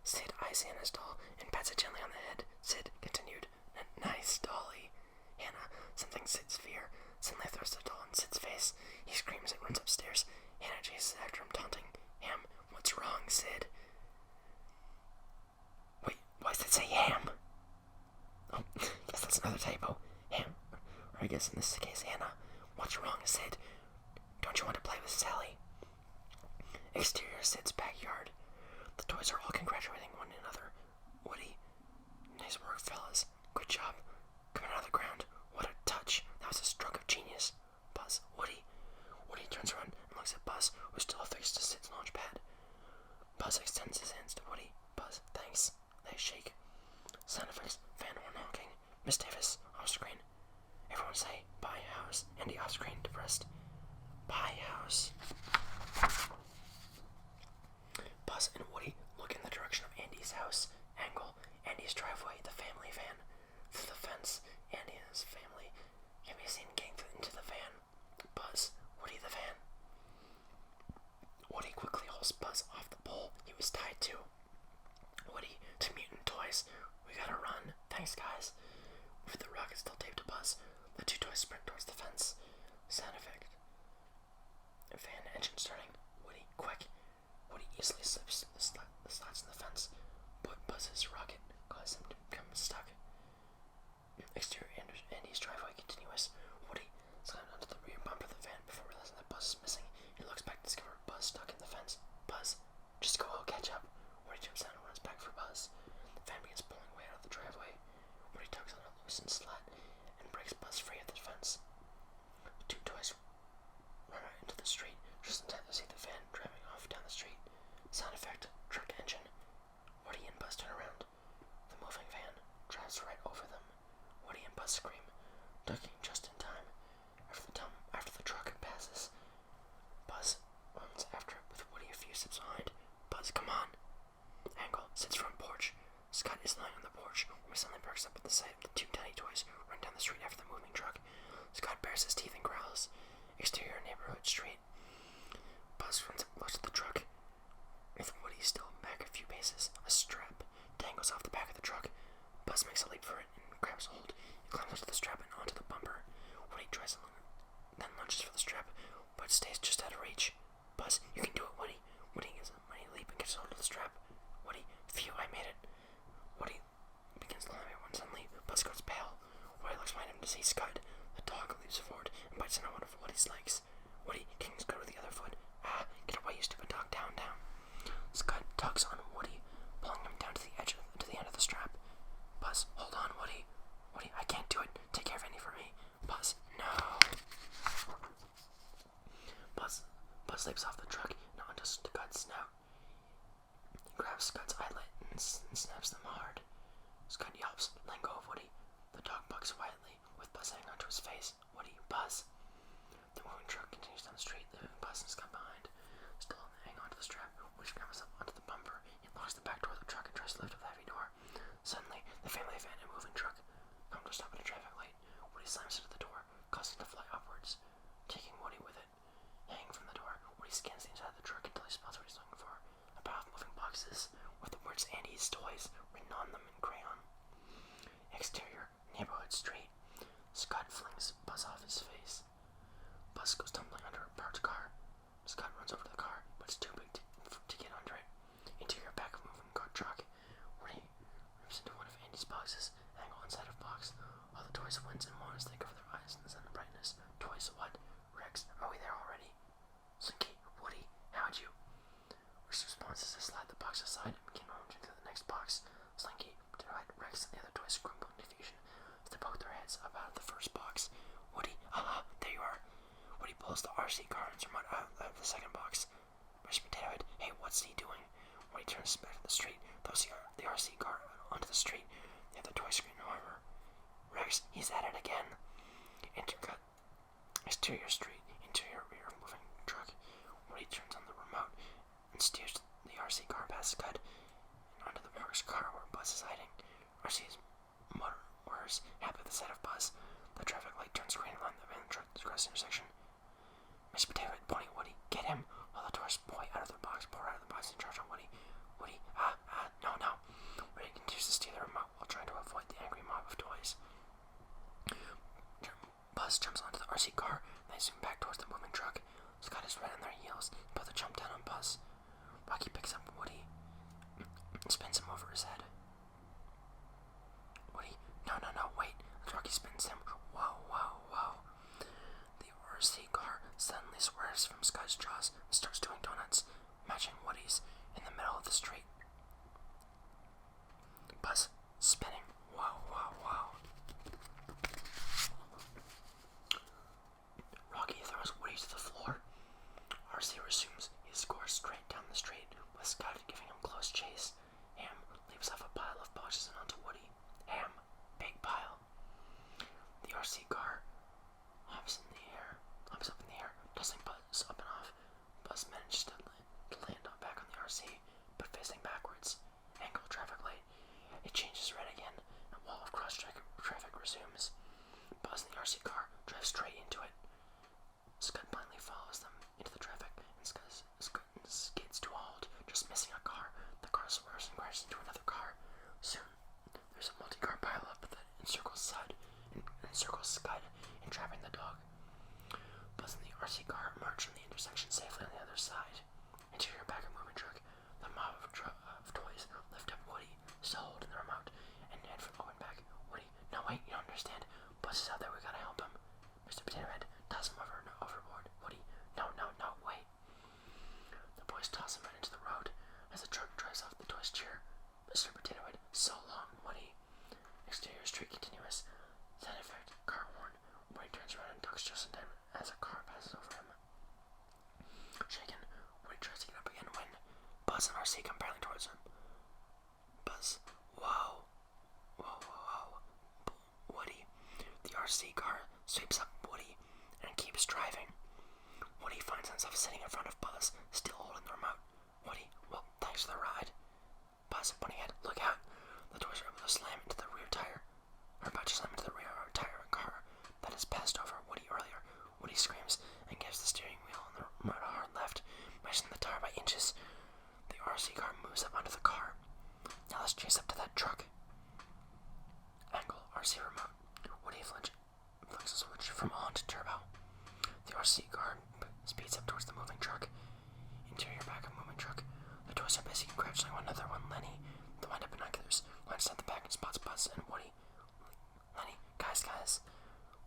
Sid eyes Hannah's doll and pats it gently on the head. Sid continued, nice dolly. Hannah, something Sid's fear, suddenly throws the doll in Sid's face. He screams and runs upstairs. Hannah chases after him, taunting. Ham, what's wrong, Sid? Wait, why does it say ham? Oh, guess that's another typo. Ham, or I guess in this case, Hannah. What's wrong, Sid? Don't you want to play with Sally? Exterior, Sid's backyard. The toys are all congratulating one another. Woody, nice work, fellas. Good job. Coming out of the ground. What a touch. That was a stroke of genius. Buzz, Woody. Woody turns around and looks at Buzz, who's still affixed to Sid's launch pad. Buzz extends his hands to Woody. Buzz, thanks. They shake. Sound effects, fan horn honking. Miss Davis, off screen. Everyone say, bye house. Andy off screen, depressed. Bye house. Buzz and Woody look in the direction of Andy's house. Angle, Andy's driveway, the family van. Through the fence, Andy and his family can be seen getting through Buzz off the pole he was tied to. Woody to Mutant Toys. We gotta run. Thanks, guys. With the rocket still taped to Buzz, the two toys sprint towards the fence. Sound effect. Fan engine starting. Woody, quick. Woody easily slips the slots in the fence, but Buzz's rocket caused him to become stuck. Exterior Andy's driveway continuous. Woody slammed onto the rear bumper of the van before realizing that Buzz is missing. He looks back to discover Buzz stuck in the fence. Buzz, just go, I'll catch up. Woody jumps down and runs back for Buzz. The van begins pulling away out of the driveway. Woody tugs on a loosened slat and breaks Buzz free of the fence. The two toys run out into the street, just in time to see the van driving off down the street. Sound effect, truck engine. Woody and Buzz turn around. The moving van drives right over them. Woody and Buzz scream, ducking just in time. After the truck passes, Buzz runs after it with Woody a few steps behind. Buzz, come on. Angle sits front porch. Scott is lying on the porch when he suddenly perks up at the sight of the two tiny toys run down the street after the moving truck. Scott bares his teeth and growls. Exterior neighborhood street. Buzz runs up close to the truck. With Woody still back a few paces, a strap dangles off the back of the truck. Buzz makes a leap for it and grabs hold. He climbs onto the strap and onto the bumper. Woody tries along, then lunges for the strap, but stays just out of reach. Buzz, you can do it, Woody. Woody gives a mighty leap and gets hold of the strap. Woody, phew, I made it. Woody begins climbing when suddenly Buzz goes pale. Woody looks behind him to see Scud. The dog leaps forward and bites into one of Woody's legs. Woody kicks Scud with the other foot. Ah, get away, you stupid dog, down, down. Scud tugs on Woody, pulling him down to the end of the strap. Buzz, hold on, Woody. Woody, I can't do it. Take care of Andy for me. Buzz, no. Buzz leaps off the truck and onto Scud's snout. He grabs Scud's eyelet and snaps them hard. Scud yelps, letting go of Woody. The dog bucks quietly, with Buzz hanging onto his face. Woody, Buzz. The moving truck continues down the street, leaving Buzz and Scud behind. Still hanging onto the strap, Woody scrambles up onto the bumper. He locks the back door of the truck and tries to lift up the heavy door. Suddenly, the family van and moving truck come to a stop at a traffic light. Woody slams into the door, causing it to fly upwards, taking Woody with it. Hanging from the door, Woody scans the inside of the truck until he spots what he's looking for. A pile of moving boxes with the words Andy's Toys written on them in crayon. Exterior, neighborhood street. Scott flings Buzz off his face. Buzz goes tumbling under a parked car. Scott runs over to the car, but it's too big to get under it. Interior back of moving car truck. Woody rips into one of Andy's boxes, angle inside of box. All the toys wince and moan as they cover their eyes in the sun and brightness. Toys, what? Rex, are we there already? Slinky, Woody, how'd you? Rex's response is to slide the box aside and begin rummaging through the next box. Slinky, Rex, and the other toys grumble in confusion as they poke their heads up out of the first box. Woody, there you are. Woody pulls the RC car and remote out of the second box. Mr. Potato Head, hey, what's he doing? Woody turns back to the street, throws the RC car onto the street. They have the toy screen, however. Rex, he's at it again. Intercut. Exterior street, interior rear of moving truck. Woody turns on the remote and steers the RC car past Scud and onto the parked car where Buzz is hiding. RC's motor whirs happy at the sight of Buzz. The traffic light turns green along the van truck across the intersection. Mr. Potato Head, pointing Woody, get him! All the toys pour out of the box and charge on Woody. Woody, no. Woody continues to steer the remote while trying to avoid the angry mob of toys. Buzz jumps onto the RC car, and they zoom back towards the moving truck. Scott is right on their heels, both jump down on Buzz. Rocky picks up Woody and spins him over his head. Woody, no, wait. Rocky spins him. Whoa. The RC car suddenly swerves from Scott's jaws and starts doing donuts, matching Woody's, in the middle of the street. Buzz is out there, we gotta help him. Mr. Potato Head tosses him overboard. Woody, no, wait. The boys toss him right into the road as the truck drives off. The toys cheer. Mr. Potato Head, so long, Woody. Exterior street continuous. Sound effect, car horn. Woody turns around and ducks just in time as a car passes over him. Shaken, Woody tries to get up again when Buzz and RC come barreling towards him. Buzz, whoa. Woody. The RC car sweeps up Woody and keeps driving. Woody finds himself sitting in front of Buzz, still holding the remote. Woody, well, thanks for the ride. Buzz, Bunnyhead, look out. The doors are able to slam into the rear tire. Are about to slam into the rear tire of a car that has passed over Woody earlier. Woody screams and gives the steering wheel and the remote a hard left, mashing the tire by inches. The RC car moves up onto the car. Now let's chase up to that truck. Angle, RC remote. Woody flicks the switch from on to turbo. The RC car speeds up towards the moving truck. Interior back of moving truck. The toys are busy crouching one another when Lenny, the wind-up binoculars, glances at the back and spots Buzz and Woody. Lenny, guys.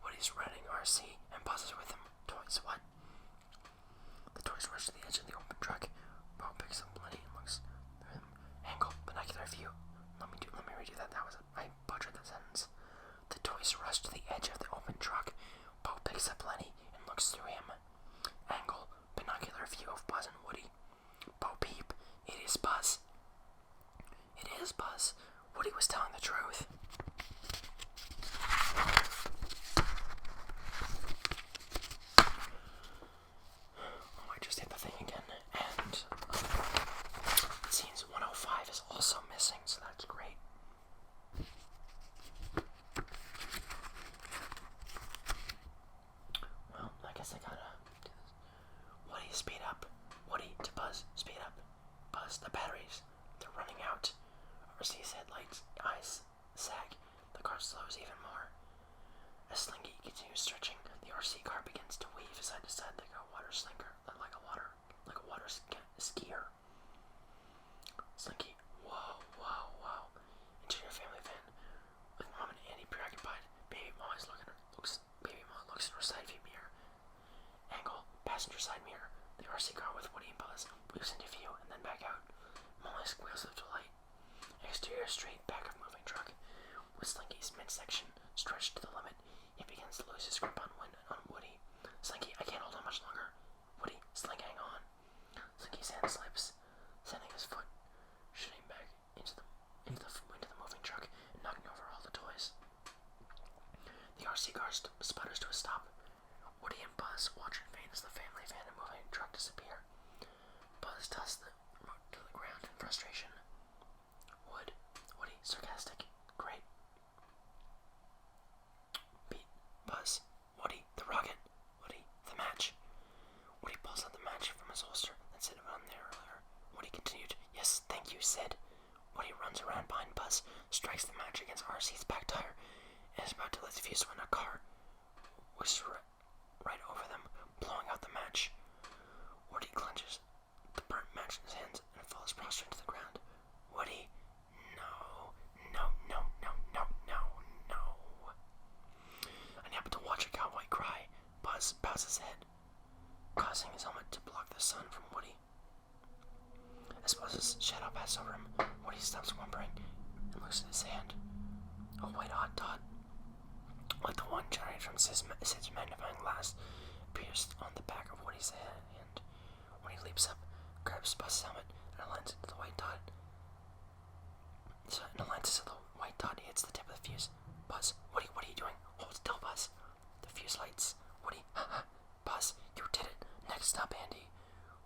Woody's riding RC and Buzz is with him. Toys, what? The toys rush to the edge of the open truck. Bo picks up Lenny and looks through him. Angle, binocular view. Let me redo that. I butchered that sentence. The toys rush to the edge of the open truck. Bo picks up Lenny and looks through him. Angle, binocular view of Buzz and Woody. Bo peep. It is Buzz. Woody was telling the truth. Oh, I just hit the thing again. And it seems 105 is also missing, so that's great. Well, I guess I gotta do this. Woody, speed up. Woody to Buzz, speed up. Buzz, the batteries, they're running out. RC's headlights, eyes sag. The car slows even more. As Slinky continues stretching, the RC car begins to weave side to side like a water slinker, like a water skier. Slinky, whoa. Interior family van with Mom and Andy preoccupied. Baby Ma looks in her side view mirror. Angle, passenger side mirror. The RC car with Woody and Buzz weaves into view and then back out. Molly squeals up to light. Exterior street, back of moving truck. With Slinky's midsection stretched to the limit, he begins to lose his grip on Woody. Slinky, I can't hold on much longer. Woody, Slink, hang on. Slinky's hand slips, sending his foot shooting back into the moving truck and knocking over all the toys. The RC car sputters to a stop. Woody and Buzz watch in vain as the family van and moving truck disappear. Buzz tosses the remote to the ground in frustration. Woody, sarcastic. Great. Beat. Buzz. Woody, the rocket. Woody, the match. Woody pulls out the match from his holster that Sid had on there earlier. Woody continued. Yes, thank you, Sid. Woody runs around behind Buzz, strikes the match against RC's back tire, and is about to let the fuse when a car whisks right over them, blowing out the match. Woody clenches the burnt match in his hands and falls prostrate to the ground. Woody, no. Unable to watch a cowboy cry, Buzz bows his head, causing his helmet to block the sun from Woody. As Buzz's shadow passes over him, Woody stops whimpering and looks at his hand. A white hot dot, like the one generated from Sid's magnifying glass, appears on the back of Woody's hand. Woody leaps up, grabs Buzz's helmet, and aligns it to the white dot. The white dot hits the tip of the fuse. Buzz, Woody, what are you doing? Hold still, Buzz. The fuse lights. Woody, Buzz, you did it. Next stop, Andy.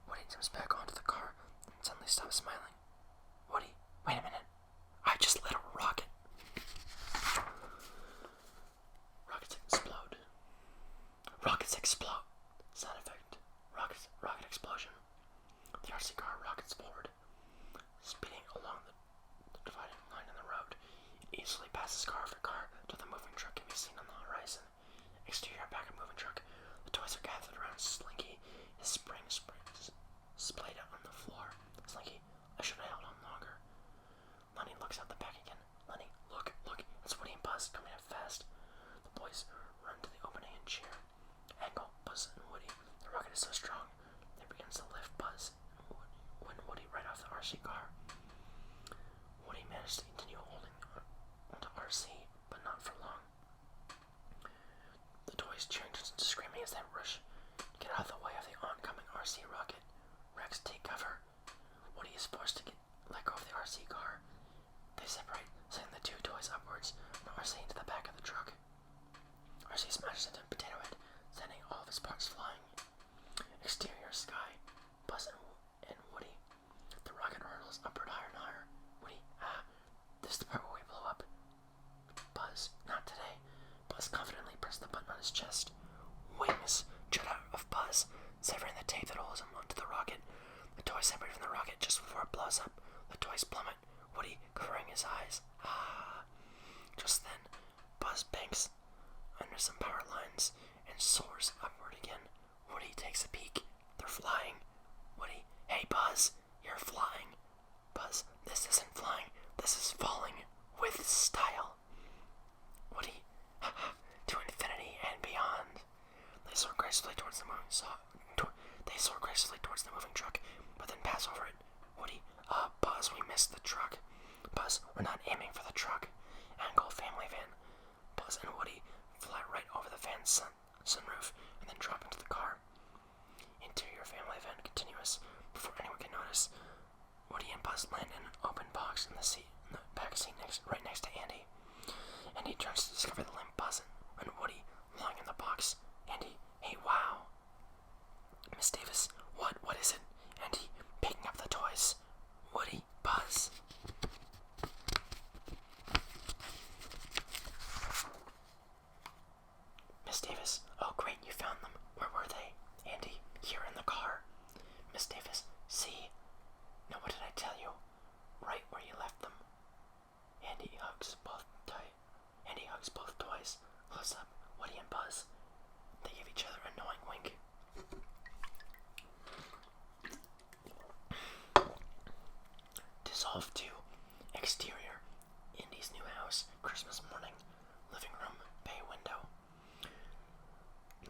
Woody jumps back onto the car and suddenly stops smiling. Woody, wait a minute. I just lit a rocket. Rockets explode. Sound effect. Rocket explosion. The RC car rockets forward, speeding along the dividing line in the road. It easily passes car after car till the moving truck can be seen on the horizon. Exterior back of moving truck. The toys are gathered around Slinky. His springs splayed out on the floor. Slinky, I should have held on longer. Lenny looks out the back again. Lenny, look, it's Woody and Buzz coming up fast. The boys is so strong, it begins to lift Buzz when Woody right off the RC car. Woody managed to continue holding onto RC, but not for long. The toys cheering and screaming as they rush to get out of the way of the oncoming RC rocket. Rex take cover. Woody is forced to let go of the RC car. They separate, sending the two toys upwards and RC into the back of the truck. RC smashes into Potato Head, sending all of his parts flying. Exterior sky. Buzz and Woody. The rocket hurtles upward higher and higher. Woody, this is the part where we blow up. Buzz, not today. Buzz confidently pressed the button on his chest. Wings jut out of Buzz, severing the tape that holds him onto the rocket. The toys separate from the rocket just before it blows up. The toys plummet, Woody covering his eyes. Just then, Buzz banks under some power lines and soars upward again. Woody takes a peek. They're flying. Woody, hey Buzz, you're flying. Buzz, this isn't flying. This is falling with style. Woody, to infinity and beyond. They soar gracefully towards the moving truck, but then pass over it. Woody, Buzz, we missed the truck. Buzz, we're not aiming for the truck. Angle family van. Buzz and Woody fly right over the van's sunroof and then drop into the car. Interior family van continuous. Before anyone can notice, Woody and Buzz land in an open box in the back seat right next to Andy. Andy turns to discover the limp Buzz and Woody lying in the box. Andy, hey, wow. Miss Davis, what is it? Andy, picking up the toys. Woody, Buzz. Miss Davis, oh great, you found them. Where were they? Andy, here in the car. Miss Davis, see? Now what did I tell you? Right where you left them. Andy hugs both toys. Close up, Woody and Buzz. They give each other a knowing wink. Dissolve 2. Exterior. Andy's new house. Christmas morning. Living room. Bay window.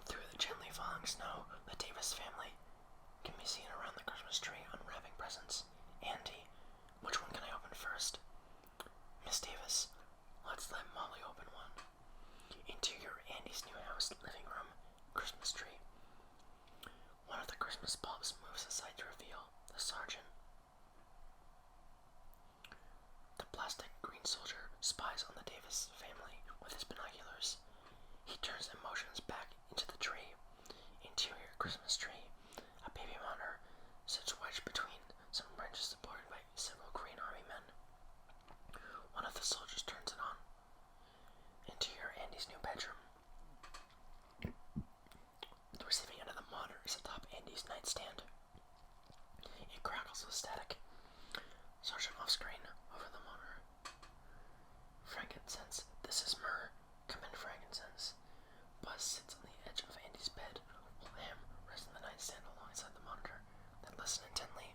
Through the gently falling snow, the Davis family can be seen around the Christmas tree unwrapping presents. Andy, which one can I open first? Miss Davis, let's let Molly open one. Interior Andy's new house, living room, Christmas tree. One of the Christmas bulbs moves aside to reveal the sergeant. The plastic green soldier spies on the Davis family with his binoculars. He turns and motions back into the tree. Interior Christmas tree. A baby monitor sits wedged between some branches supported by several Green Army men. One of the soldiers turns it on. Interior Andy's new bedroom. The receiving end of the monitor is atop Andy's nightstand. It crackles with static. Sergeant off screen over the monitor. Frankincense. This is myrrh. Come in, frankincense. Buzz sits on the edge of Andy's bed, while Ham rests on the nightstand alongside the monitor. Then listen intently.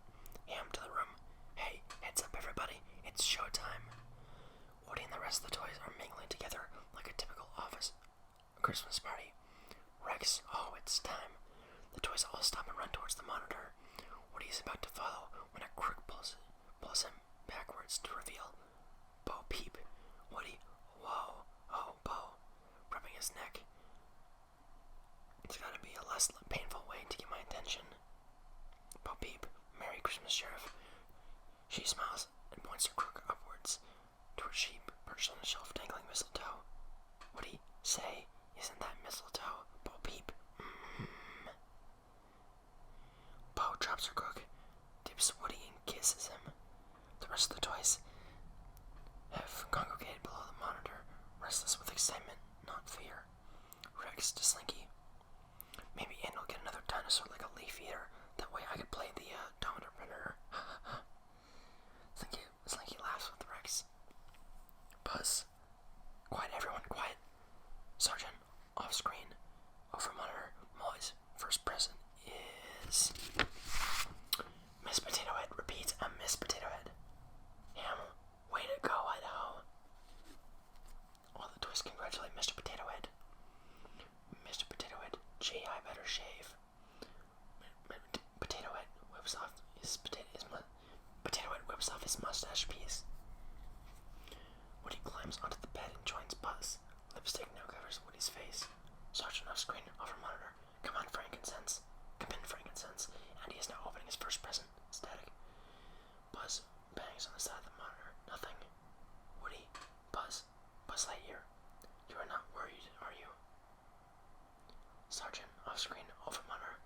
Ham to the room. Hey, heads up everybody. It's showtime. Woody and the rest of the toys are mingling together like a typical office Christmas party. Rex, oh, it's time. The toys all stop and run towards the monitor. Woody is about to follow when a crook pulls him backwards to reveal Bo Peep. Woody, whoa, oh, Bo, rubbing his neck. It's gotta be a less painful way to get my attention. Bo Peep, Merry Christmas, Sheriff. She smiles and points her crook upwards to her sheep perched on a shelf dangling mistletoe. Woody, say, isn't that mistletoe? Bo Peep. Bo drops her crook, dips Woody and kisses him. The rest of the toys have congregated below the monitor, restless with excitement, not fear. Rex to Slinky. Maybe Andy will get another dinosaur like a leaf eater. That way I could play the Dominator Predator. Slinky laughs with Rex. Buzz. Quiet, everyone, quiet. Sergeant, off screen. Over monitor, Molly's first present is Miss Potato Head. Repeats, I'm Miss Potato Head. Ham, way to go, Idaho. All the toys congratulate Mr. Potato Head. Mr. Potato Head, gee, I better shave. Stick now covers Woody's face. Sergeant off screen, over monitor. Come on, frankincense. Come in, frankincense. Andy is now opening his first present. Static. Buzz bangs on the side of the monitor. Nothing. Woody. Buzz. Buzz Lightyear. You are not worried, are you? Sergeant off screen, over monitor.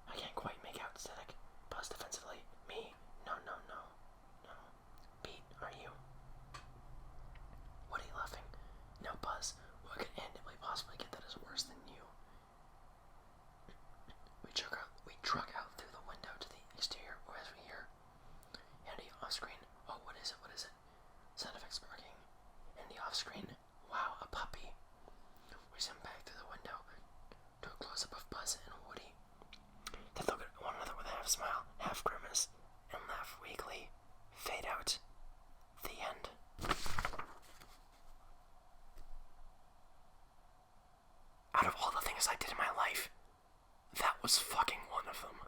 I can't quite make out. Static. Buzz defensively. Me. No. Pete, are you? Woody laughing. No, Buzz. What could Andy possibly get that is worse than you? We truck out through the window to the exterior as we hear Andy off screen. Oh, what is it? Sound effects barking. Andy off screen. Wow, a puppy. We zoom back through the window to a close-up of Buzz and Woody. They look at one another with a half smile, half grimace, and laugh weakly. Fade out. The end. Out of all the things I did in my life, that was fucking one of them.